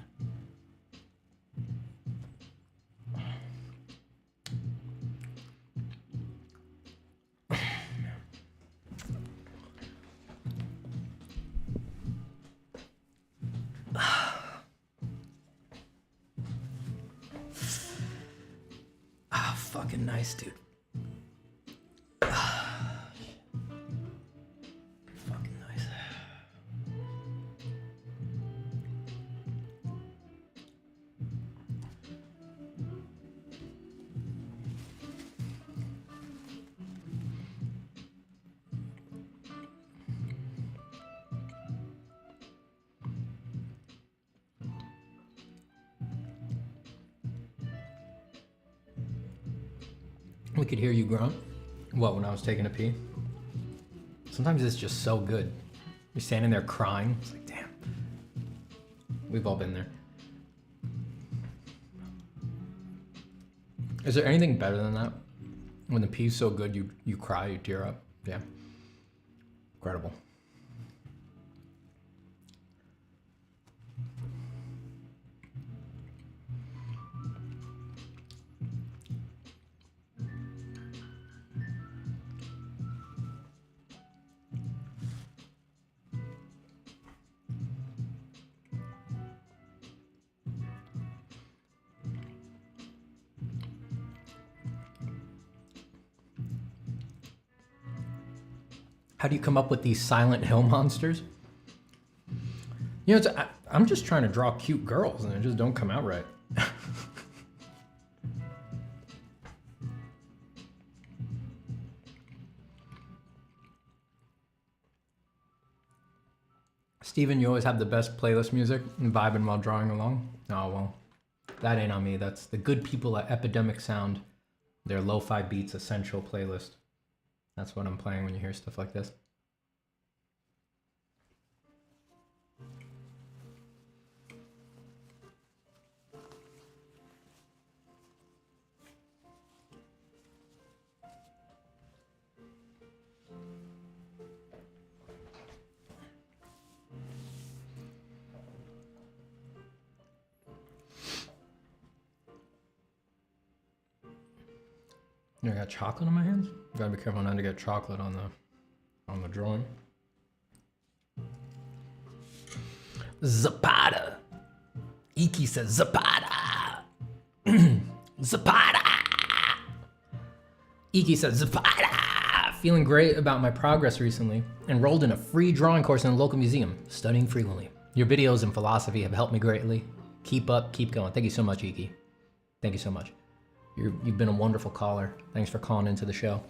fucking nice, dude. Fucking nice. We could hear you grunt. What, when I was taking a pee? Sometimes it's just so good. You're standing there crying. It's like, damn. We've all been there. Is there anything better than that? When the pee's so good, you cry, you tear up. Yeah. Incredible. How do you come up with these Silent Hill monsters? You know, I'm just trying to draw cute girls and they just don't come out right. Steven, you always have the best playlist music and vibing while drawing along. Oh, well, that ain't on me. That's the good people at Epidemic Sound. Their lo-fi beats essential playlist. That's what I'm playing when you hear stuff like this. I got chocolate on my hands. Gotta be careful not to get chocolate on the drawing. Zapata. Iki says Zapata. Zapata. Iki says Zapata. Feeling great about my progress recently. Enrolled in a free drawing course in a local museum. Studying frequently. Your videos and philosophy have helped me greatly. Keep up, keep going. Thank you so much, Iki. Thank you so much. You've been a wonderful caller. Thanks for calling into the show.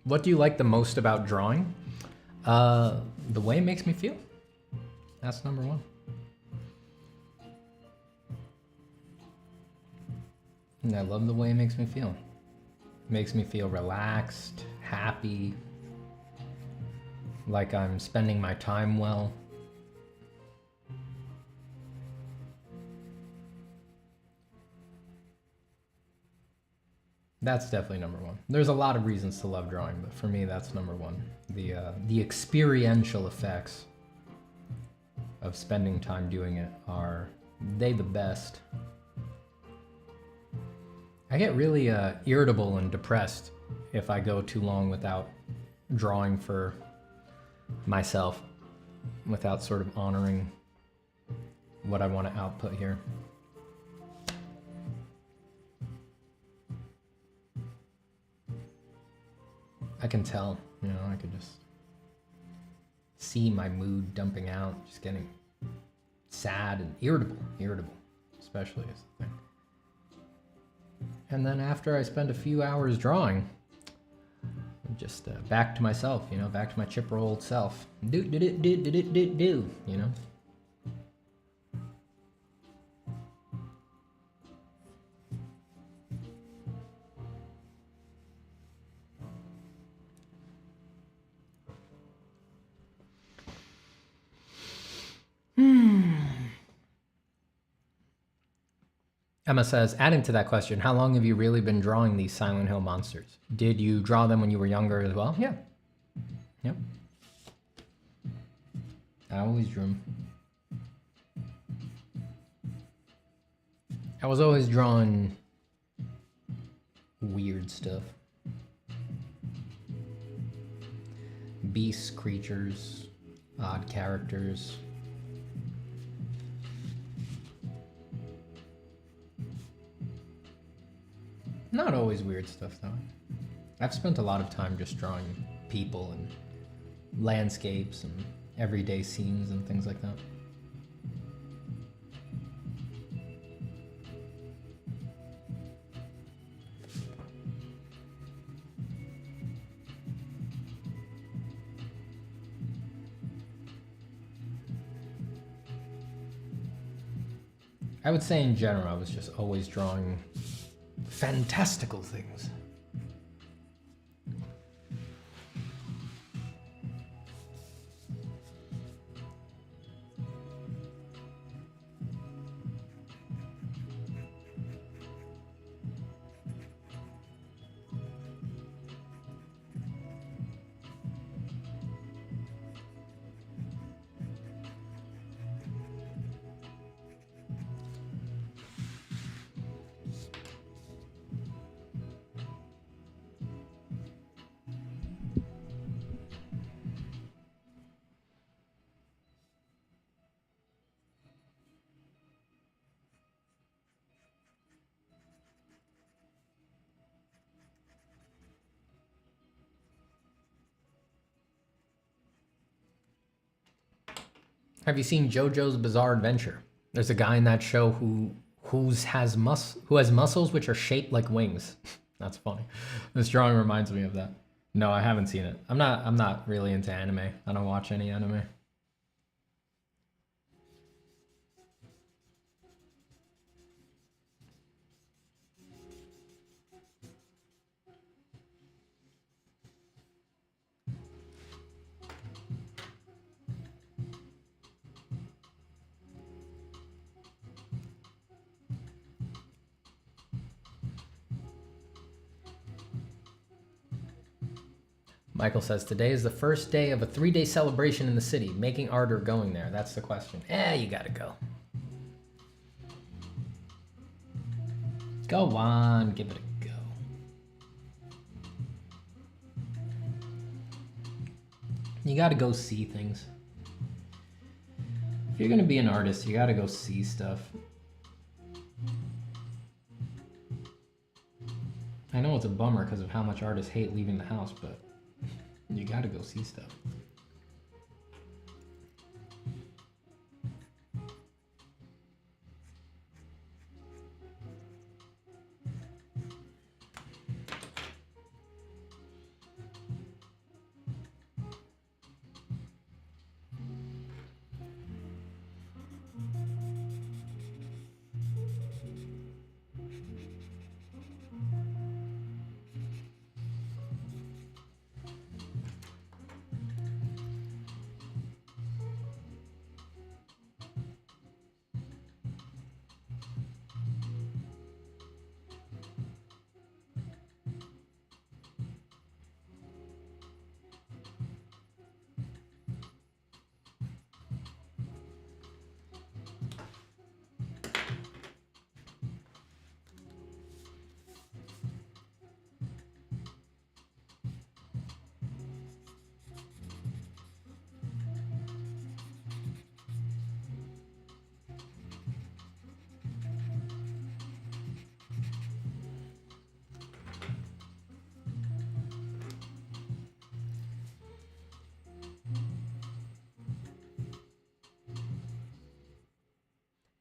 What do you like the most about drawing? The way it makes me feel. That's number one. And I love the way it makes me feel. It makes me feel relaxed, happy, like I'm spending my time well. That's definitely number one. There's a lot of reasons to love drawing, but for me, that's number one. The experiential effects of spending time doing it are the best. I get really irritable and depressed if I go too long without drawing for myself, without sort of honoring what I want to output here. I can tell, you know, I could just see my mood dumping out, just getting sad and irritable, especially is the thing. And then after I spend a few hours drawing, I'm just back to myself, you know, back to my chipper old self. Do, you know? Emma says, adding to that question, how long have you really been drawing these Silent Hill monsters? Did you draw them when you were younger as well? Yeah. Yep. I always drew them. I was always drawing weird stuff. Beasts, creatures, odd characters. always weird stuff though. I've spent a lot of time just drawing people and landscapes and everyday scenes and things like that. I would say in general, I was just always drawing fantastical things. Have you seen JoJo's Bizarre Adventure? There's a guy in that show who has muscles which are shaped like wings. That's funny. This drawing reminds me of that. No, I haven't seen it. I'm not really into anime. I don't watch any anime. Michael says, today is the first day of a 3-day celebration in the city. Making art or going there? That's the question. You gotta go. Go on, give it a go. You gotta go see things. If you're gonna be an artist, you gotta go see stuff. I know it's a bummer because of how much artists hate leaving the house, but you gotta go see stuff.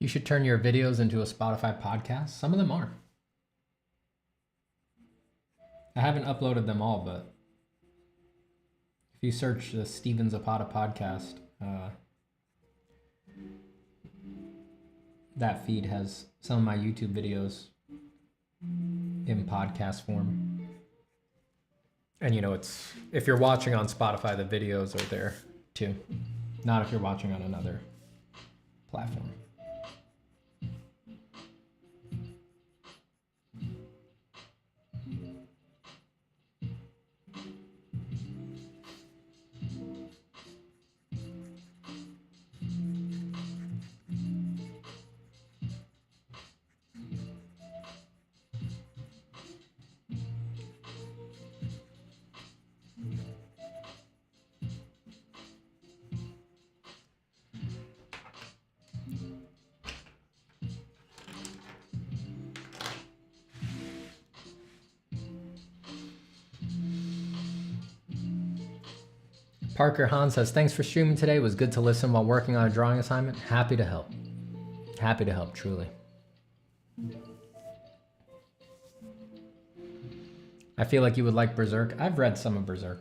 You should turn your videos into a Spotify podcast. Some of them are. I haven't uploaded them all, but if you search the Steven Zapata podcast, that feed has some of my YouTube videos in podcast form. And you know, it's if you're watching on Spotify, the videos are there too. Not if you're watching on another platform. Parker Hahn says, thanks for streaming today. It was good to listen while working on a drawing assignment. Happy to help. Happy to help, truly. I feel like you would like Berserk. I've read some of Berserk.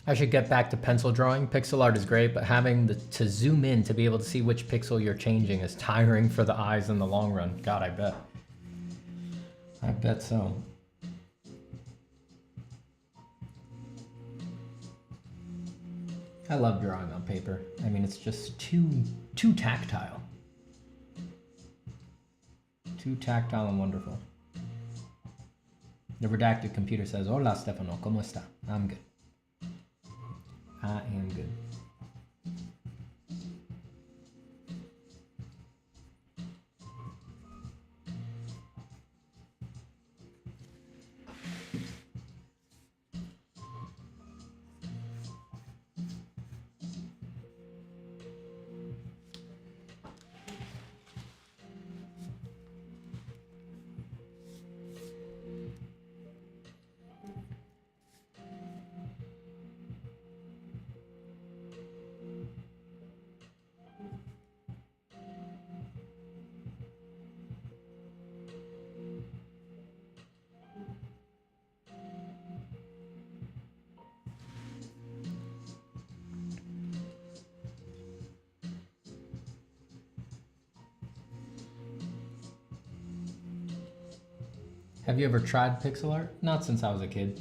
I should get back to pencil drawing. Pixel art is great, but having to zoom in to be able to see which pixel you're changing is tiring for the eyes in the long run. God, I bet. I bet so. I love drawing on paper. I mean, it's just too tactile. Too tactile and wonderful. The redacted computer says, "Hola, Stefano, ¿cómo está?" I'm good. I am good. Have you ever tried pixel art? Not since I was a kid.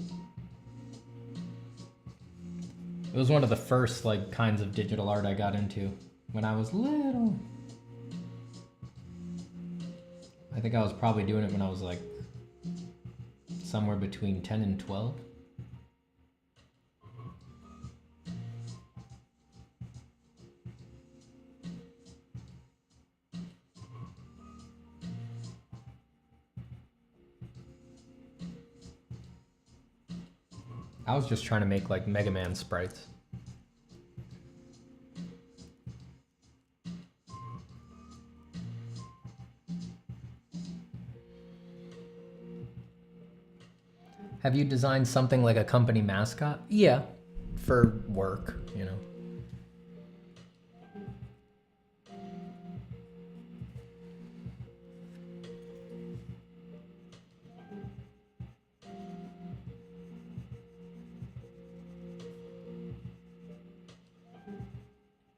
It was one of the first like kinds of digital art I got into when I was little. I think I was probably doing it when I was like somewhere between 10 and 12. I was just trying to make like Mega Man sprites. Have you designed something like a company mascot? Yeah, for work, you know.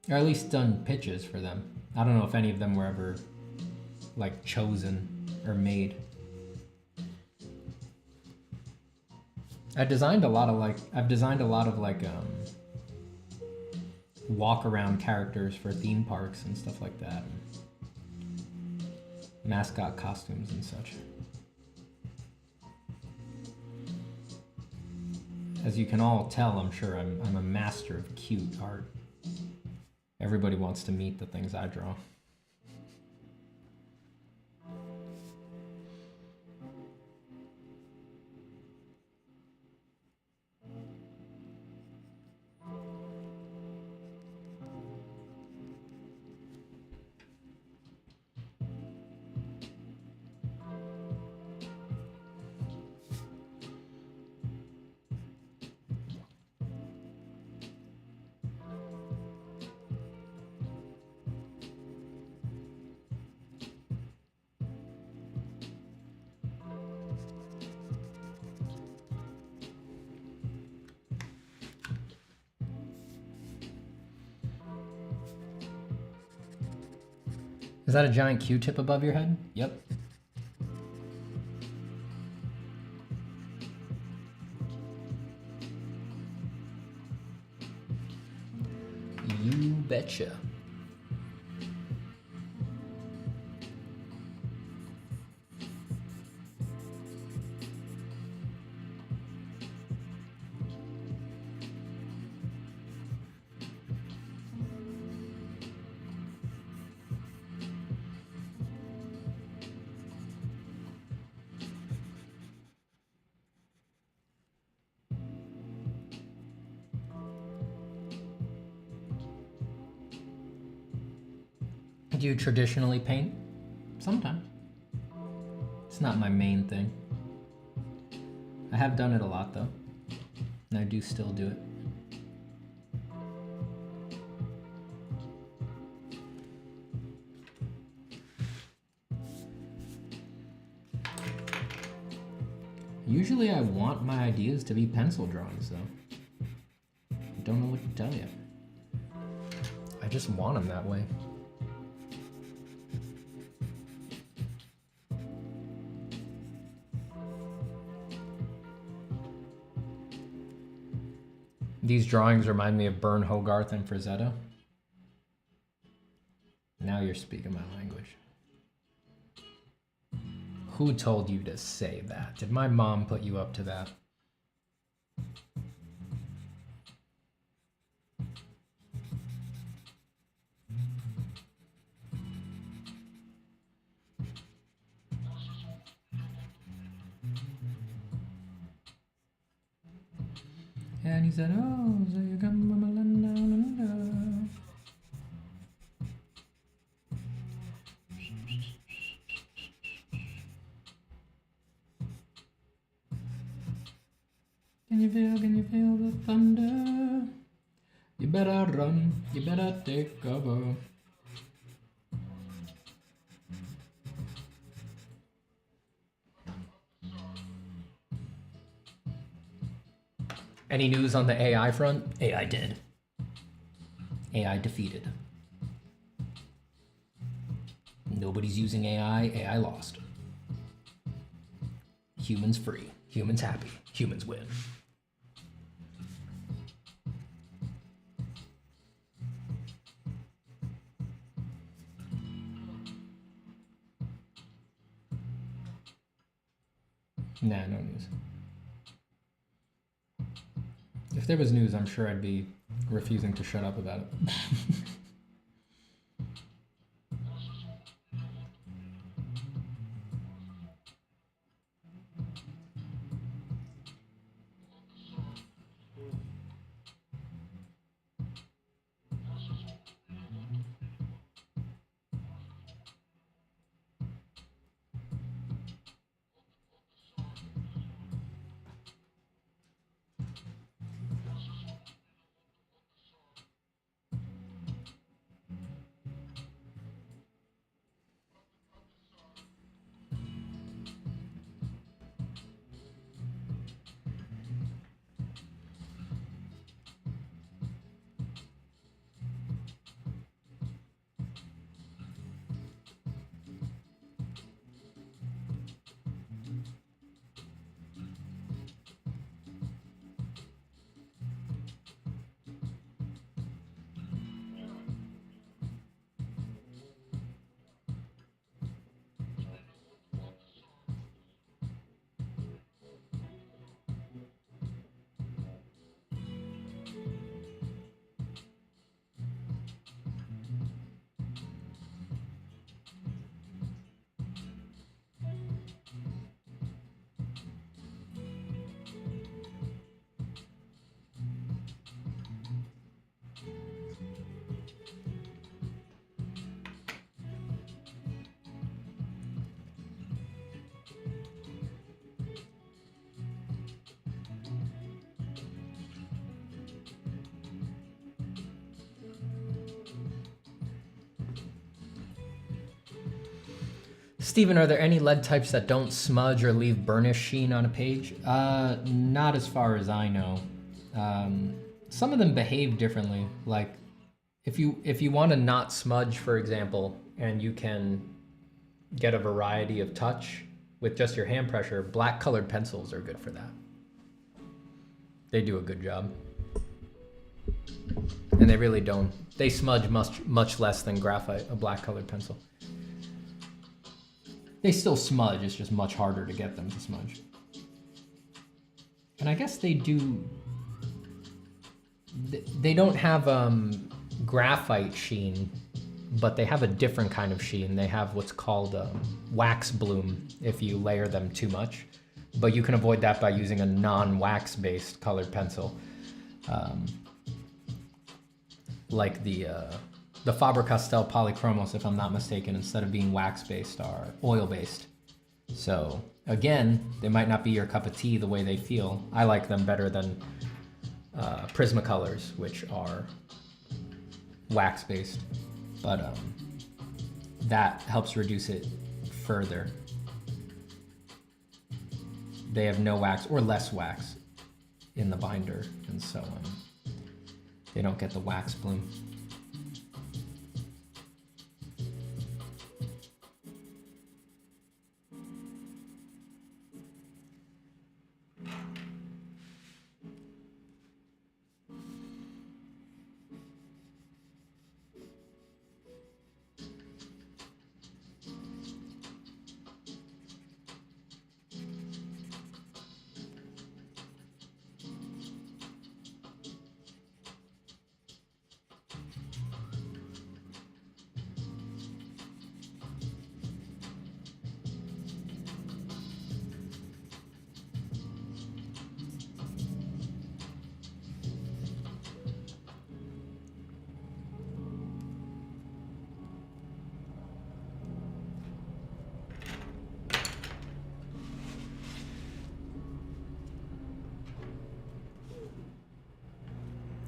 Or at least done pitches for them. I don't know if any of them were ever like chosen or made. I've designed a lot of walk around characters for theme parks and stuff like that. Mascot costumes and such. As you can all tell, I'm sure I'm a master of cute art. Everybody wants to meet the things I draw. Is that a giant Q-tip above your head? Yep. You betcha. Do you traditionally paint? Sometimes. It's not my main thing. I have done it a lot though, and I do still do it. Usually I want my ideas to be pencil drawings though. I don't know what to tell you. I just want them that way. These drawings remind me of Bern Hogarth and Frazetta. Now you're speaking my language. Who told you to say that? Did my mom put you up to that? And he said, oh, so you come from a land down under. Can you feel the thunder? You better run, you better take cover. Any news on the AI front? AI dead. AI defeated. Nobody's using AI, AI lost. Humans free, humans happy, humans win. Nah, no news. If there was news, I'm sure I'd be refusing to shut up about it. Steven, are there any lead types that don't smudge or leave burnish sheen on a page? Not as far as I know. Some of them behave differently. Like, If you want to not smudge, for example, and you can get a variety of touch with just your hand pressure, black colored pencils are good for that. They do a good job. And they really don't. They smudge much less than graphite, a black colored pencil. They still smudge, it's just much harder to get them to smudge. And I guess they do, they don't have graphite sheen, but they have a different kind of sheen. They have what's called wax bloom if you layer them too much. But you can avoid that by using a non-wax based colored pencil. Like the Faber-Castell Polychromos, if I'm not mistaken, instead of being wax-based, are oil-based. So again, they might not be your cup of tea the way they feel. I like them better than Prismacolors, which are wax-based, but that helps reduce it further. They have no wax or less wax in the binder, and so they don't get the wax bloom.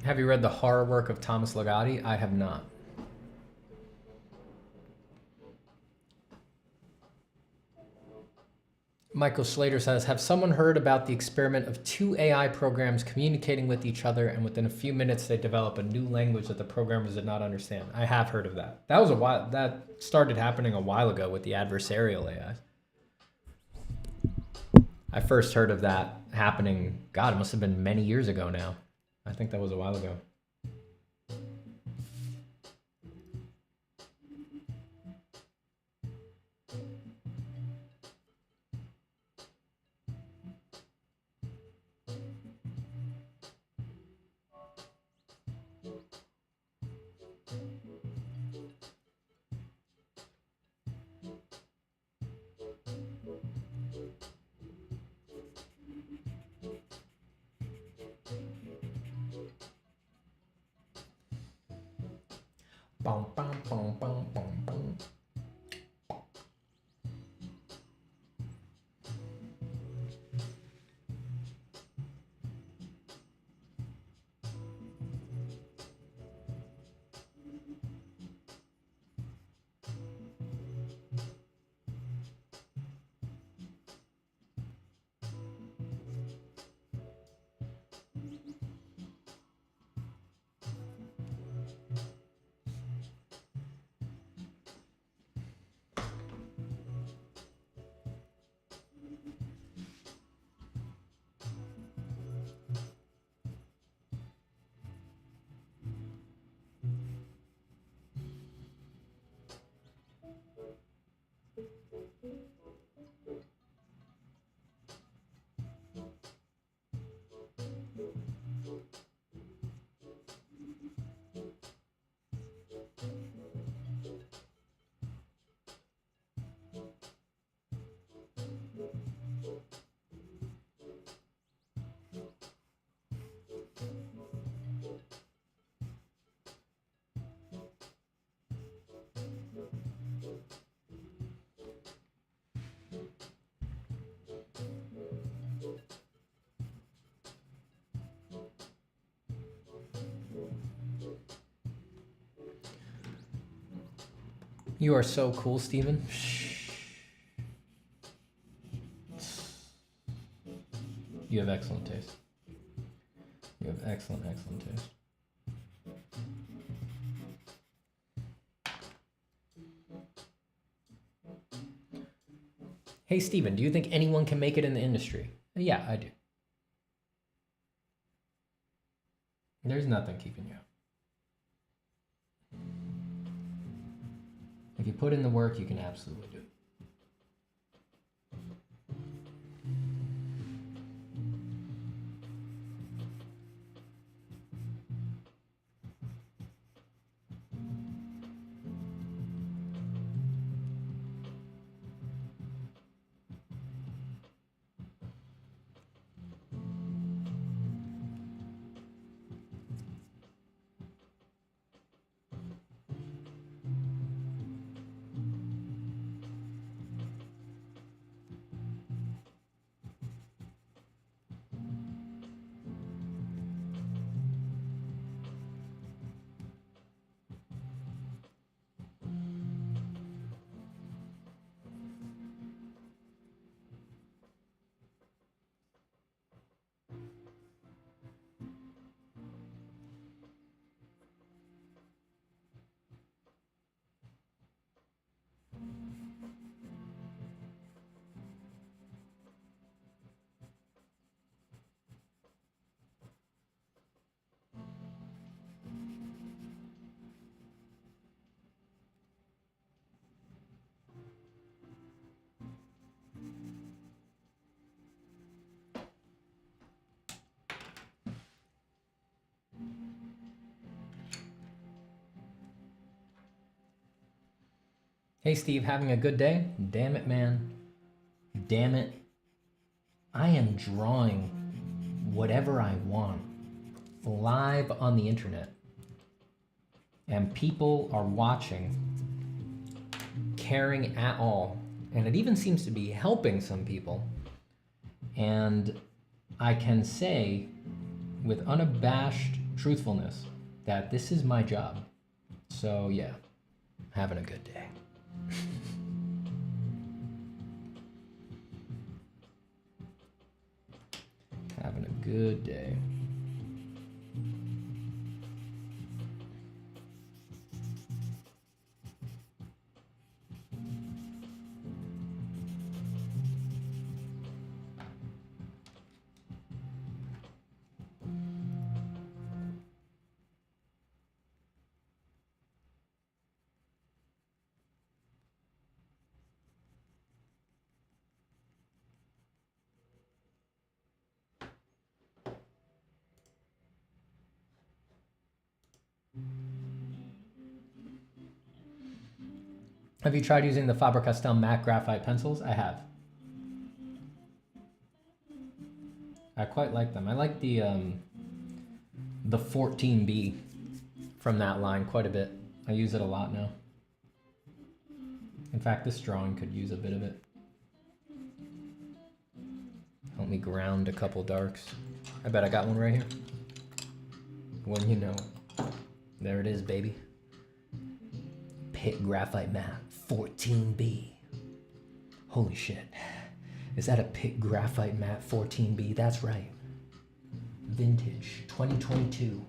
Have you read the horror work of Thomas Ligotti? I have not. Michael Slater says, have someone heard about the experiment of two AI programs communicating with each other, and within a few minutes they develop a new language that the programmers did not understand? I have heard of that. That was a while. That started happening a while ago with the adversarial AIs. I first heard of that happening, God, it must have been many years ago now. I think that was a while ago. Bum, bum, bum, bum, bum, bum. You are so cool, Steven. You have excellent taste. You have excellent, excellent taste. Hey, Steven, do you think anyone can make it in the industry? Yeah, I do. There's nothing keeping you up. If you put in the work, you can absolutely do it. Hey, Steve, having a good day? Damn it, man. Damn it. I am drawing whatever I want live on the internet. And people are watching, caring at all. And it even seems to be helping some people. And I can say with unabashed truthfulness that this is my job. So yeah, having a good day. Having a good day. Have you tried using the Faber-Castell matte graphite pencils? I have. I quite like them. I like the 14B from that line quite a bit. I use it a lot now. In fact, this drawing could use a bit of it. Help me ground a couple darks. I bet I got one right here. When you know it. There it is, baby. Pitt Graphite Matte 14B. Holy shit. Is that a Pitt Graphite Matte 14B? That's right. Vintage 2022.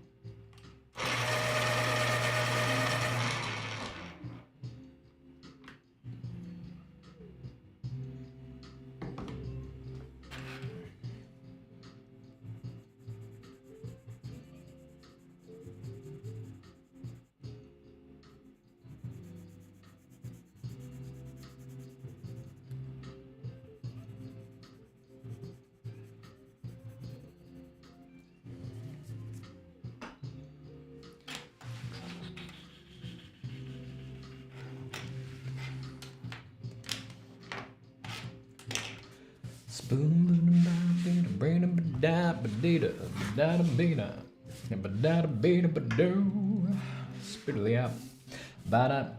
Spittily out. Bada.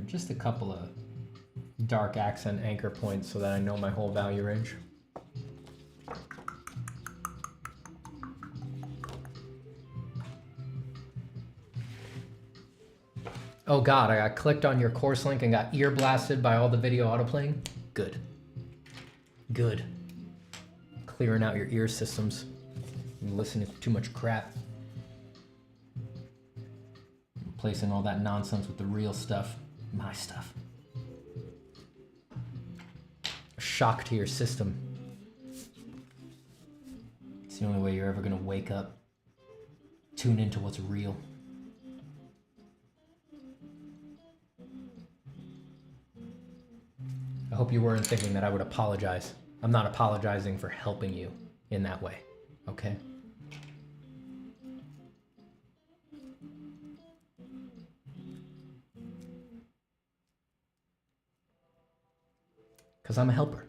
Just a couple of dark accent anchor points so that I know my whole value range. Oh God, I got clicked on your course link and got ear blasted by all the video autoplaying. Good. Good. Clearing out your ear systems. You're listening to too much crap. Replacing all that nonsense with the real stuff. My stuff. A shock to your system. It's the only way you're ever gonna wake up. Tune into what's real. I hope you weren't thinking that I would apologize. I'm not apologizing for helping you in that way, okay? Because I'm a helper.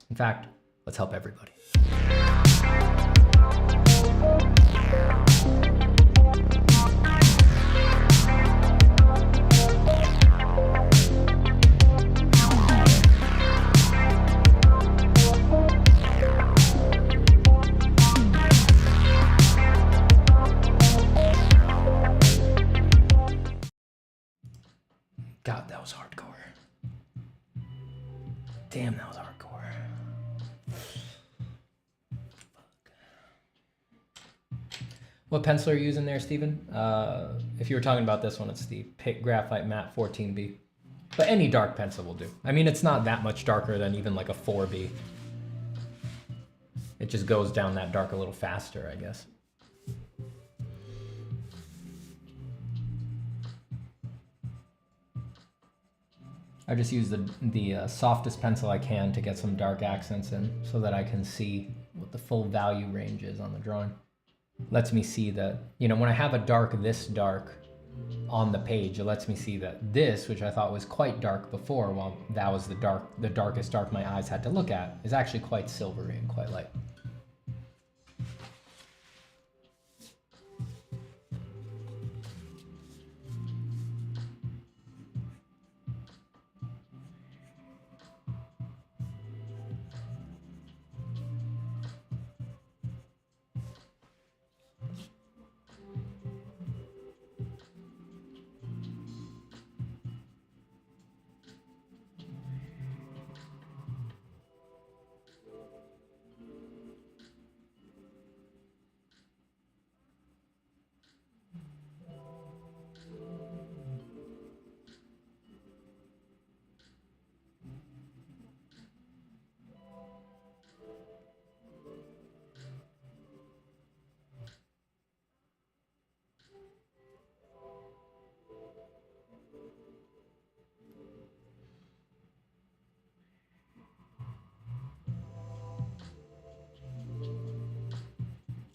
In fact, let's help everybody. God, that was hardcore. Damn, that was hardcore. Fuck. What pencil are you using there, Steven? If you were talking about this one, it's the Pitt Graphite Matte 14B. But any dark pencil will do. I mean, it's not that much darker than even like a 4B. It just goes down that dark a little faster, I guess. I just use the softest pencil I can to get some dark accents in so that I can see what the full value range is on the drawing. Lets me see that, you know, when I have a dark this dark on the page, it lets me see that this, which I thought was quite dark before, while that was the darkest dark my eyes had to look at, is actually quite silvery and quite light.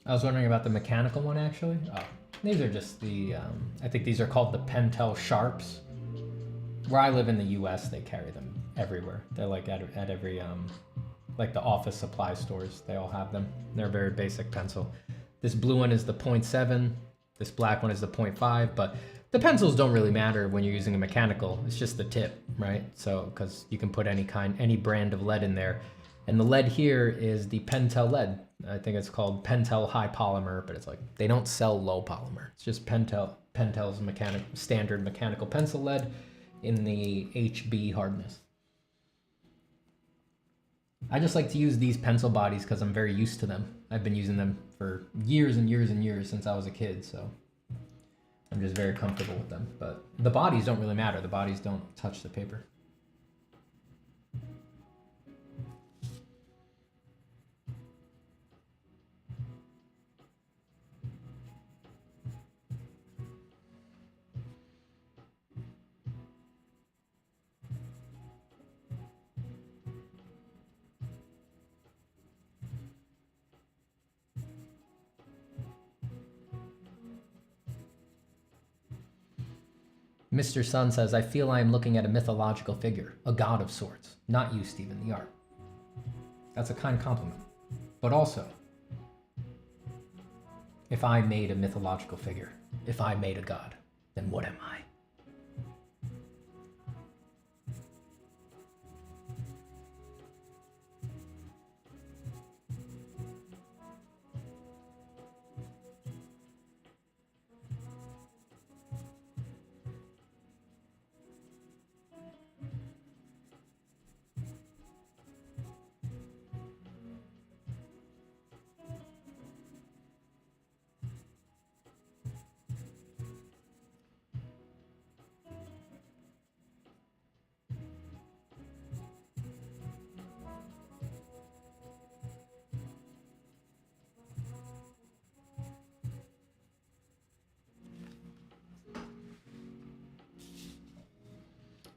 I was wondering about the mechanical one, actually. Oh, these are just the, I think these are called the Pentel Sharps. Where I live in the US, they carry them everywhere. They're like at every, like the office supply stores, they all have them. They're a very basic pencil. This blue one is the 0.7, this black one is the 0.5, but the pencils don't really matter when you're using a mechanical. It's just the tip, right? So, because you can put any brand of lead in there. And the lead here is the Pentel lead. I think it's called Pentel High Polymer, but it's like, they don't sell low polymer. It's just Pentel's standard mechanical pencil lead in the HB hardness. I just like to use these pencil bodies because I'm very used to them. I've been using them for years and years and years since I was a kid, so I'm just very comfortable with them. But the bodies don't really matter. The bodies don't touch the paper. Mr. Sun says, I feel I am looking at a mythological figure, a god of sorts. Not you, Stephen, the art. That's a kind compliment. But also, if I made a mythological figure, if I made a god, then what am I?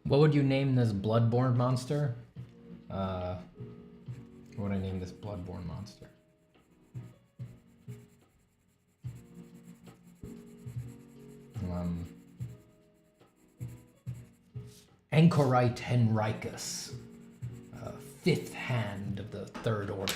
What would you name this bloodborne monster? What would I name this bloodborne monster? Anchorite Henricus, fifth hand of the third order.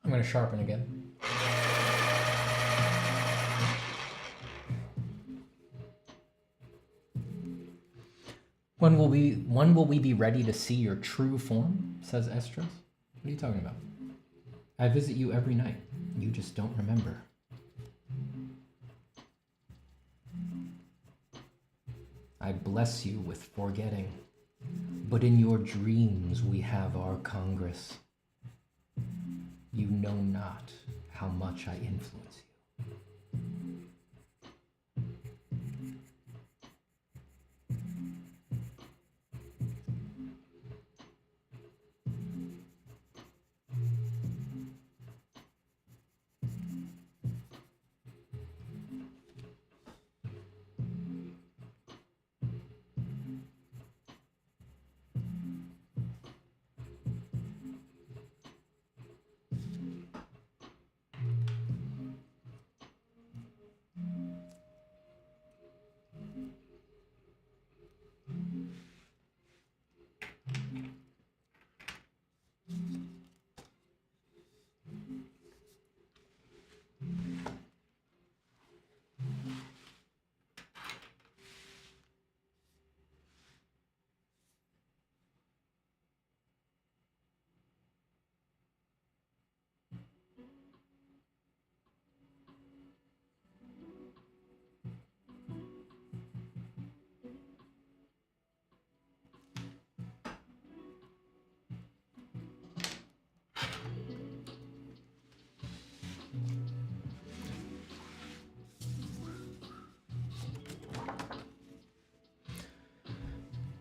I'm going to sharpen again. When will we be ready to see your true form? Says Estros. What are you talking about? I visit you every night. You just don't remember. I bless you with forgetting. But in your dreams we have our congress. You know not how much I influence you.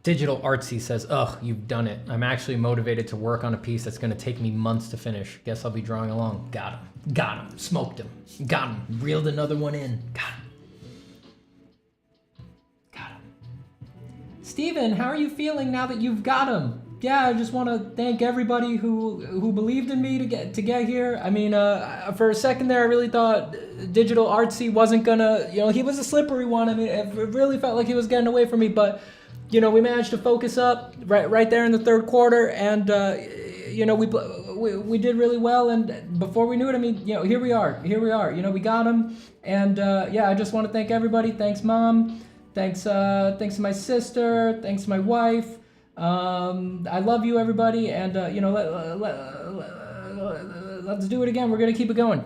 Digital Artsy says, ugh, you've done it. I'm actually motivated to work on a piece that's going to take me months to finish. Guess I'll be drawing along. Got him. Got him. Smoked him. Got him. Reeled another one in. Got him. Got him. Steven, how are you feeling now that you've got him? Yeah, I just want to thank everybody who believed in me to get here. I mean, for a second there, I really thought Digital Artsy wasn't gonna, he was a slippery one. I mean, it really felt like he was getting away from me, but we managed to focus up right there in the third quarter, and we did really well. And before we knew it, I mean, here we are. We got him, and yeah, I just want to thank everybody. Thanks, Mom. Thanks to my sister. Thanks to my wife. I love you, everybody, and let's do it again. We're gonna keep it going.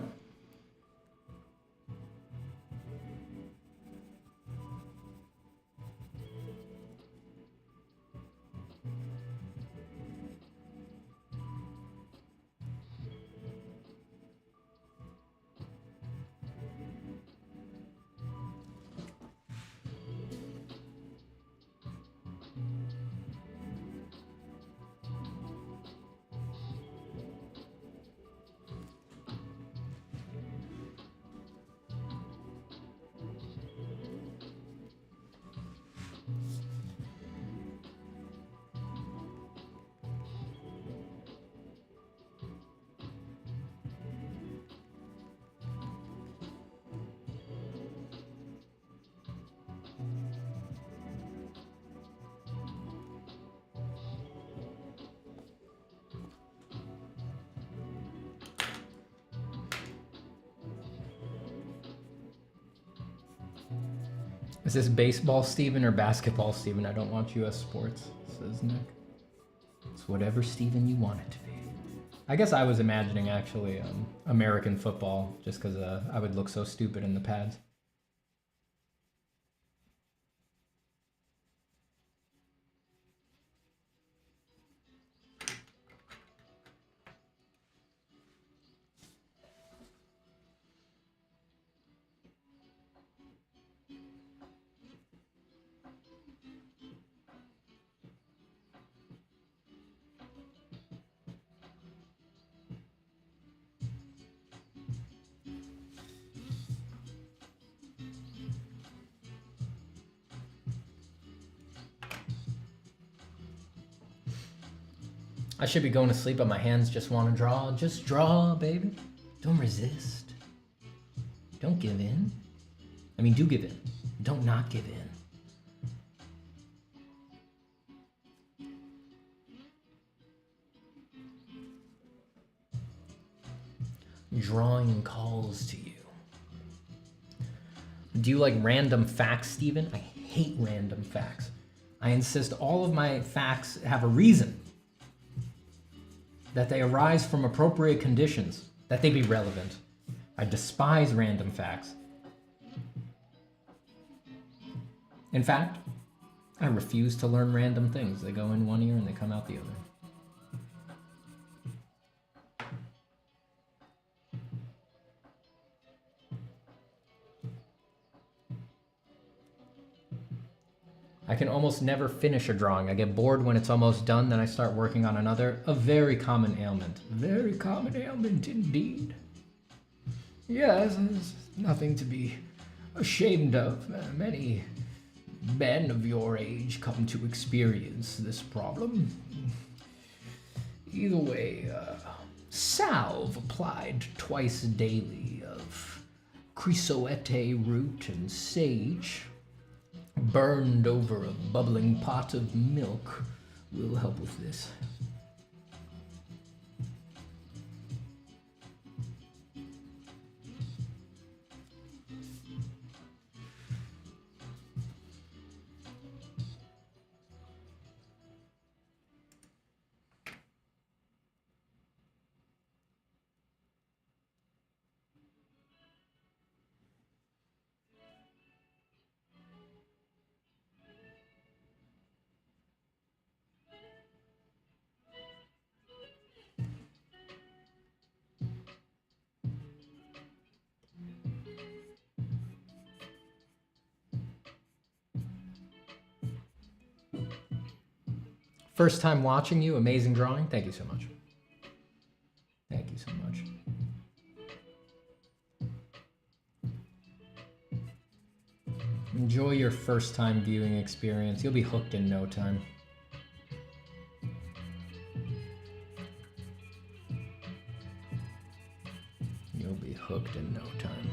Is this baseball Steven or basketball Steven? I don't want US sports, says Nick. It's whatever Steven you want it to be. I guess I was imagining actually American football just because I would look so stupid in the pads. I should be going to sleep, but my hands just want to draw. Just draw, baby. Don't resist. Don't give in. I mean, do give in. Don't not give in. Drawing calls to you. Do you like random facts, Steven? I hate random facts. I insist all of my facts have a reason. That they arise from appropriate conditions, that they be relevant. I despise random facts. In fact, I refuse to learn random things. They go in one ear and they come out the other. I can almost never finish a drawing. I get bored when it's almost done, then I start working on another. A very common ailment. Very common ailment indeed. Yes, there's nothing to be ashamed of. Many men of your age come to experience this problem. Either way, salve applied twice daily of chrysoete root and sage burned over a bubbling pot of milk will help with this. First time watching you, amazing drawing. Thank you so much. Thank you so much. Enjoy your first time viewing experience. You'll be hooked in no time. You'll be hooked in no time.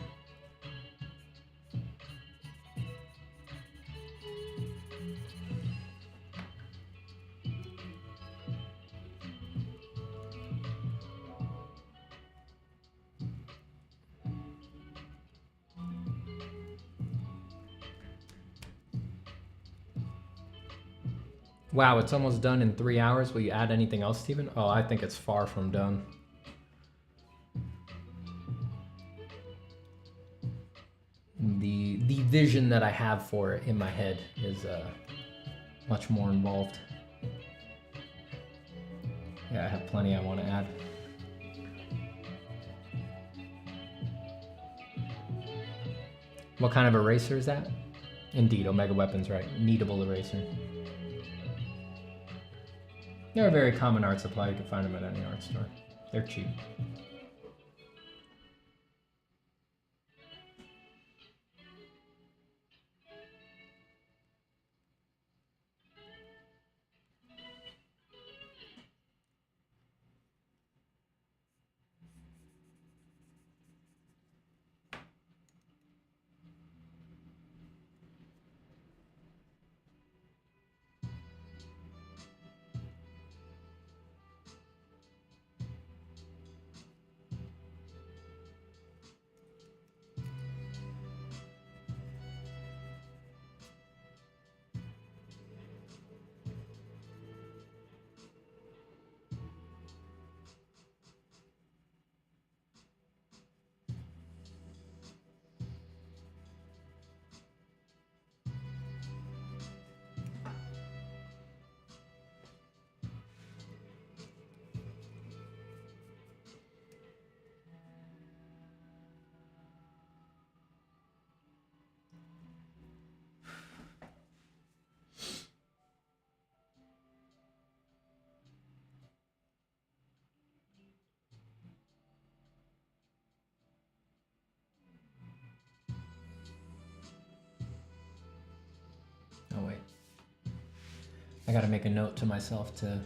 Wow, it's almost done in 3 hours. Will you add anything else, Stephen? Oh, I think it's far from done. The vision that I have for it in my head is much more involved. Yeah, I have plenty I want to add. What kind of eraser is that? Indeed, Omega Weapon's right. Kneadable eraser. They're a very common art supply. You can find them at any art store. They're cheap. I gotta make a note to myself to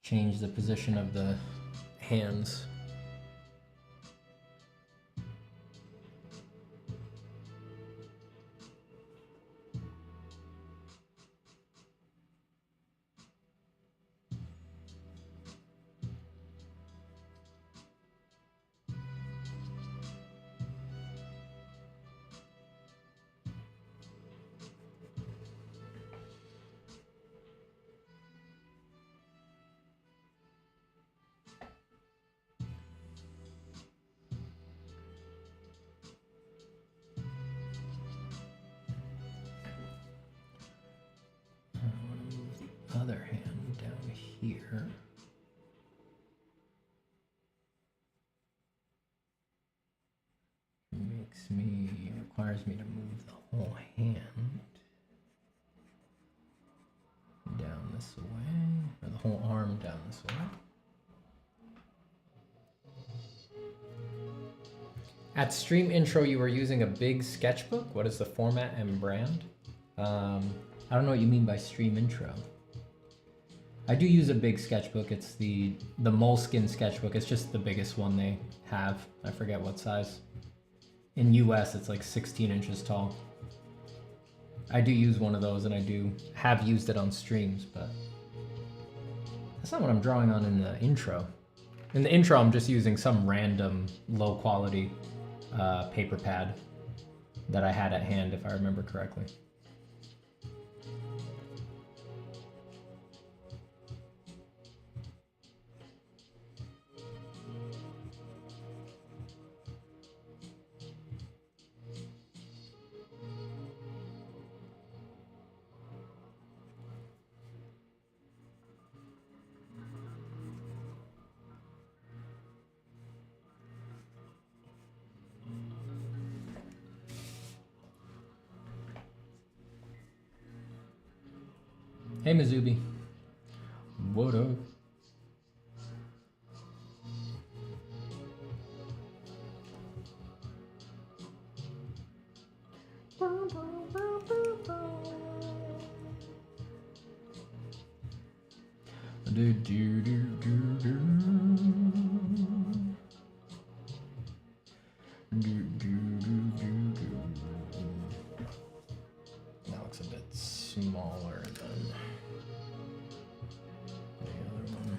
change the position of the hands. Other hand down here. Requires me to move the whole hand down this way, or the whole arm down this way. At Stream Intro, you were using a big sketchbook. What is the format and brand? I don't know what you mean by Stream Intro. I do use a big sketchbook. It's the Moleskine Sketchbook. It's just the biggest one they have. I forget what size. In US, it's like 16 inches tall. I do use one of those, and I do have used it on streams, but that's not what I'm drawing on in the intro. In the intro, I'm just using some random low quality paper pad that I had at hand, if I remember correctly. Hey Mizubi. What up? That looks a bit smaller than the other one.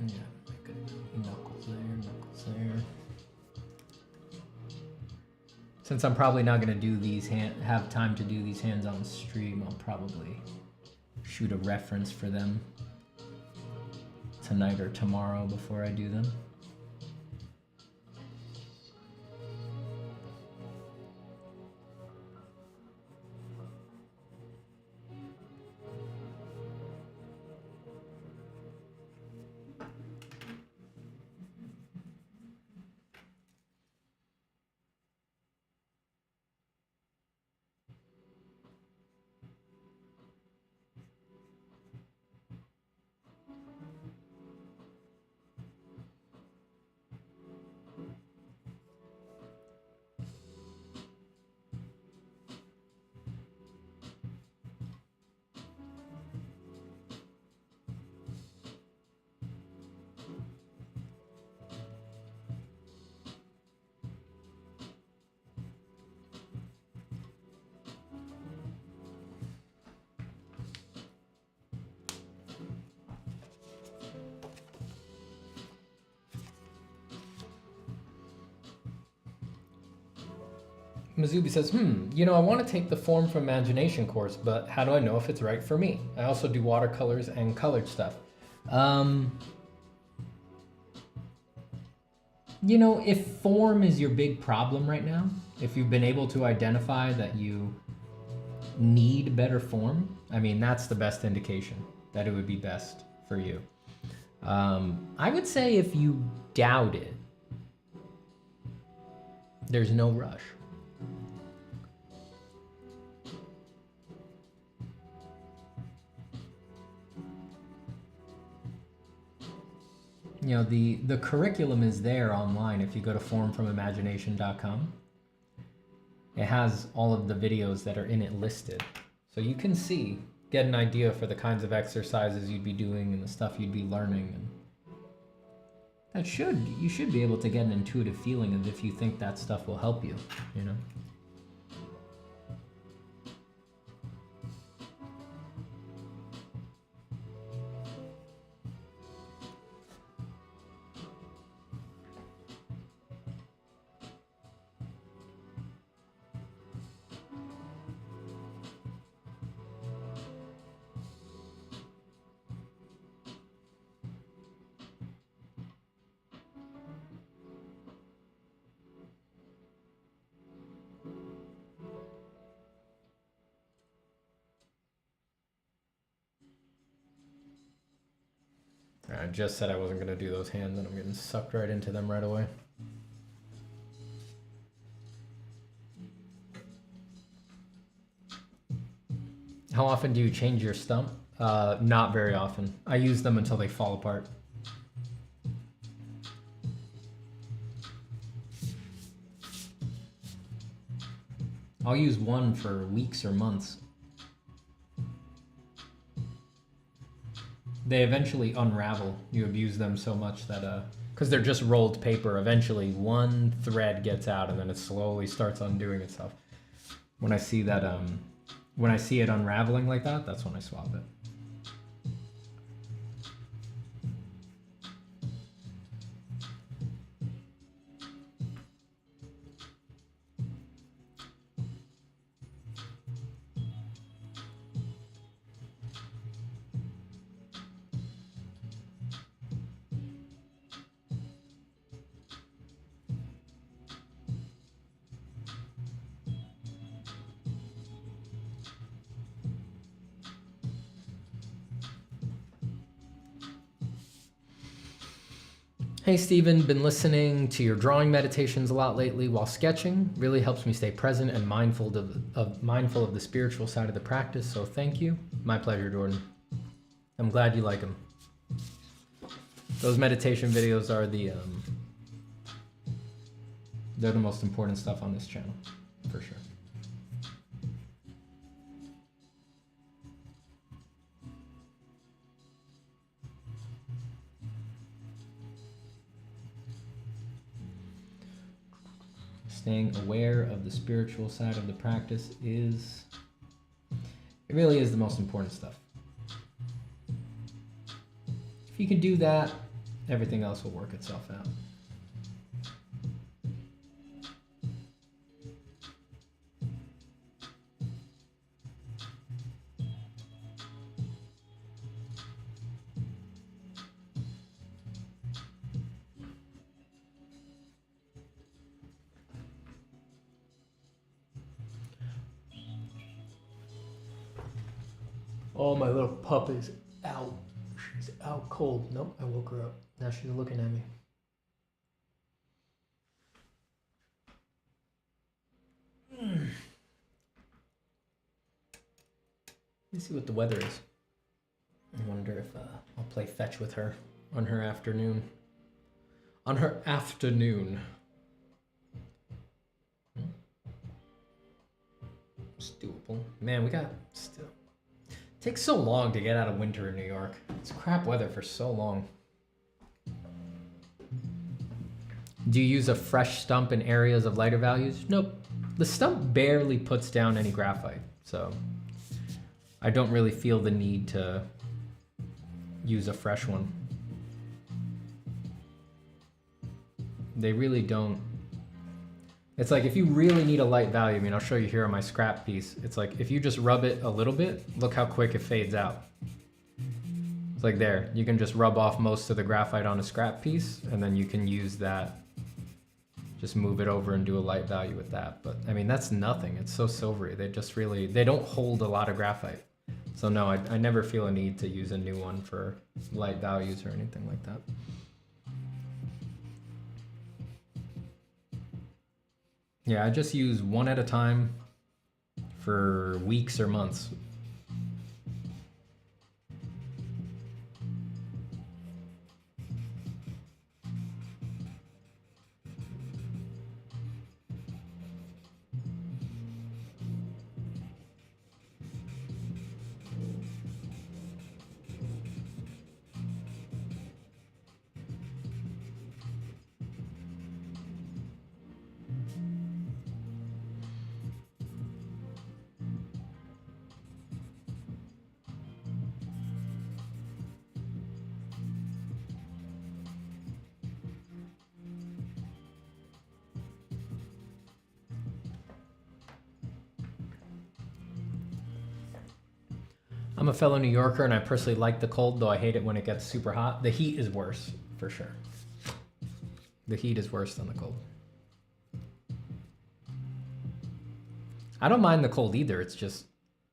Yeah, make a knuckles there. Since I'm probably not going to do these have time to do these hands on stream, I'll probably shoot a reference for them tonight or tomorrow before I do them. Mizubi says, you know, I want to take the Form from Imagination course, but how do I know if it's right for me? I also do watercolors and colored stuff. You know, if form is your big problem right now, if you've been able to identify that you need better form, I mean, that's the best indication that it would be best for you. I would say if you doubt it, there's no rush. You know, the curriculum is there online. If you go to formfromimagination.com, it has all of the videos that are in it listed. So you can see, get an idea for the kinds of exercises you'd be doing and the stuff you'd be learning. And you should be able to get an intuitive feeling of if you think that stuff will help you, you know? I just said I wasn't going to do those hands, and I'm getting sucked right into them right away. How often do you change your stump? Not very often. I use them until they fall apart. I'll use one for weeks or months. They eventually unravel. You abuse them so much that, because they're just rolled paper, eventually one thread gets out and then it slowly starts undoing itself. When I see that, when I see it unraveling like that, that's when I swap it. Hey Stephen, been listening to your drawing meditations a lot lately while sketching. Really helps me stay present and mindful of the spiritual side of the practice, so thank you. My pleasure, Jordan. I'm glad you like them. Those meditation videos are they're the most important stuff on this channel, for sure. Staying aware of the spiritual side of the practice it really is the most important stuff. If you can do that, everything else will work itself out. Oh, my little pup is out. She's out cold. Nope, I woke her up. Now she's looking at me. Let me see what the weather is. I wonder if I'll play fetch with her on her afternoon. On her afternoon. It's doable. Man, we got still. Takes so long to get out of winter in New York. It's crap weather for so long. Do you use a fresh stump in areas of lighter values? Nope. The stump barely puts down any graphite, so I don't really feel the need to use a fresh one. They really don't. It's like if you really need a light value, I mean, I'll show you here on my scrap piece. It's like if you just rub it a little bit, look how quick it fades out. It's like there, you can just rub off most of the graphite on a scrap piece and then you can use that, just move it over and do a light value with that. But I mean, that's nothing. It's so silvery. They just really, they don't hold a lot of graphite. So no, I never feel a need to use a new one for light values or anything like that. Yeah, I just use one at a time for weeks or months. I'm a fellow New Yorker and I personally like the cold, though I hate it when it gets super hot. The heat is worse, for sure. The heat is worse than the cold. I don't mind the cold either. It's just,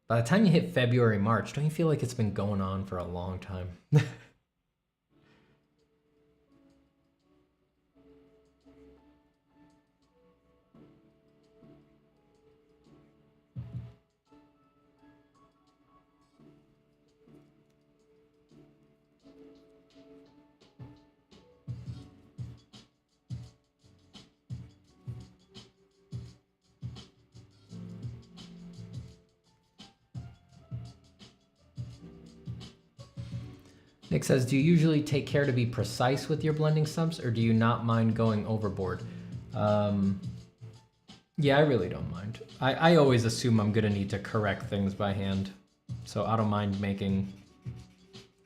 by the time you hit February, March, don't you feel like it's been going on for a long time? Nick says, do you usually take care to be precise with your blending stumps, or do you not mind going overboard? Yeah, I really don't mind. I always assume I'm gonna need to correct things by hand, so I don't mind making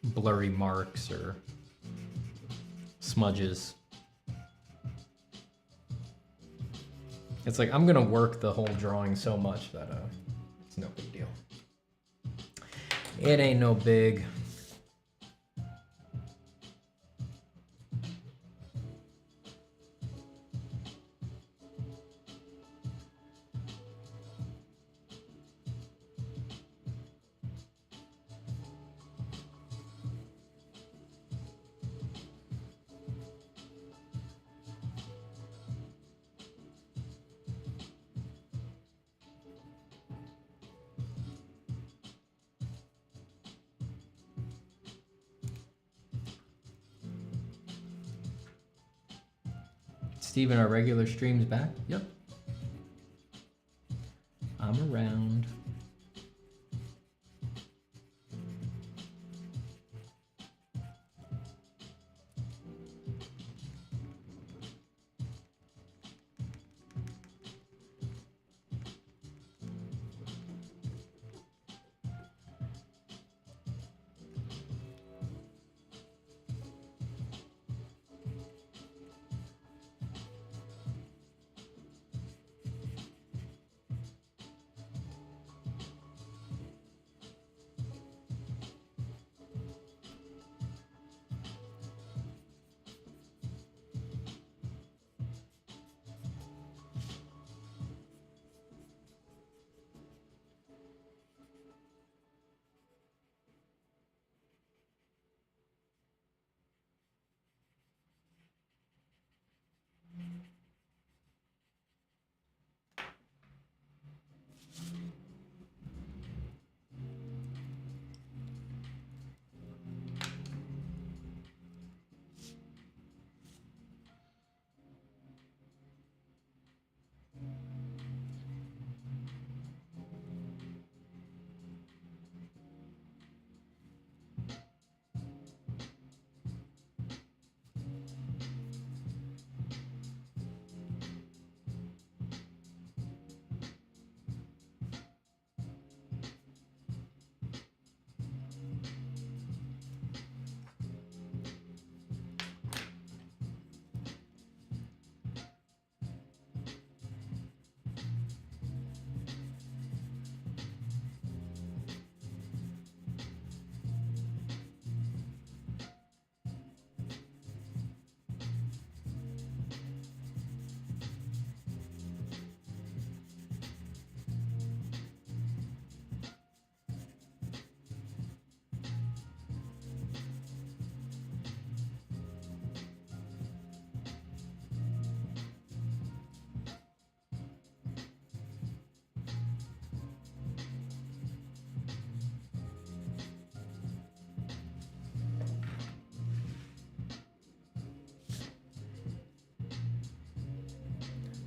blurry marks or smudges. It's like, I'm gonna work the whole drawing so much that it's no big deal. It ain't no big. Steven, our regular streams back? Yep. I'm around.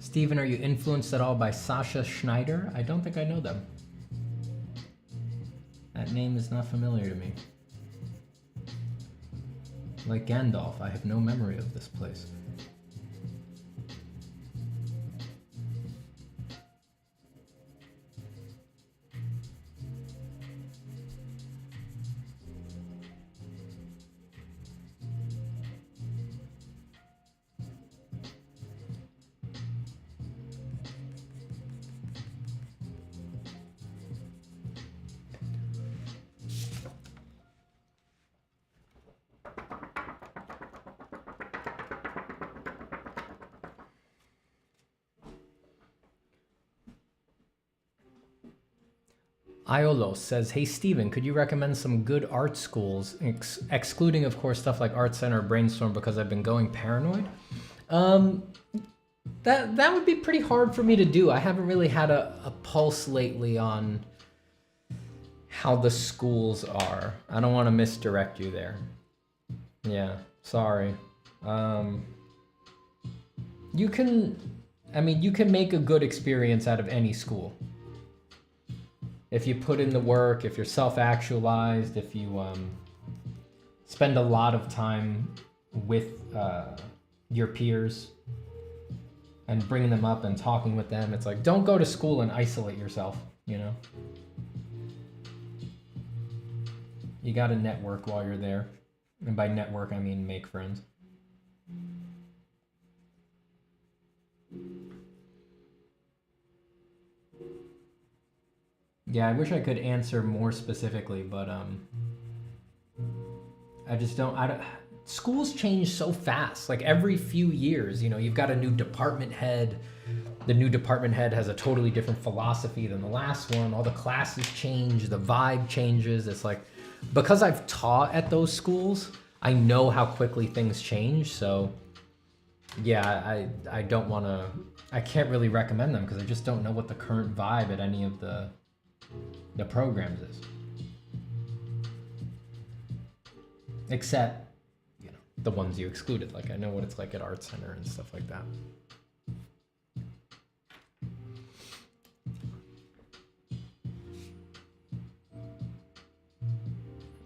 Steven, are you influenced at all by Sasha Schneider? I don't think I know them. That name is not familiar to me. Like Gandalf, I have no memory of this place. Iolo says, hey Steven, could you recommend some good art schools, excluding of course stuff like Art Center or Brainstorm because I've been going paranoid? That would be pretty hard for me to do. I haven't really had a pulse lately on how the schools are. I don't want to misdirect you there. Yeah, sorry. You can make a good experience out of any school. If you put in the work, if you're self-actualized, if you spend a lot of time with your peers and bringing them up and talking with them. It's like, don't go to school and isolate yourself, you know? You gotta network while you're there. And by network, I mean make friends. Yeah, I wish I could answer more specifically, but I just don't. Schools change so fast. Like every few years, you know, you've got a new department head. The new department head has a totally different philosophy than the last one. All the classes change, the vibe changes. It's like, because I've taught at those schools, I know how quickly things change. So yeah, I don't want to, I can't really recommend them because I just don't know what the current vibe at any of the programs is. Except, you know, the ones you excluded. Like I know what it's like at Art Center and stuff like that.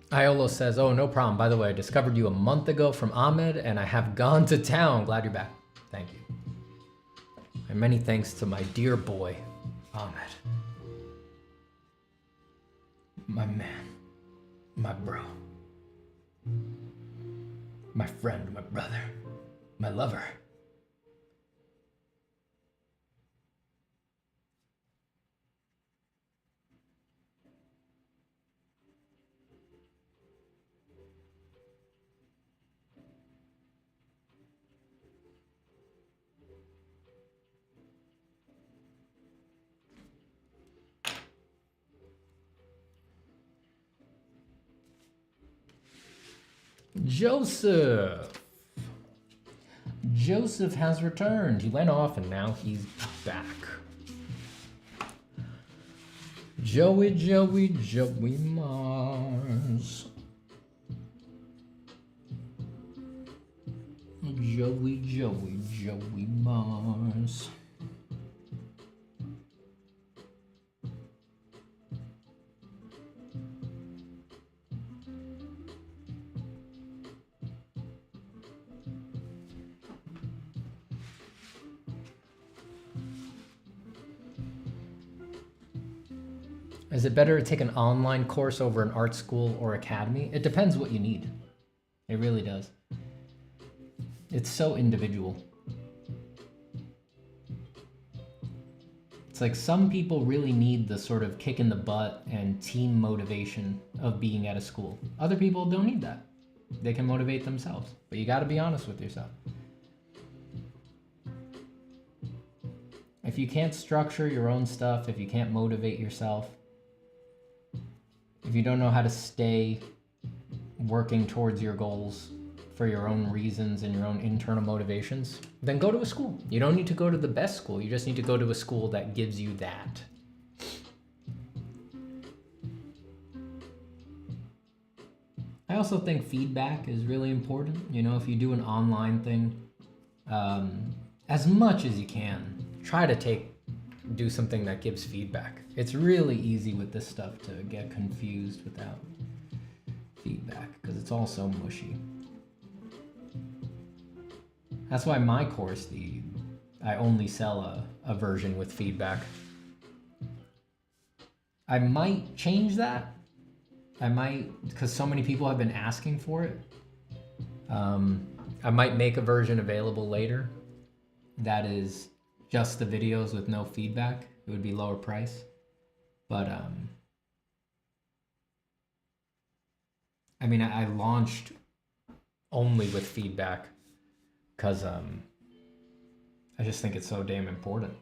Iolo says, oh, no problem. By the way, I discovered you a month ago from Ahmed and I have gone to town. Glad you're back. Thank you. And many thanks to my dear boy, Ahmed. My man, my bro, my friend, my brother, my lover. Joseph has returned. He went off and now he's back. Joey Mars. Joey Mars. Is it better to take an online course over an art school or academy? It depends what you need. It really does. It's so individual. It's like some people really need the sort of kick in the butt and team motivation of being at a school. Other people don't need that. They can motivate themselves, but you got to be honest with yourself. If you can't structure your own stuff, if you can't motivate yourself, if you don't know how to stay working towards your goals for your own reasons and your own internal motivations, then go to a school. You don't need to go to the best school. You just need to go to a school that gives you that. I also think feedback is really important. You know, if you do an online thing, as much as you can, try to do something that gives feedback. It's really easy with this stuff to get confused without feedback because it's all so mushy. That's why my course, I only sell a version with feedback. I might change that. I might, because so many people have been asking for it. I might make a version available later that is just the videos with no feedback. It would be lower price. But I mean, I launched only with feedback because I just think it's so damn important.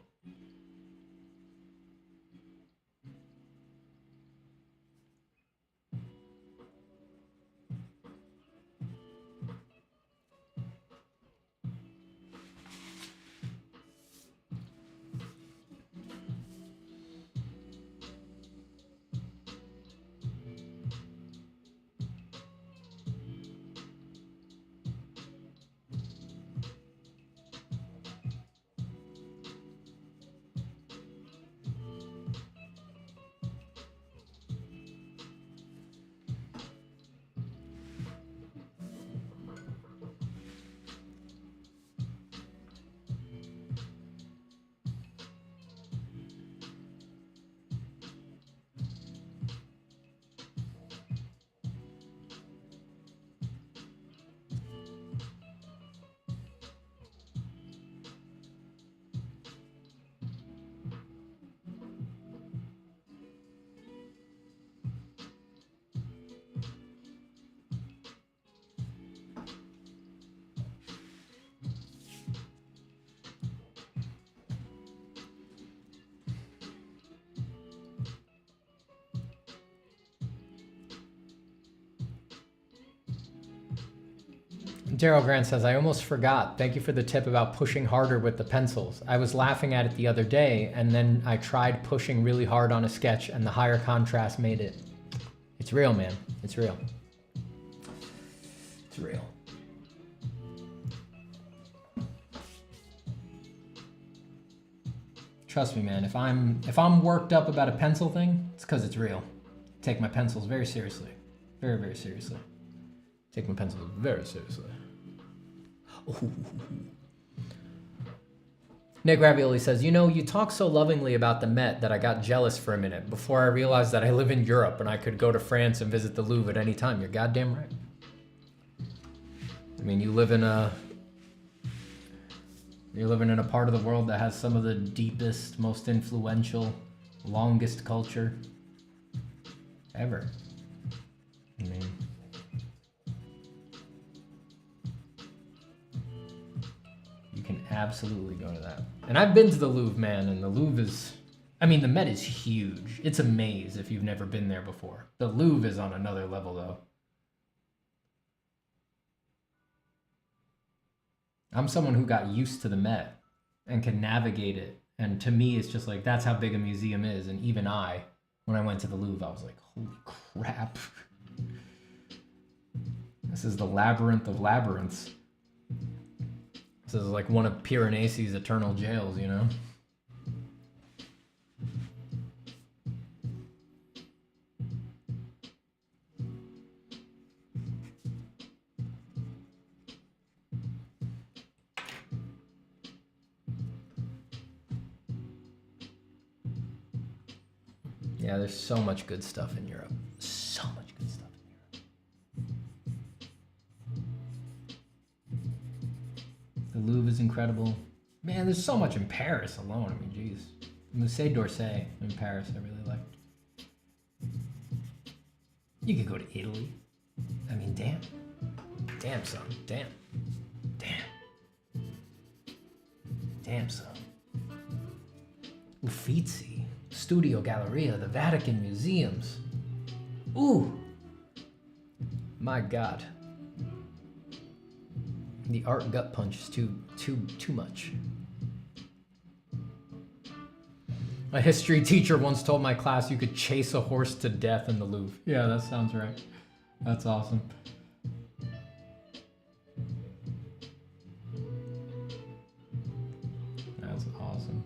Daryl Grant says, I almost forgot. Thank you for the tip about pushing harder with the pencils. I was laughing at it the other day, and then I tried pushing really hard on a sketch, and the higher contrast made it. It's real, man. It's real. It's real. Trust me, man. If I'm worked up about a pencil thing, it's because it's real. Take my pencils very seriously. Very, very seriously. Take my pencils very seriously. Ooh. Nick Ravioli says, you know, you talk so lovingly about the Met that I got jealous for a minute before I realized that I live in Europe and I could go to France and visit the Louvre at any time. You're goddamn right. I mean, you live in a part of the world that has some of the deepest, most influential, longest culture ever. I mean, you can absolutely go to that. And I've been to the Louvre, man, and the Louvre is, I mean, the Met is huge. It's a maze if you've never been there before. The Louvre is on another level, though. I'm someone who got used to the Met and can navigate it. And to me, it's just like, that's how big a museum is. And even I, when I went to the Louvre, I was like, holy crap. This is the labyrinth of labyrinths. This is like one of Piranesi's eternal jails, you know? Yeah, there's so much good stuff in Europe. So much good stuff in Europe. The Louvre is incredible. Man, there's so much in Paris alone. I mean, geez. Musée d'Orsay in Paris, I really liked. You could go to Italy. I mean, damn. Damn, son. Damn. Damn. Damn, son. Uffizi. Studio Galleria, the Vatican museums. Ooh, my God. The art gut punch is too much. A history teacher once told my class you could chase a horse to death in the Louvre. Yeah, that sounds right. That's awesome. That's awesome.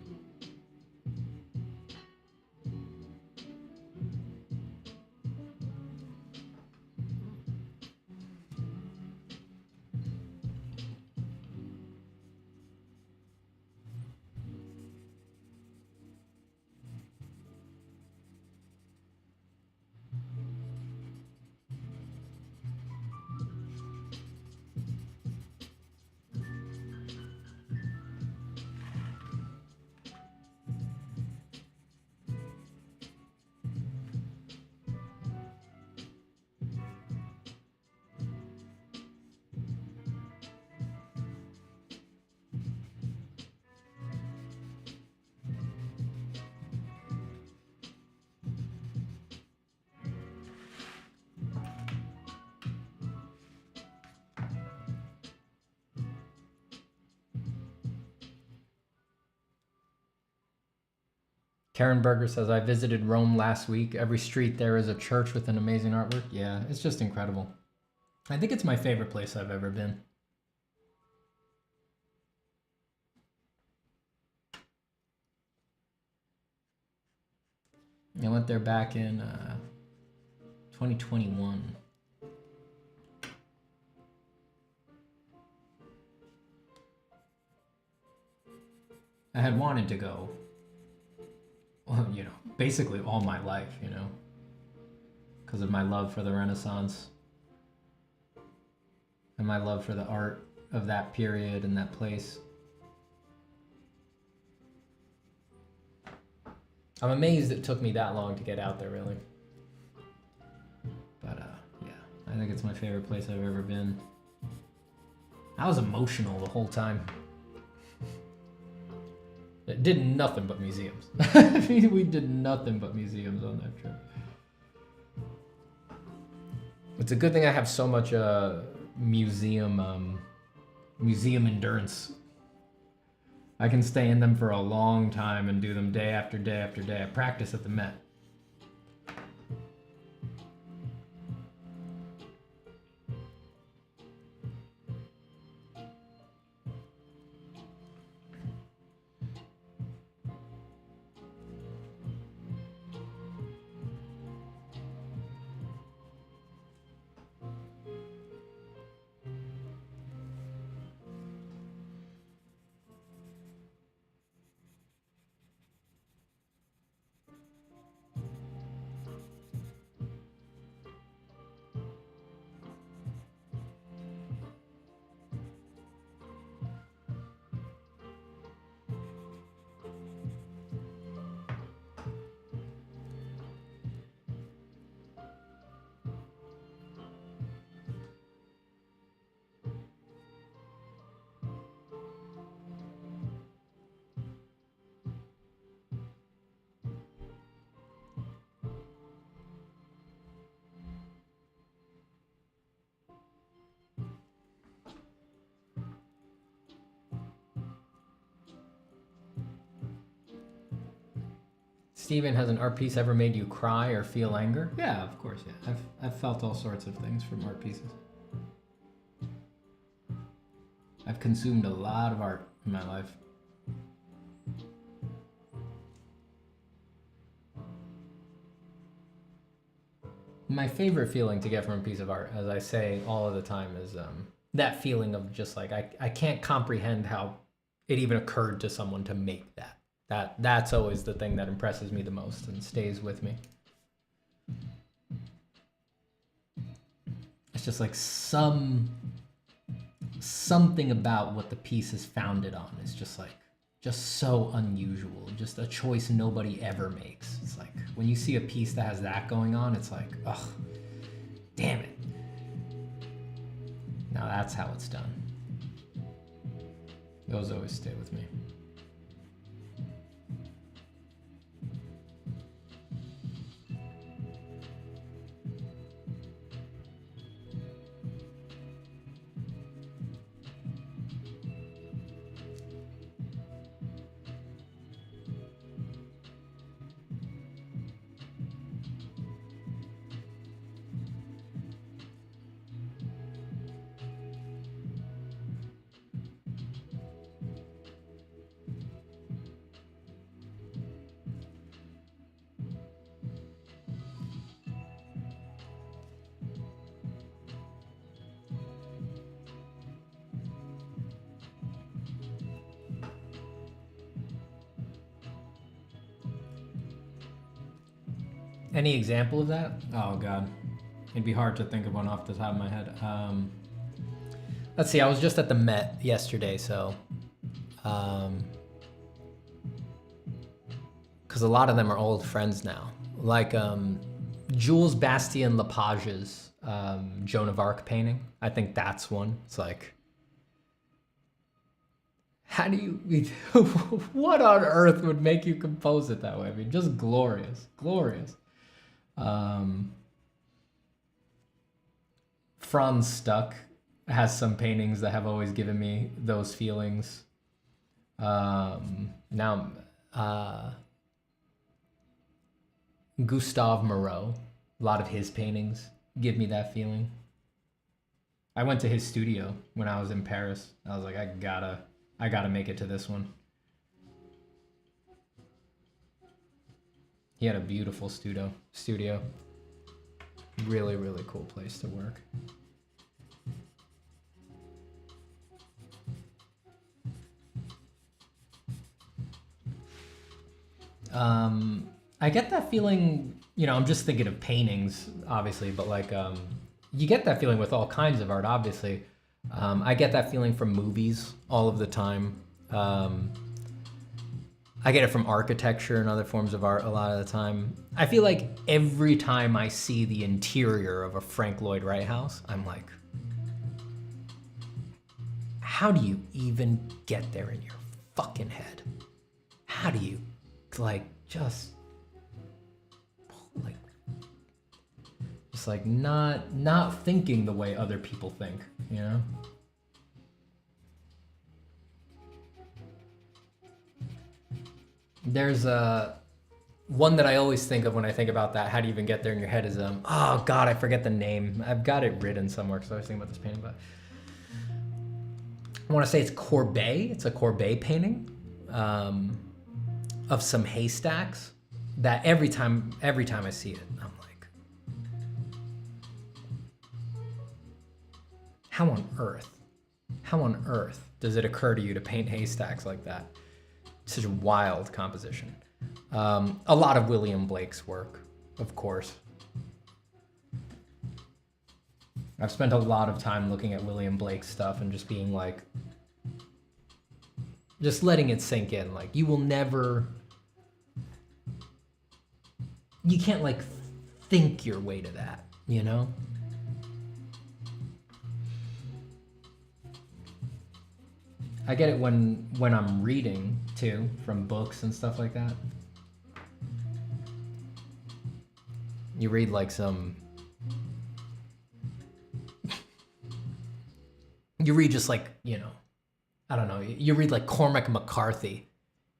Karen Berger says, I visited Rome last week. Every street there is a church with an amazing artwork. Yeah, it's just incredible. I think it's my favorite place I've ever been. I went there back in 2021. I had wanted to go. Well, you know, basically all my life, you know, because of my love for the Renaissance and my love for the art of that period and that place. I'm amazed it took me that long to get out there, really. But, yeah, I think it's my favorite place I've ever been. I was emotional the whole time. It did nothing but museums. I mean, we did nothing but museums on that trip. It's a good thing I have so much museum endurance. I can stay in them for a long time and do them day after day after day. I practice at the Met. Steven, has an art piece ever made you cry or feel anger? Yeah, of course, yeah. I've felt all sorts of things from art pieces. I've consumed a lot of art in my life. My favorite feeling to get from a piece of art, as I say all of the time, is that feeling of just like, I can't comprehend how it even occurred to someone to make that. That's always the thing that impresses me the most and stays with me. It's just like something about what the piece is founded on is just so unusual, just a choice nobody ever makes. It's like when you see a piece that has that going on, it's like, ugh, damn it. Now that's how it's done. Those always stay with me. Any example of that? Oh God, it'd be hard to think of one off the top of my head. Let's see, I was just at the Met yesterday, so, because a lot of them are old friends now. Like Jules Bastien Lepage's Joan of Arc painting. I think that's one. It's like, how do you, what on earth would make you compose it that way? I mean, just glorious, glorious. Franz Stuck has some paintings that have always given me those feelings. Now, Gustave Moreau, a lot of his paintings give me that feeling. I went to his studio when I was in Paris. I was like, I gotta make it to this one. He had a beautiful studio. Really, really cool place to work. I get that feeling, you know, I'm just thinking of paintings, obviously, but like, you get that feeling with all kinds of art, obviously. I get that feeling from movies all of the time. I get it from architecture and other forms of art a lot of the time. I feel like every time I see the interior of a Frank Lloyd Wright house, I'm like, how do you even get there in your fucking head? How do you, like, just Just like not thinking the way other people think, you know? There's one that I always think of when I think about that. How do you even get there in your head? Is oh god, I forget the name. I've got it written somewhere because I was thinking about this painting, but I want to say it's Courbet. It's a Courbet painting of some haystacks. That every time I see it, I'm like, how on earth does it occur to you to paint haystacks like that? Such a wild composition. A lot of William Blake's work, of course. I've spent a lot of time looking at William Blake's stuff and just being like, just letting it sink in. Like, you will never, you can't like think your way to that, you know? I get it when I'm reading too, from books and stuff like that. You read like you read just like, you know, I don't know, you read like Cormac McCarthy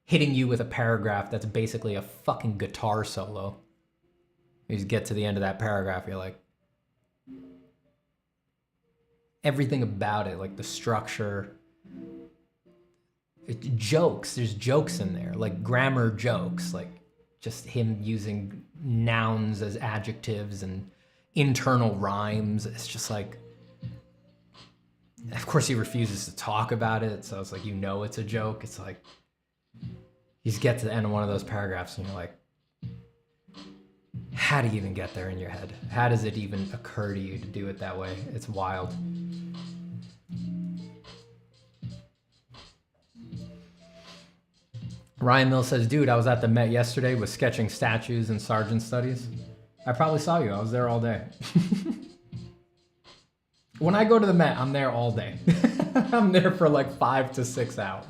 hitting you with a paragraph that's basically a fucking guitar solo. You just get to the end of that paragraph, you're like, everything about it, like the structure, jokes, there's jokes in there, like grammar jokes, like just him using nouns as adjectives and internal rhymes. It's just like, of course he refuses to talk about it, so it's like, you know, it's a joke. It's like, you just get to the end of one of those paragraphs and you're like, how do you even get there in your head? How does it even occur to you to do it that way? It's wild. Ryan Mill says, dude, I was at the Met yesterday with sketching statues and Sargent studies. I probably saw you. I was there all day. When I go to the Met, I'm there all day. I'm there for like 5 to 6 hours.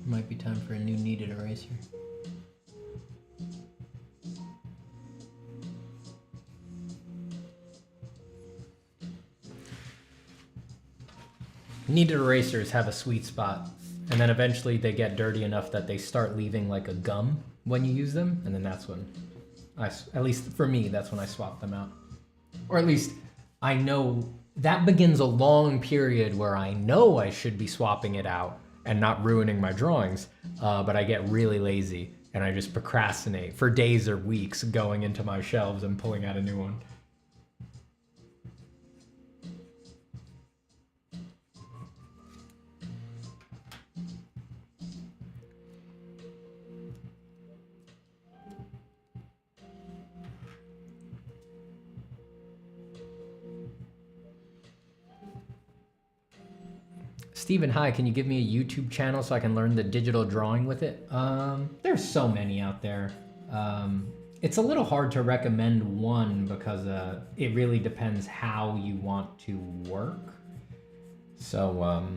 Might be time for a new kneaded eraser. Kneaded erasers have a sweet spot, and then eventually they get dirty enough that they start leaving like a gum when you use them, and then that's when at least for me, that's when I swap them out. Or at least I know that begins a long period where I know I should be swapping it out and not ruining my drawings, but I get really lazy and I just procrastinate for days or weeks going into my shelves and pulling out a new one. Stephen, hi, can you give me a YouTube channel so I can learn the digital drawing with it? There's so many out there. It's a little hard to recommend one because it really depends how you want to work. So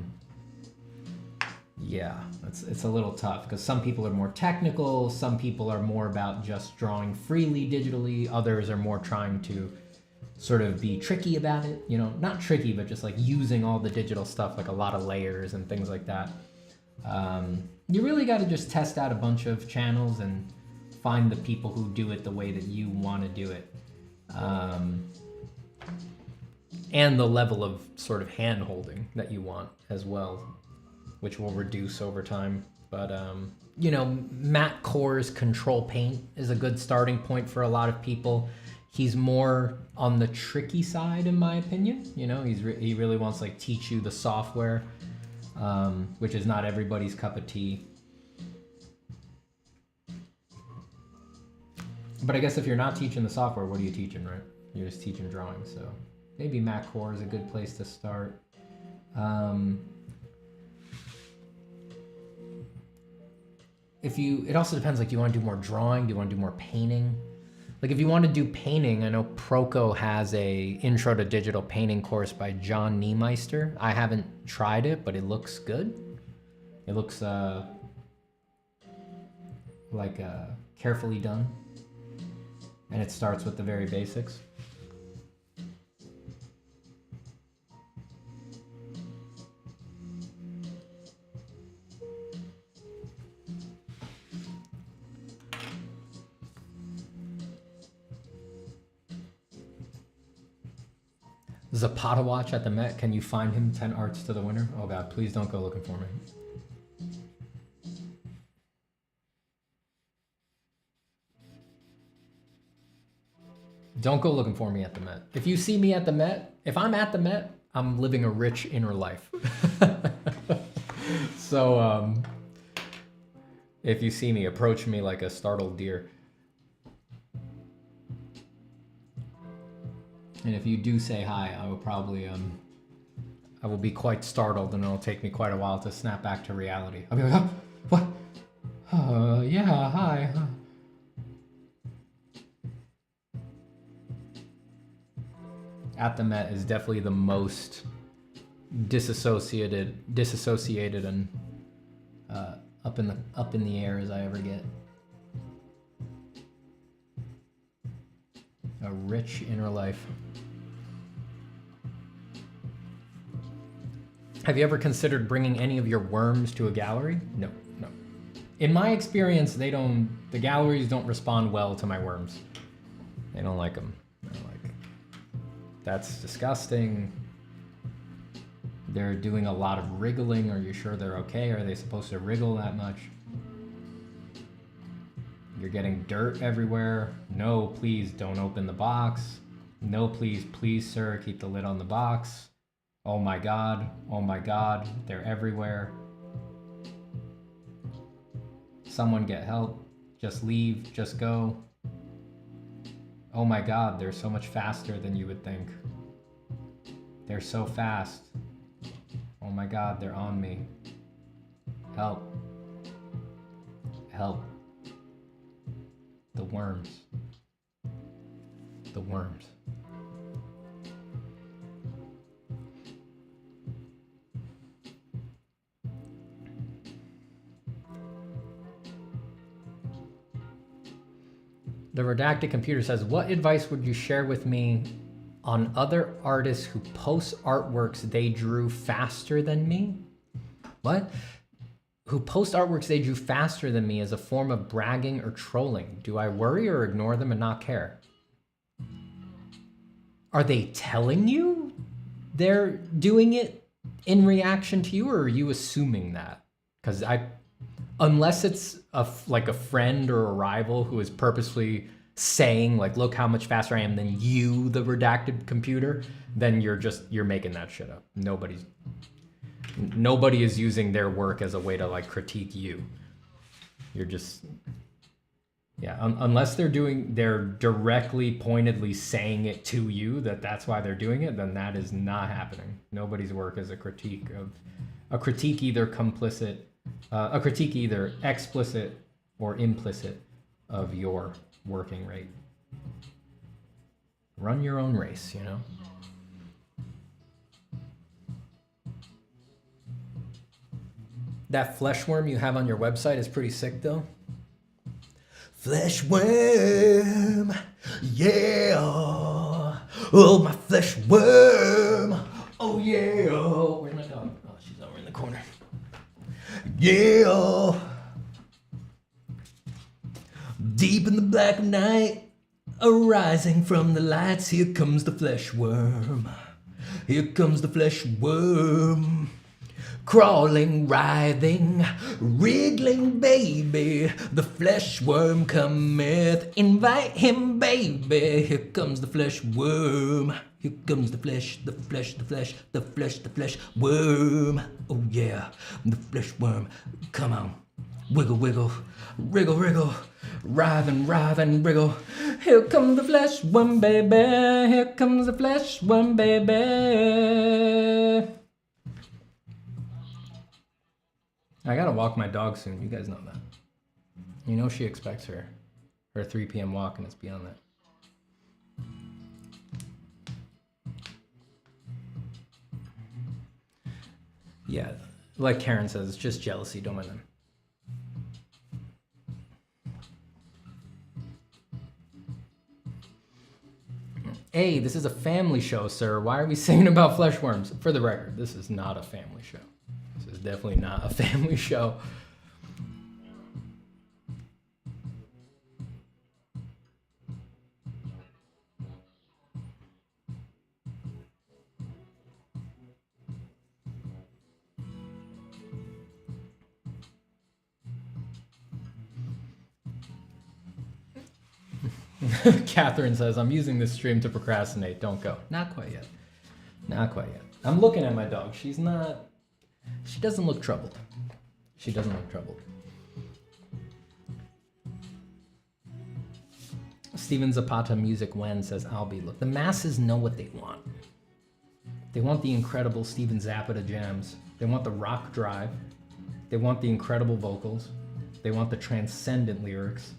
yeah, it's a little tough because some people are more technical, some people are more about just drawing freely digitally, others are more trying to sort of be tricky about it, you know, not tricky, but just like using all the digital stuff, like a lot of layers and things like that. You really got to just test out a bunch of channels and find the people who do it the way that you want to do it. And the level of sort of hand holding that you want as well, which will reduce over time. But, you know, Matt Core's Control Paint is a good starting point for a lot of people. He's more on the tricky side, in my opinion. You know, he really wants to like teach you the software, which is not everybody's cup of tea. But I guess if you're not teaching the software, what are you teaching, right? You're just teaching drawing. So maybe Matt Core is a good place to start. It also depends, like, do you want to do more drawing? Do you want to do more painting? Like if you want to do painting, I know Proco has a Intro to Digital Painting course by John Niemeister. I haven't tried it, but it looks good. It looks like carefully done. And it starts with the very basics. Zapata watch at the Met. Can you find him 10 arts to the winner? Oh God, please don't go looking for me. Don't go looking for me at the Met. If you see me at the Met, if I'm at the Met, I'm living a rich inner life. So if you see me, approach me like a startled deer. And if you do say hi, I will probably, I will be quite startled and it'll take me quite a while to snap back to reality. I'll be like, oh, what? Yeah, hi. At the Met is definitely the most disassociated and up in the air as I ever get. A rich inner life. Have you ever considered bringing any of your worms to a gallery? No, no. In my experience, the galleries don't respond well to my worms. They don't like them. They're like, that's disgusting. They're doing a lot of wriggling. Are you sure they're okay? Are they supposed to wriggle that much? You're getting dirt everywhere. No, please don't open the box. No, please, sir, keep the lid on the box. Oh my God, they're everywhere. Someone get help. Just leave, just go. Oh my God, they're so much faster than you would think. They're so fast. Oh my God, they're on me. Help. Help. The worms. The worms. The Redacted Computer says, what advice would you share with me on other artists who post artworks they drew faster than me? What? Who post artworks they drew faster than me as a form of bragging or trolling? Do I worry or ignore them and not care? Are they telling you they're doing it in reaction to you, or are you assuming that? Because unless it's like a friend or a rival who is purposely saying like, look how much faster I am than you, the Redacted Computer, then you're making that shit up. Nobody is using their work as a way to like critique you. You're just Yeah, unless they're directly, pointedly saying it to you that's why they're doing it, then that is not happening. Nobody's work is a critique either explicit or implicit of your working rate. Run your own race, you know? That flesh worm you have on your website is pretty sick though. Flesh worm, yeah. Oh, my flesh worm. Oh, yeah. Where's my dog? Oh, she's over in the corner. Yeah. Deep in the black of night, arising from the lights, here comes the flesh worm. Here comes the flesh worm. Crawling, writhing, wriggling, baby, the flesh worm cometh. Invite him, baby. Here comes the flesh worm. Here comes the flesh, the flesh, the flesh, the flesh, the flesh worm. Oh yeah, the flesh worm. Come on, wiggle, wiggle, wriggle, wriggle, writhing, writhing, wriggle. Here comes the flesh worm, baby. Here comes the flesh worm, baby. I gotta walk my dog soon. You guys know that. You know she expects her 3 p.m. walk, and it's beyond that. Yeah, like Karen says, it's just jealousy. Don't mind them. Hey, this is a family show, sir. Why are we singing about flesh worms? For the record, this is not a family show. This is definitely not a family show. Catherine says, I'm using this stream to procrastinate. Don't go. Not quite yet. Not quite yet. I'm looking at my dog. She doesn't look troubled. She doesn't look troubled. Steven Zapata Music When says, look, the masses know what they want. They want the incredible Steven Zapata jams. They want the rock drive. They want the incredible vocals. They want the transcendent lyrics.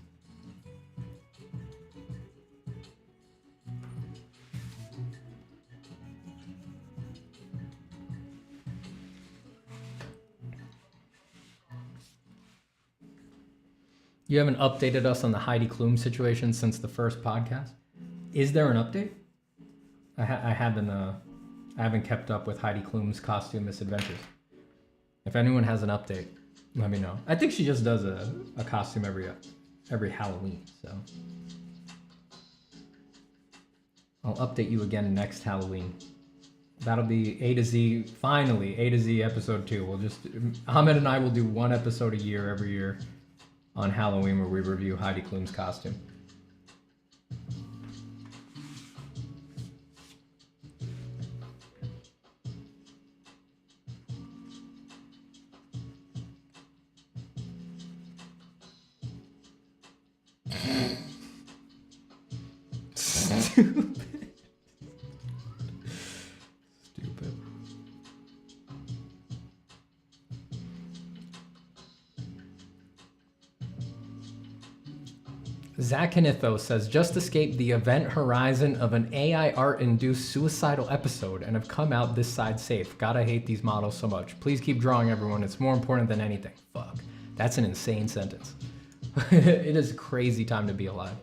You haven't updated us on the Heidi Klum situation since the first podcast. Is there an update? I haven't kept up with Heidi Klum's costume misadventures. If anyone has an update, let me know. I think she just does a costume every Halloween, so I'll update you again next Halloween. That'll be A to Z, finally, A to Z episode 2. Ahmed and I will do one episode a year every year on Halloween where we review Heidi Klum's costume. Stupid. Zach Knitho says, just escaped the event horizon of an AI art-induced suicidal episode and have come out this side safe. Gotta hate these models so much. Please keep drawing, everyone. It's more important than anything. Fuck. That's an insane sentence. It is a crazy time to be alive.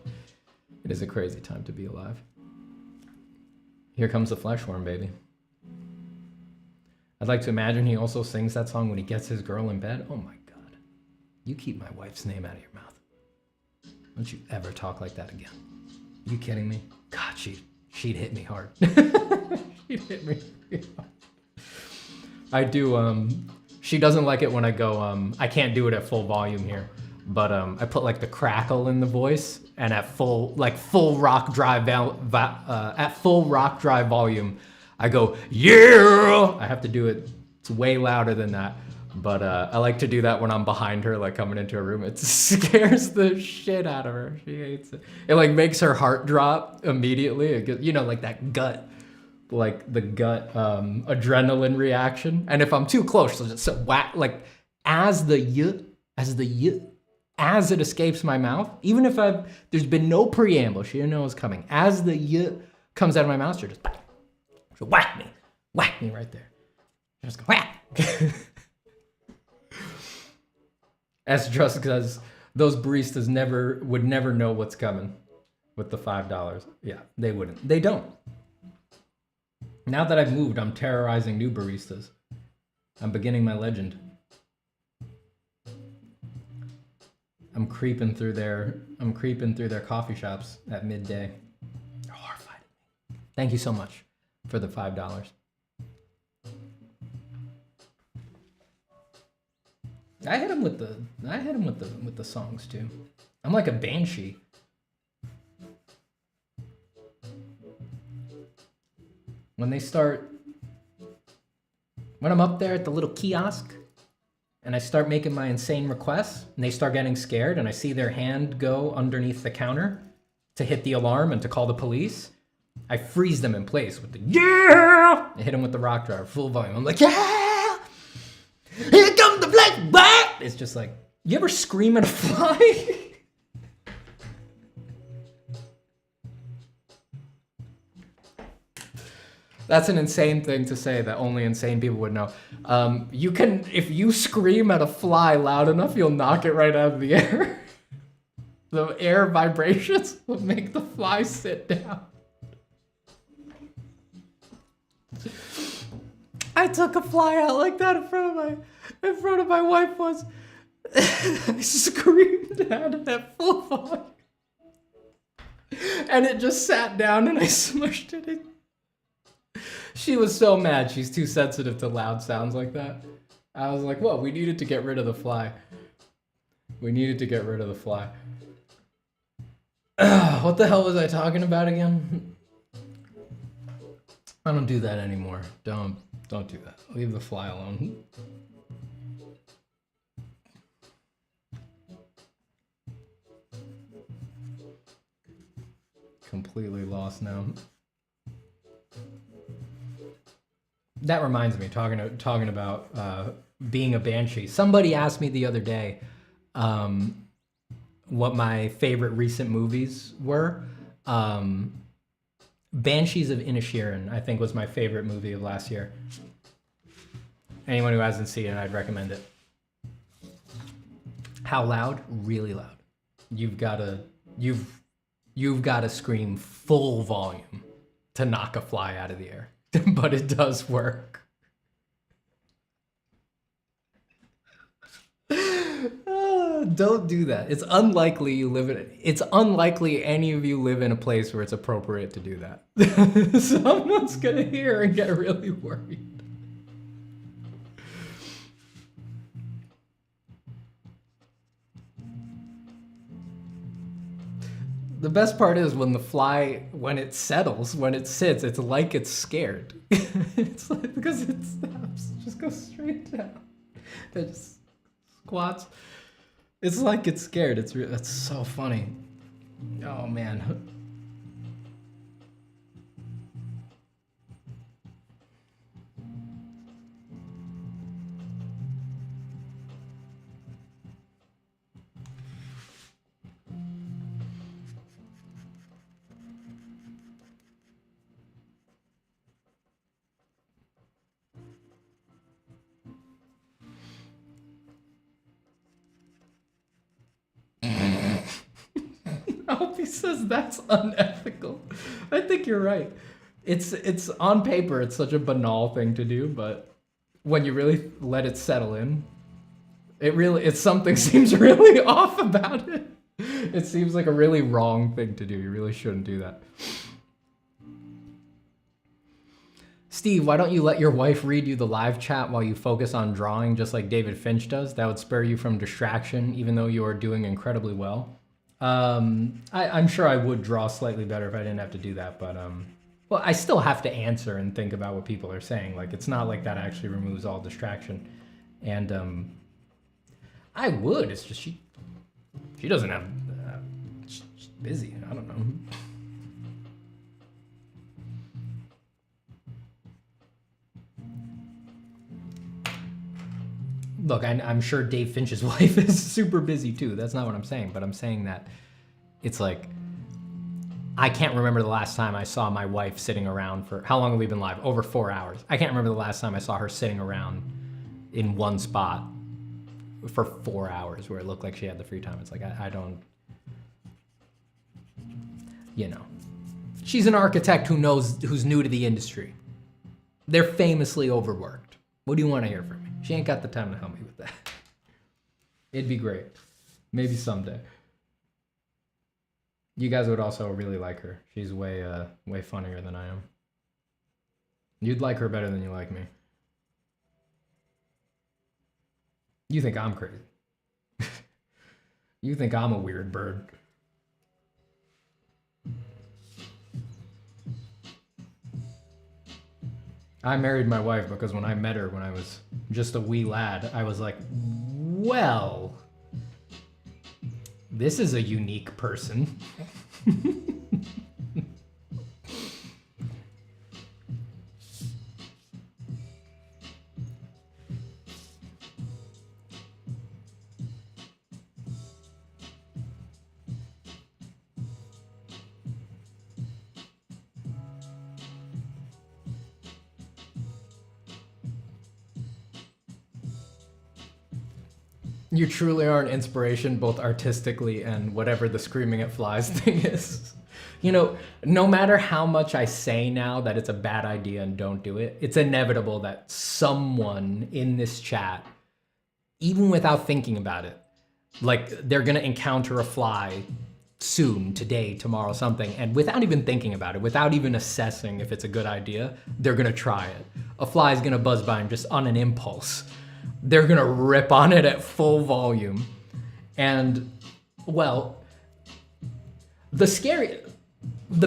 It is a crazy time to be alive. Here comes the fleshworm, baby. I'd like to imagine he also sings that song when he gets his girl in bed. Oh my God. You keep my wife's name out of your mouth. Don't you ever talk like that again. Are you kidding me? God, she'd hit me hard. She'd hit me hard. I do, she doesn't like it when I go, I can't do it at full volume here, but I put like the crackle in the voice, and at full rock drive volume, I go, yeah! I have to do it, it's way louder than that. But I like to do that when I'm behind her, like coming into a room. It scares the shit out of her. She hates it. It like makes her heart drop immediately. It gets, you know, like that gut, like the gut adrenaline reaction. And if I'm too close, she'll just whack, like as it escapes my mouth, even if there's been no preamble, she didn't know it was coming. As the y comes out of my mouth, she'll whack me right there. She'll just go whack. That's just because those baristas would never know what's coming with the $5. Yeah, they wouldn't. They don't. Now that I've moved, I'm terrorizing new baristas. I'm beginning my legend. I'm creeping through their coffee shops at midday. They're horrified. Thank you so much for the $5. I hit him with the songs too. I'm like a banshee. When I'm up there at the little kiosk and I start making my insane requests and they start getting scared and I see their hand go underneath the counter to hit the alarm and to call the police, I freeze them in place with the yeah! I hit them with the rock driver, full volume. I'm like, yeah! Here comes the black bat! It's just like, you ever scream at a fly? That's an insane thing to say that only insane people would know. You can, if you scream at a fly loud enough, you'll knock it right out of the air. The air vibrations will make the fly sit down. I took a fly out like that in front of my wife once. I screamed at it at full volume. And it just sat down and I smushed it in. She was so mad. She's too sensitive to loud sounds like that. I was like, whoa, we needed to get rid of the fly. We needed to get rid of the fly. What the hell was I talking about again? I don't do that anymore. Don't do that. Leave the fly alone. Completely lost now. That reminds me, talking about being a banshee. Somebody asked me the other day what my favorite recent movies were. Banshees of Inisherin, I think, was my favorite movie of last year. Anyone who hasn't seen it, I'd recommend it. How loud? Really loud. You've got to scream full volume to knock a fly out of the air. But it does work. Don't do that. It's unlikely any of you live in a place where it's appropriate to do that. Someone's gonna hear and get really worried. The best part is when the fly, when it settles, when it sits, it's like it's scared. It's like, because it stops, it just goes straight down. It just squats. It's like it's scared. That's so funny. Oh man. Alfie says that's unethical. I think you're right. It's on paper, it's such a banal thing to do, but when you really let it settle in, it's something seems really off about it. It seems like a really wrong thing to do. You really shouldn't do that. Steve, why don't you let your wife read you the live chat while you focus on drawing just like David Finch does? That would spare you from distraction, even though you are doing incredibly well. I'm sure I would draw slightly better if I didn't have to do that, but well, I still have to answer and think about what people are saying. Like, it's not like that actually removes all distraction. And I would. It's just she doesn't have. She's busy. I don't know. Look, I'm sure Dave Finch's wife is super busy too. That's not what I'm saying, but I'm saying that it's like, I can't remember the last time I saw my wife sitting around for, how long have we been live? Over 4 hours. I can't remember the last time I saw her sitting around in one spot for 4 hours where it looked like she had the free time. It's like, I don't, you know. She's an architect who's new to the industry. They're famously overworked. What do you want to hear from me? She ain't got the time to help me with that. It'd be great. Maybe someday. You guys would also really like her. She's way funnier than I am. You'd like her better than you like me. You think I'm crazy. You think I'm a weird bird. I married my wife because when I met her when I was just a wee lad, I was like, well, this is a unique person. You truly are an inspiration, both artistically and whatever the screaming at flies thing is. You know, no matter how much I say now that it's a bad idea and don't do it, it's inevitable that someone in this chat, even without thinking about it, like they're gonna encounter a fly soon, today, tomorrow, something, and without even thinking about it, without even assessing if it's a good idea, they're gonna try it. A fly is gonna buzz by them just on an impulse. They're gonna rip on it at full volume. And, well, the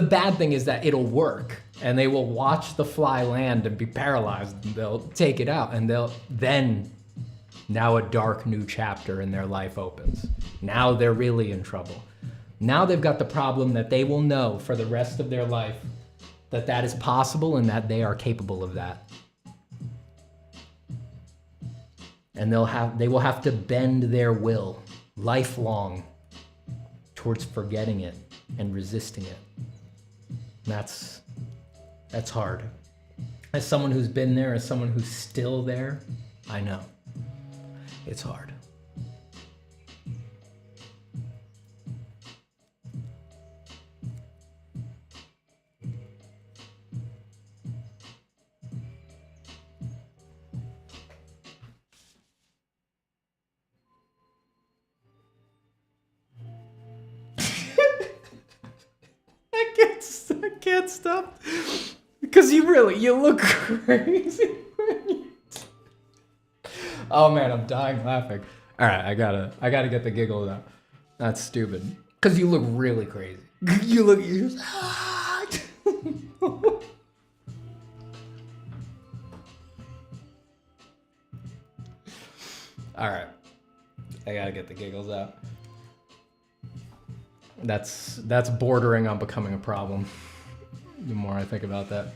bad thing is that it'll work and they will watch the fly land and be paralyzed and they'll take it out and now a dark new chapter in their life opens. Now they're really in trouble. Now they've got the problem that they will know for the rest of their life that that is possible and that they are capable of that. And they will have to bend their will lifelong towards forgetting it and resisting it. That's hard. As someone who's been there, as someone who's still there, I know. It's hard. I can't stop because you look crazy. Oh man, I'm dying laughing. All right, I gotta get the giggles out. That's stupid. Because you look really crazy. You're just. All right, I gotta get the giggles out. That's bordering on becoming a problem. The more I think about that.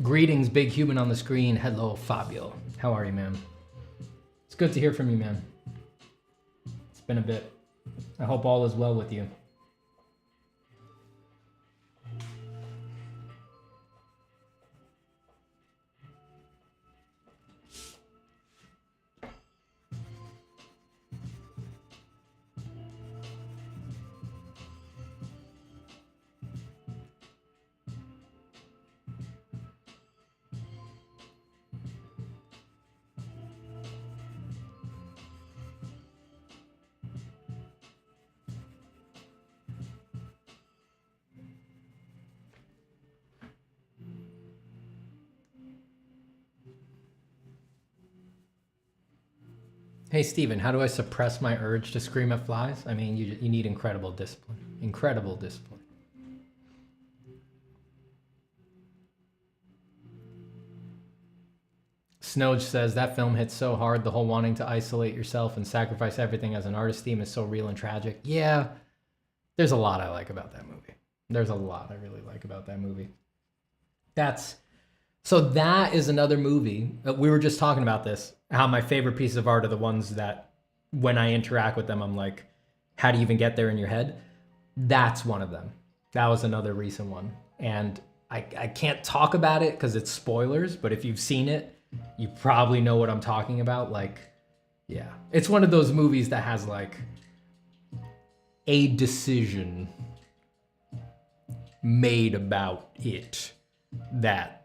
Greetings, big human on the screen. Hello, Fabio. How are you, man? It's good to hear from you, man. It's been a bit. I hope all is well with you. Hey, Steven, how do I suppress my urge to scream at flies? I mean, you need incredible discipline. Incredible discipline. Snoj says, that film hits so hard. The whole wanting to isolate yourself and sacrifice everything as an artist theme is so real and tragic. Yeah, there's a lot I like about that movie. There's a lot I really like about that movie. So that is another movie. We were just talking about this, how my favorite pieces of art are the ones that when I interact with them, I'm like, how do you even get there in your head? That's one of them. That was another recent one. And I can't talk about it because it's spoilers, but if you've seen it, you probably know what I'm talking about. Like, yeah, it's one of those movies that has like a decision made about it that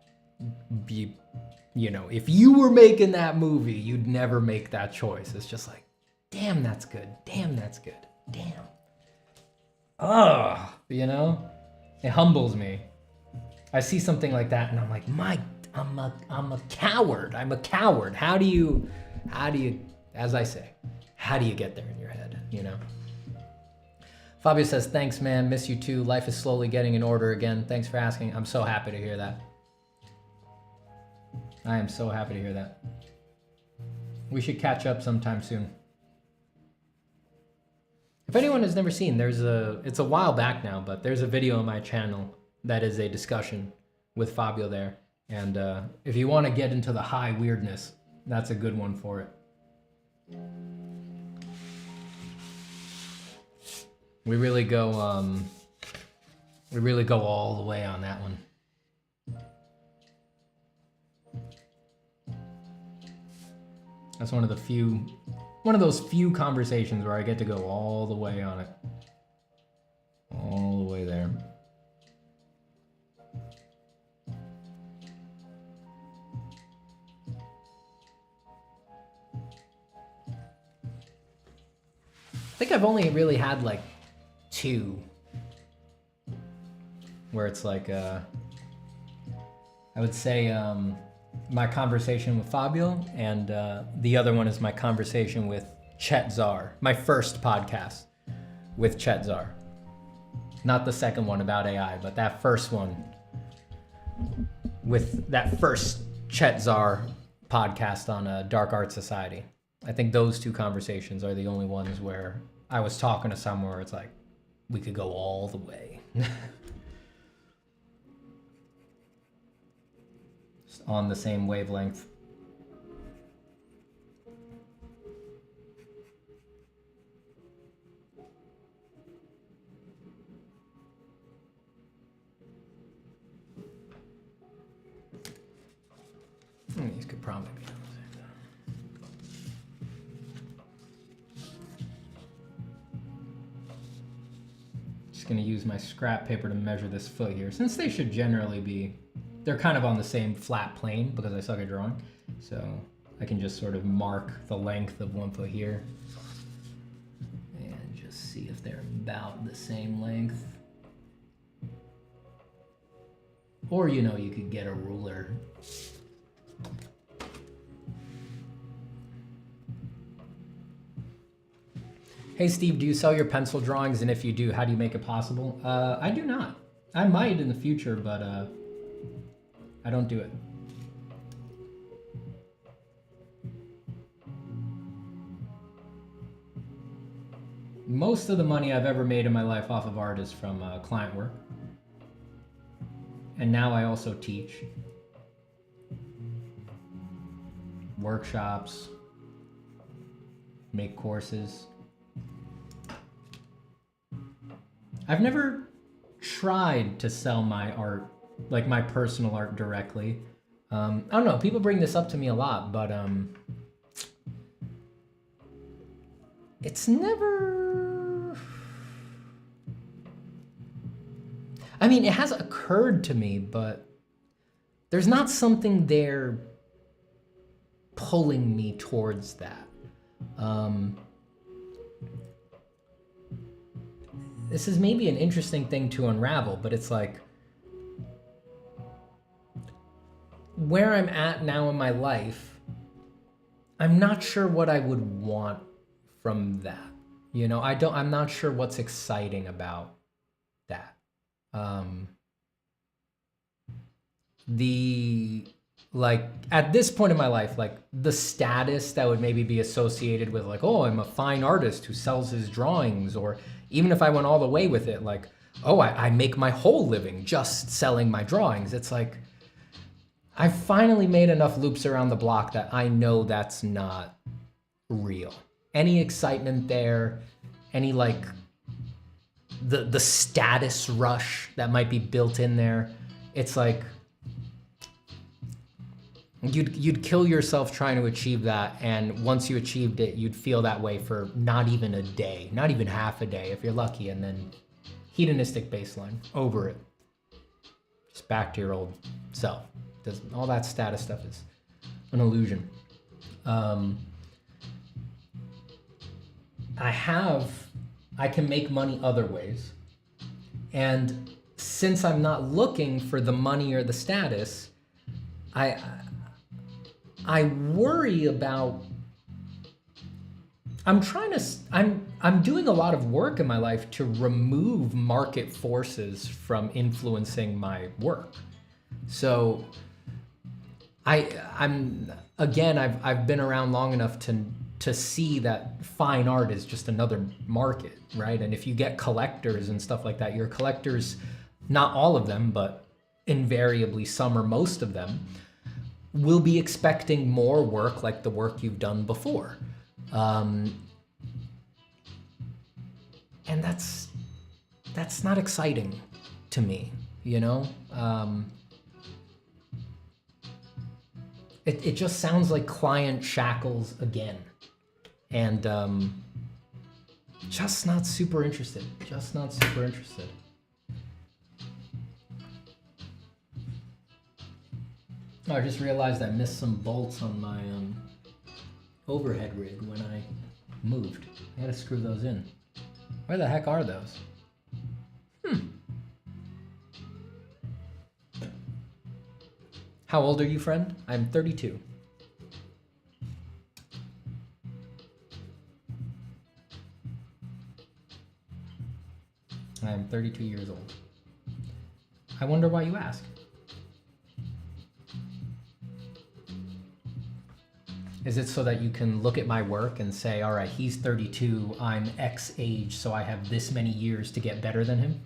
you know, if you were making that movie, you'd never make that choice. It's just like, damn, that's good. Damn, that's good. Damn. Ugh, you know, it humbles me. I see something like that and I'm like, I'm a coward. I'm a coward. How do you, as I say, how do you get there in your head, you know? Fabio says, thanks, man. Miss you too. Life is slowly getting in order again. Thanks for asking. I'm so happy to hear that. I am so happy to hear that. We should catch up sometime soon. If anyone has never seen, it's a while back now, but there's a video on my channel that is a discussion with Fabio there. And if you want to get into the high weirdness, that's a good one for it. We really go all the way on that one. That's one of those few conversations where I get to go all the way on it. All the way there. I think I've only really had like 2 where it's like I would say my conversation with Fabio, and the other one is my conversation with Chet Zar, my first podcast with Chet Zar. Not the second one about AI, but that first one with that first Chet Zar podcast on Dark Art Society. I think those 2 conversations are the only ones where I was talking to someone where it's like, we could go all the way. Just on the same wavelength. These could probably be on the same time. Just gonna use my scrap paper to measure this foot here, since they should generally be, they're kind of on the same flat plane because I suck at drawing. So I can just sort of mark the length of one foot here and just see if they're about the same length. Or, you know, you could get a ruler. Hey Steve, do you sell your pencil drawings? And if you do, how do you make it possible? I do not. I might in the future, but I don't do it. Most of the money I've ever made in my life off of art is from client work. And now I also teach workshops, make courses. I've never tried to sell my art, like my personal art directly. I don't know, people bring this up to me a lot, but it's never... I mean, it has occurred to me, but there's not something there pulling me towards that. This is maybe an interesting thing to unravel, but it's like, where I'm at now in my life, I'm not sure what I would want from that. You know, I'm not sure what's exciting about that. Like at this point in my life, like the status that would maybe be associated with like, oh, I'm a fine artist who sells his drawings, or even if I went all the way with it, like, oh, I make my whole living just selling my drawings. It's like, I've finally made enough loops around the block that I know that's not real. Any excitement there, any like the status rush that might be built in there, it's like you'd kill yourself trying to achieve that, and once you achieved it, you'd feel that way for not even a day, not even half a day if you're lucky, and then hedonistic baseline, over it. Just back to your old self. All that status stuff is an illusion. I can make money other ways. And since I'm not looking for the money or the status, I worry about, I'm doing a lot of work in my life to remove market forces from influencing my work. So I've been around long enough to see that fine art is just another market, right? And if you get collectors and stuff like that, your collectors, not all of them, but invariably some or most of them, will be expecting more work like the work you've done before. And that's not exciting to me, you know? It just sounds like client shackles again. And just not super interested. Just not super interested. Oh, I just realized I missed some bolts on my overhead rig when I moved. I gotta screw those in. Where the heck are those? How old are you, friend? I'm 32. I'm 32 years old. I wonder why you ask. Is it so that you can look at my work and say, all right, he's 32, I'm X age, so I have this many years to get better than him?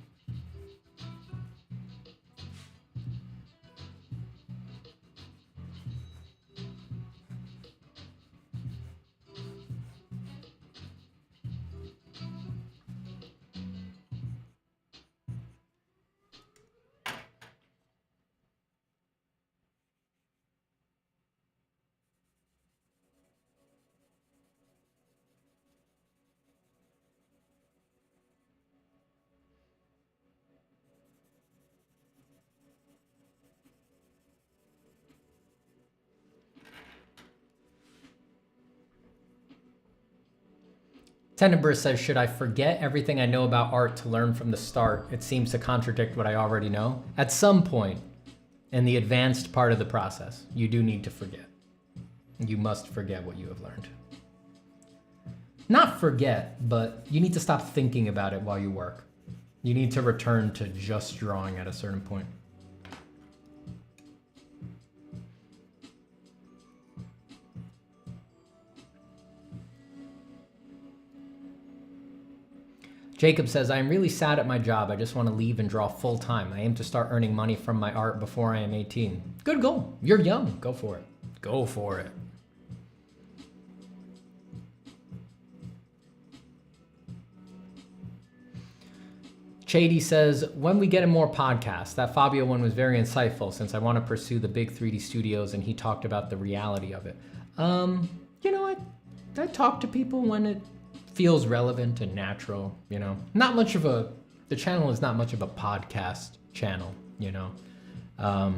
Tenebris says, should I forget everything I know about art to learn from the start? It seems to contradict what I already know. At some point in the advanced part of the process, you do need to forget. You must forget what you have learned. Not forget, but you need to stop thinking about it while you work. You need to return to just drawing at a certain point. Jacob says, I am really sad at my job. I just want to leave and draw full time. I aim to start earning money from my art before I am 18. Good goal. You're young. Go for it. Go for it. Chady says, when we get in more podcasts, that Fabio one was very insightful since I want to pursue the big 3D studios and he talked about the reality of it. You know, I talk to people when it feels relevant and natural, you know. Not much of a, the channel is not much of a podcast channel, you know. I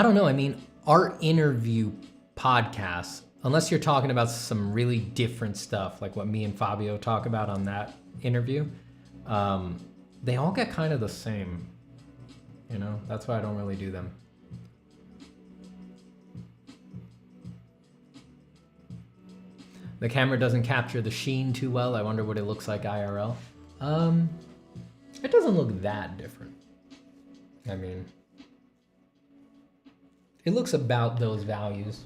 don't know, I mean, art interview podcasts, unless you're talking about some really different stuff, like what me and Fabio talk about on that interview, they all get kind of the same. you know? That's why I don't really do them. The camera doesn't capture the sheen too well. I wonder what it looks like IRL. It doesn't look that different. I mean, it looks about those values.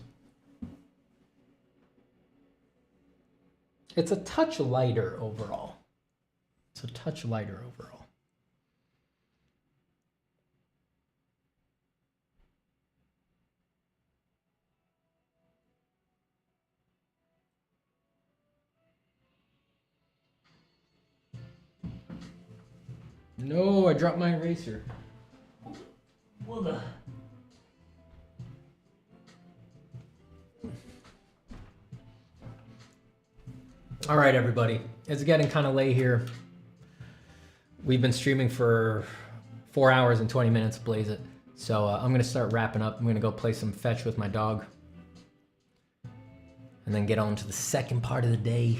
It's a touch lighter overall. It's a touch lighter overall. No, I dropped my eraser. All right, everybody. It's getting kind of late here. We've been streaming for 4 hours and 20 minutes, blaze it. So I'm gonna start wrapping up. I'm gonna go play some fetch with my dog. And then get on to the second part of the day.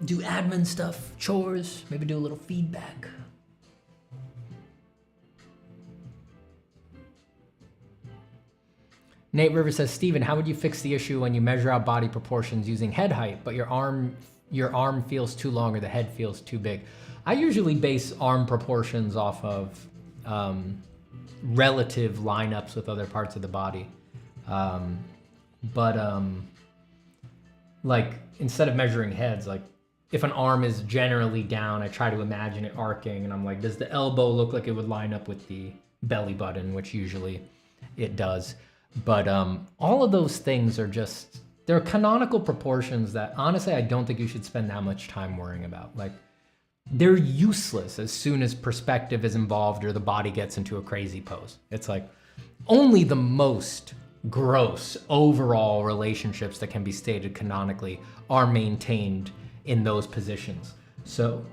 Do admin stuff, chores, maybe do a little feedback. Nate Rivers says, Steven, how would you fix the issue when you measure out body proportions using head height, but your arm feels too long or the head feels too big? I usually base arm proportions off of relative lineups with other parts of the body. Like instead of measuring heads, like if an arm is generally down, I try to imagine it arcing, and I'm like, does the elbow look like it would line up with the belly button, which usually it does. But all of those things are just, they're canonical proportions that honestly, I don't think you should spend that much time worrying about. Like, they're useless as soon as perspective is involved or the body gets into a crazy pose. It's like only the most gross overall relationships that can be stated canonically are maintained in those positions. So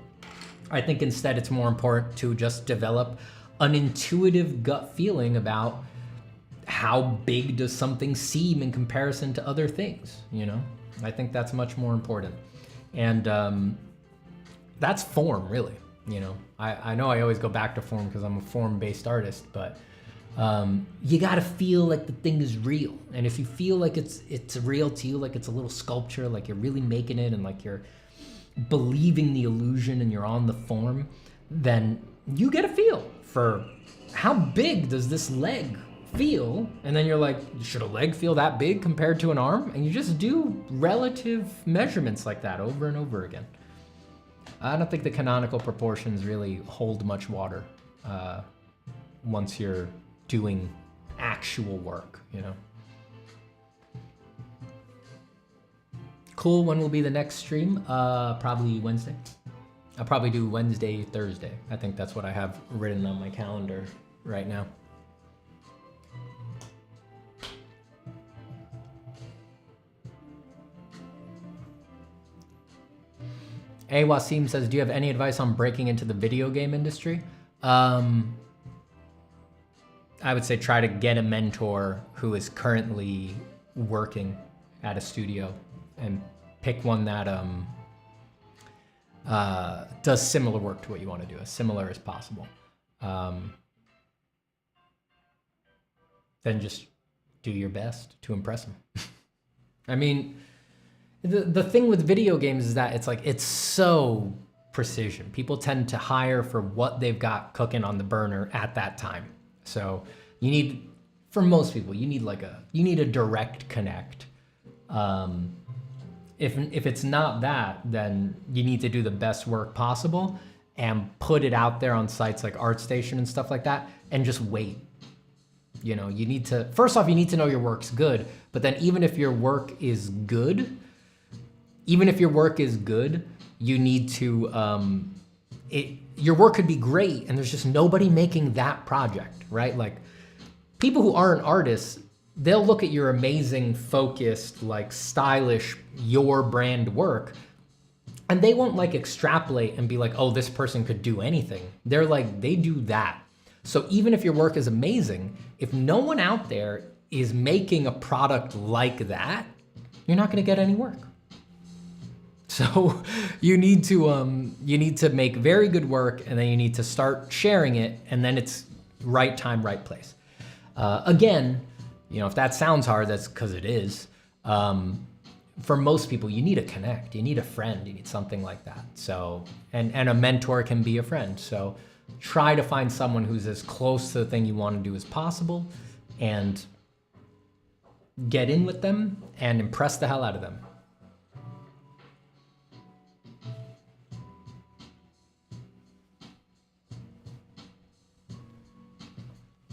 I think instead it's more important to just develop an intuitive gut feeling about how big does something seem in comparison to other things, you know? I think that's much more important. And that's form, really, you know? I know I always go back to form because I'm a form-based artist, but you gotta feel like the thing is real. And if you feel like it's real to you, like it's a little sculpture, like you're really making it and like you're believing the illusion and you're on the form, then you get a feel for how big does this leg feel, and then you're like, should a leg feel that big compared to an arm? And you just do relative measurements like that over and over again. I don't think the canonical proportions really hold much water once you're doing actual work, you know? Cool, when will be the next stream? Probably Wednesday. I'll probably do Wednesday, Thursday. I think that's what I have written on my calendar right now. A. Wasim says, do you have any advice on breaking into the video game industry? I would say try to get a mentor who is currently working at a studio and pick one that does similar work to what you want to do, as similar as possible. Then just do your best to impress them. I mean, the thing with video games is that it's so precision. People tend to hire for what they've got cooking on the burner at that time. So you need, for most people, you need a direct connect. If it's not that, then you need to do the best work possible and put it out there on sites like ArtStation and stuff like that, and just wait. You know, you need to, first off, you need to know your work's good, but then even if your work is good, you need to, your work could be great and there's just nobody making that project, right? Like, people who aren't artists, they'll look at your amazing, focused, like stylish, your brand work, and they won't like extrapolate and be like, oh, this person could do anything. They're like, they do that. So even if your work is amazing, if no one out there is making a product like that, you're not gonna get any work. So you need to make very good work, and then you need to start sharing it, and then it's right time, right place. Again, you know, if that sounds hard, that's because it is. For most people, you need a connect, you need a friend, you need something like that. So, and a mentor can be a friend. So try to find someone who's as close to the thing you want to do as possible, and get in with them and impress the hell out of them.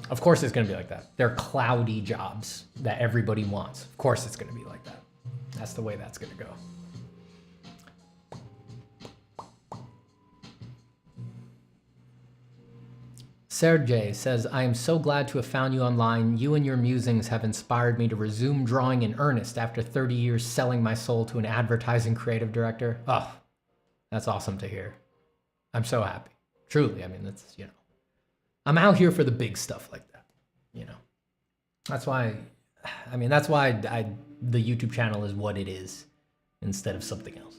Of course it's gonna be like that. They're cloudy jobs that everybody wants. Of course it's gonna be like that. That's the way that's gonna go. Sergey says, I am so glad to have found you online. You and your musings have inspired me to resume drawing in earnest after 30 years selling my soul to an advertising creative director. Oh, that's awesome to hear. I'm so happy. Truly, I mean, that's, you know, I'm out here for the big stuff like that, you know. That's why, I mean, that's why the YouTube channel is what it is instead of something else.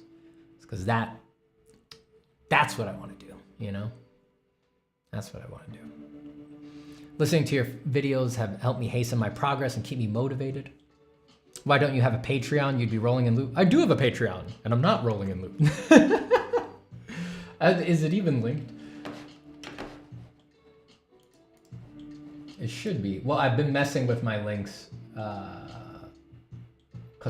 It's because that's what I want to do, you know? That's what I want to do. Listening to your videos have helped me hasten my progress and keep me motivated. Why don't you have a Patreon? You'd be rolling in loot. I do have a Patreon, and I'm not rolling in loot. Is it even linked? It should be. Well, I've been messing with my links because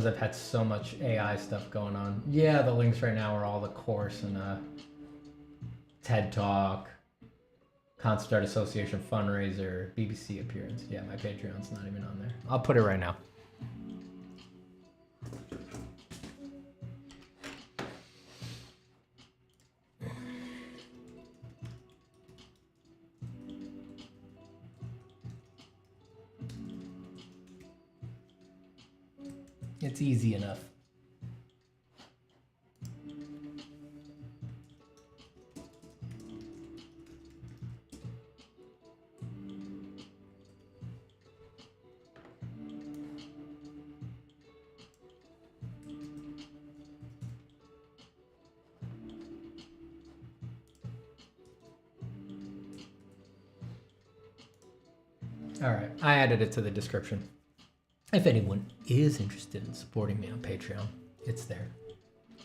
I've had so much AI stuff going on. Yeah, the links right now are all the course and TED Talk, Concert Art Association fundraiser, BBC appearance. Yeah, my Patreon's not even on there. I'll put it right now. It's easy enough. All right, I added it to the description. If anyone is interested in supporting me on Patreon, it's there.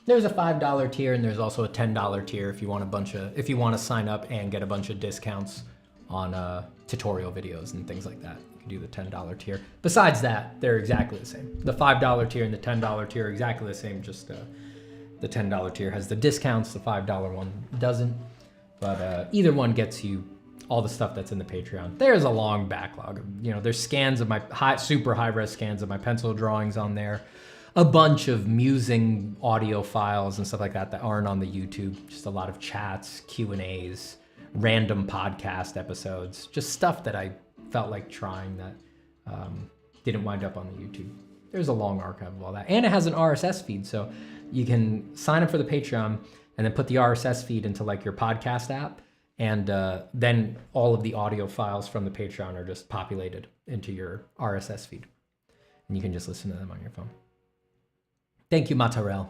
There's a $5 tier, and there's also a $10 tier if you want if you want to sign up and get a bunch of discounts on tutorial videos and things like that. You can do the $10 tier. Besides that, they're exactly the same. The $5 tier and the $10 tier are exactly the same, just the $10 tier has the discounts, the $5 one doesn't. But either one gets you all the stuff that's in the Patreon. There's a long backlog. You know, there's scans of my super high-res scans of my pencil drawings on there. A bunch of musing audio files and stuff like that that aren't on the YouTube. Just a lot of chats, Q&As, random podcast episodes. Just stuff that I felt like trying that didn't wind up on the YouTube. There's a long archive of all that. And it has an RSS feed, so you can sign up for the Patreon and then put the RSS feed into like your podcast app. And then all of the audio files from the Patreon are just populated into your RSS feed. And you can just listen to them on your phone. Thank you, Matarel.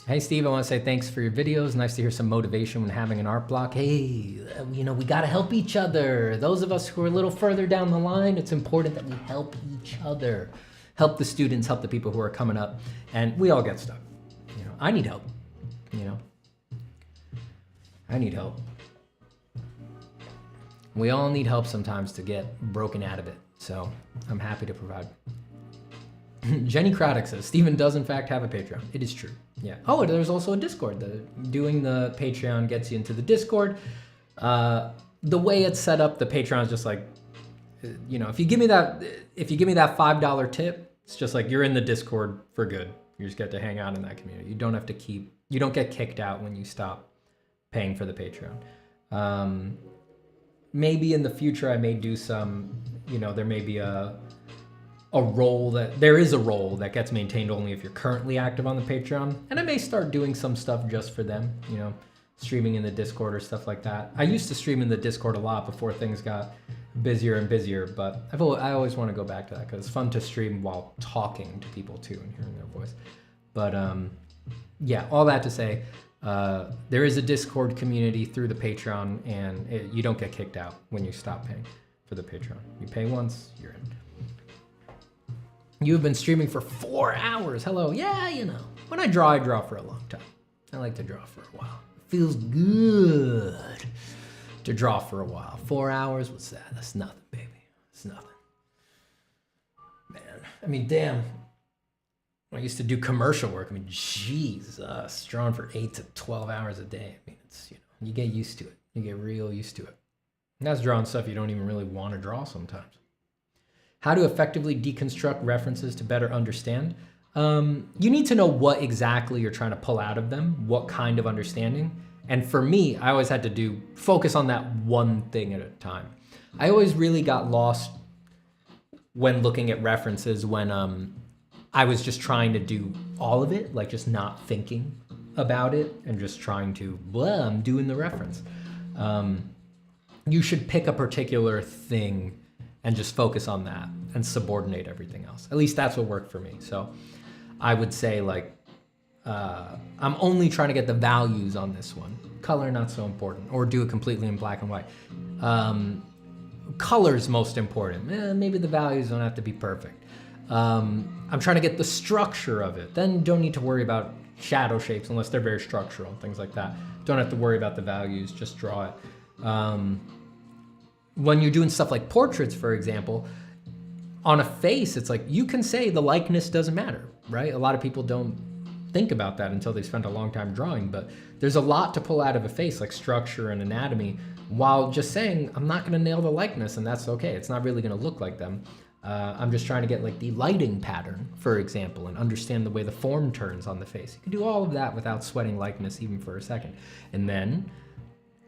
Hey, Steve, I want to say thanks for your videos. Nice to hear some motivation when having an art block. Hey, you know, we got to help each other. Those of us who are a little further down the line, it's important that we help each other. Help the students, help the people who are coming up. And we all get stuck. You know, I need help. You know, I need help. We all need help sometimes to get broken out of it. So I'm happy to provide. Jenny Craddock says, Stephen does in fact have a Patreon. It is true. Yeah. Oh, and there's also a Discord. Doing the Patreon gets you into the Discord. The way it's set up, the Patreon is just like, you know, if you give me that $5 tip, it's just like you're in the Discord for good. You just get to hang out in that community. You don't have to you don't get kicked out when you stop paying for the Patreon. Maybe in the future I may do some, you know, there may be there is a role that gets maintained only if you're currently active on the Patreon, and I may start doing some stuff just for them, you know, streaming in the Discord or stuff like that. I used to stream in the Discord a lot before things got busier and busier, but I always want to go back to that because it's fun to stream while talking to people too and hearing their voice. But yeah, all that to say, there is a Discord community through the Patreon, and you don't get kicked out when you stop paying for the Patreon. You pay once, you're in. You've been streaming for 4 hours. Hello. Yeah, you know, when I draw for a long time. I like to draw for a while. It feels good to draw for a while. 4 hours, what's that? That's nothing, baby. It's nothing. Man, I mean, damn. I used to do commercial work. I mean, Jesus, drawing for 8 to 12 hours a day. I mean, it's, you know, you get used to it. You get real used to it. And that's drawing stuff you don't even really want to draw sometimes. How to effectively deconstruct references to better understand. You need to know what exactly you're trying to pull out of them, what kind of understanding. And for me, I always had to focus on that one thing at a time. I always really got lost when looking at references when I was just trying to do all of it, like just not thinking about it and just trying to, I'm doing the reference. You should pick a particular thing and just focus on that and subordinate everything else. At least that's what worked for me. So I would say like, I'm only trying to get the values on this one. Color, not so important, or do it completely in black and white. Color's most important. Maybe the values don't have to be perfect. I'm trying to get the structure of it. Then don't need to worry about shadow shapes unless they're very structural and things like that. Don't have to worry about the values, just draw it. When you're doing stuff like portraits, for example, on a face, it's like you can say the likeness doesn't matter, right? A lot of people don't think about that until they spent a long time drawing, but there's a lot to pull out of a face, like structure and anatomy, while just saying, I'm not gonna nail the likeness, and that's okay. It's not really gonna look like them. I'm just trying to get like the lighting pattern, for example, and understand the way the form turns on the face. You can do all of that without sweating likeness even for a second. And then,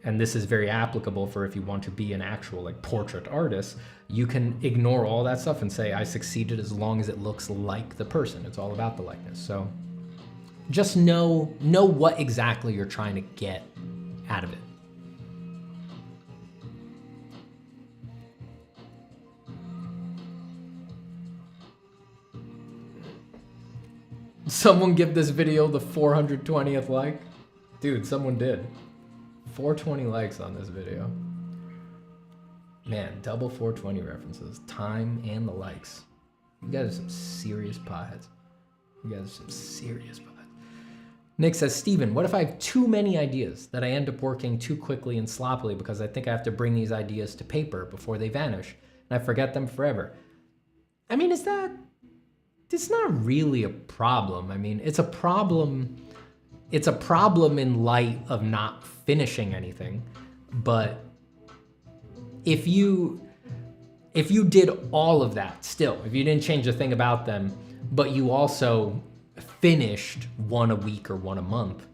and this is very applicable for if you want to be an actual like portrait artist, you can ignore all that stuff and say, I succeeded as long as it looks like the person. It's all about the likeness. So just know what exactly you're trying to get out of it. Someone give this video the 420th like? Dude, someone did. 420 likes on this video. Man, double 420 references, time and the likes. You guys are some serious potheads. You guys are some serious potheads. Nick says, Steven, what if I have too many ideas that I end up working too quickly and sloppily because I think I have to bring these ideas to paper before they vanish and I forget them forever? I mean, it's not really a problem. I mean, it's a problem in light of not finishing anything. But if you did all of that still, if you didn't change a thing about them, but you also finished one a week or one a month,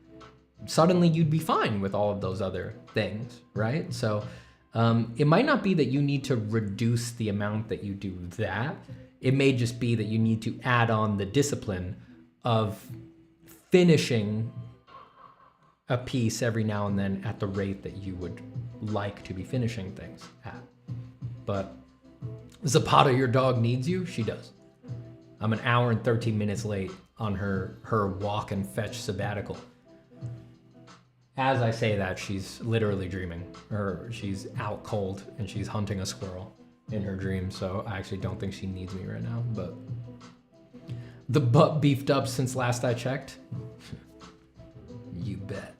suddenly you'd be fine with all of those other things, right? So it might not be that you need to reduce the amount that you do that. It may just be that you need to add on the discipline of finishing a piece every now and then at the rate that you would like to be finishing things at. But Zapata, your dog needs you? She does. I'm an hour and 13 minutes late on her walk and fetch sabbatical. As I say that, she's literally dreaming. She's out cold and she's hunting a squirrel in her dream, so I actually don't think she needs me right now, but the butt beefed up since last I checked. You bet.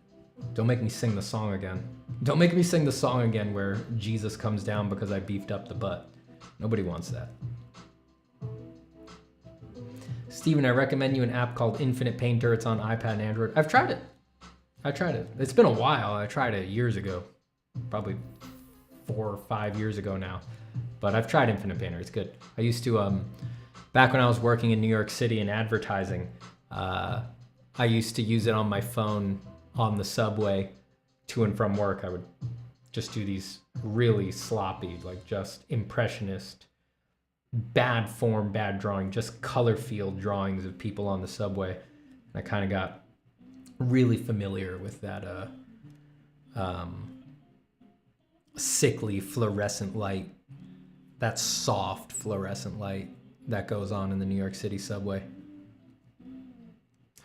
Don't make me sing the song again. Don't make me sing the song again where Jesus comes down because I beefed up the butt. Nobody wants that. Steven, I recommend you an app called Infinite Painter. It's on iPad and Android. I've tried it. It's been a while. I tried it years ago. Probably 4 or 5 years ago now. But I've tried Infinite Painter. It's good. I used to, back when I was working in New York City in advertising, I used to use it on my phone on the subway to and from work. I would just do these really sloppy, like just impressionist, bad form, bad drawing, just color field drawings of people on the subway. And I kind of got really familiar with that sickly fluorescent light, that soft fluorescent light that goes on in the New York City subway.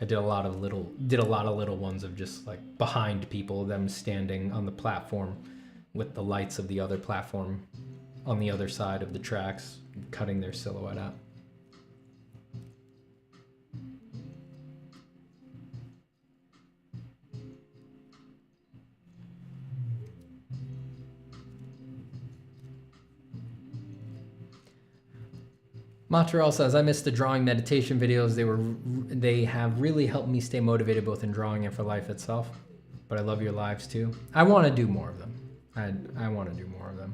I did a lot of little ones of just like behind people, them standing on the platform with the lights of the other platform on the other side of the tracks, cutting their silhouette out. Montreal says, I miss the drawing meditation videos. They have really helped me stay motivated both in drawing and for life itself. But I love your lives too. I want to do more of them. I want to do more of them.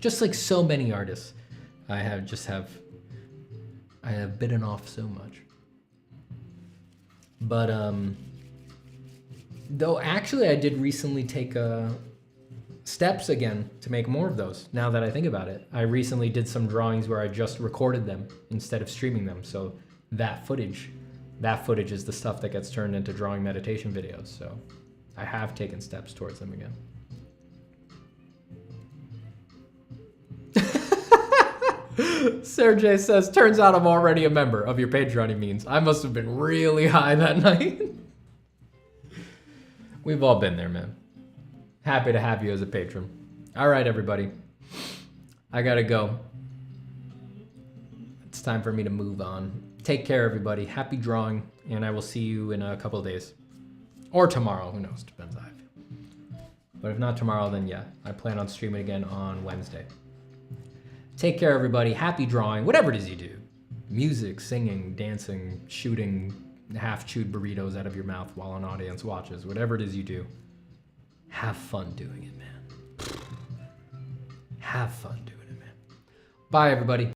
Just like so many artists. I have bitten off so much. But though actually I did recently take steps again to make more of those. Now that I think about it, I recently did some drawings where I just recorded them instead of streaming them. So that footage is the stuff that gets turned into drawing meditation videos. So I have taken steps towards them again. Sergey says, turns out I'm already a member of your Patreon, he means. I must have been really high that night. We've all been there, man. Happy to have you as a patron. All right, everybody. I gotta go. It's time for me to move on. Take care, everybody. Happy drawing, and I will see you in a couple of days. Or tomorrow, who knows, depends how I feel. But if not tomorrow, then yeah, I plan on streaming again on Wednesday. Take care, everybody. Happy drawing, whatever it is you do. Music, singing, dancing, shooting half-chewed burritos out of your mouth while an audience watches. Whatever it is you do, have fun doing it, man. Have fun doing it, man. Bye, everybody.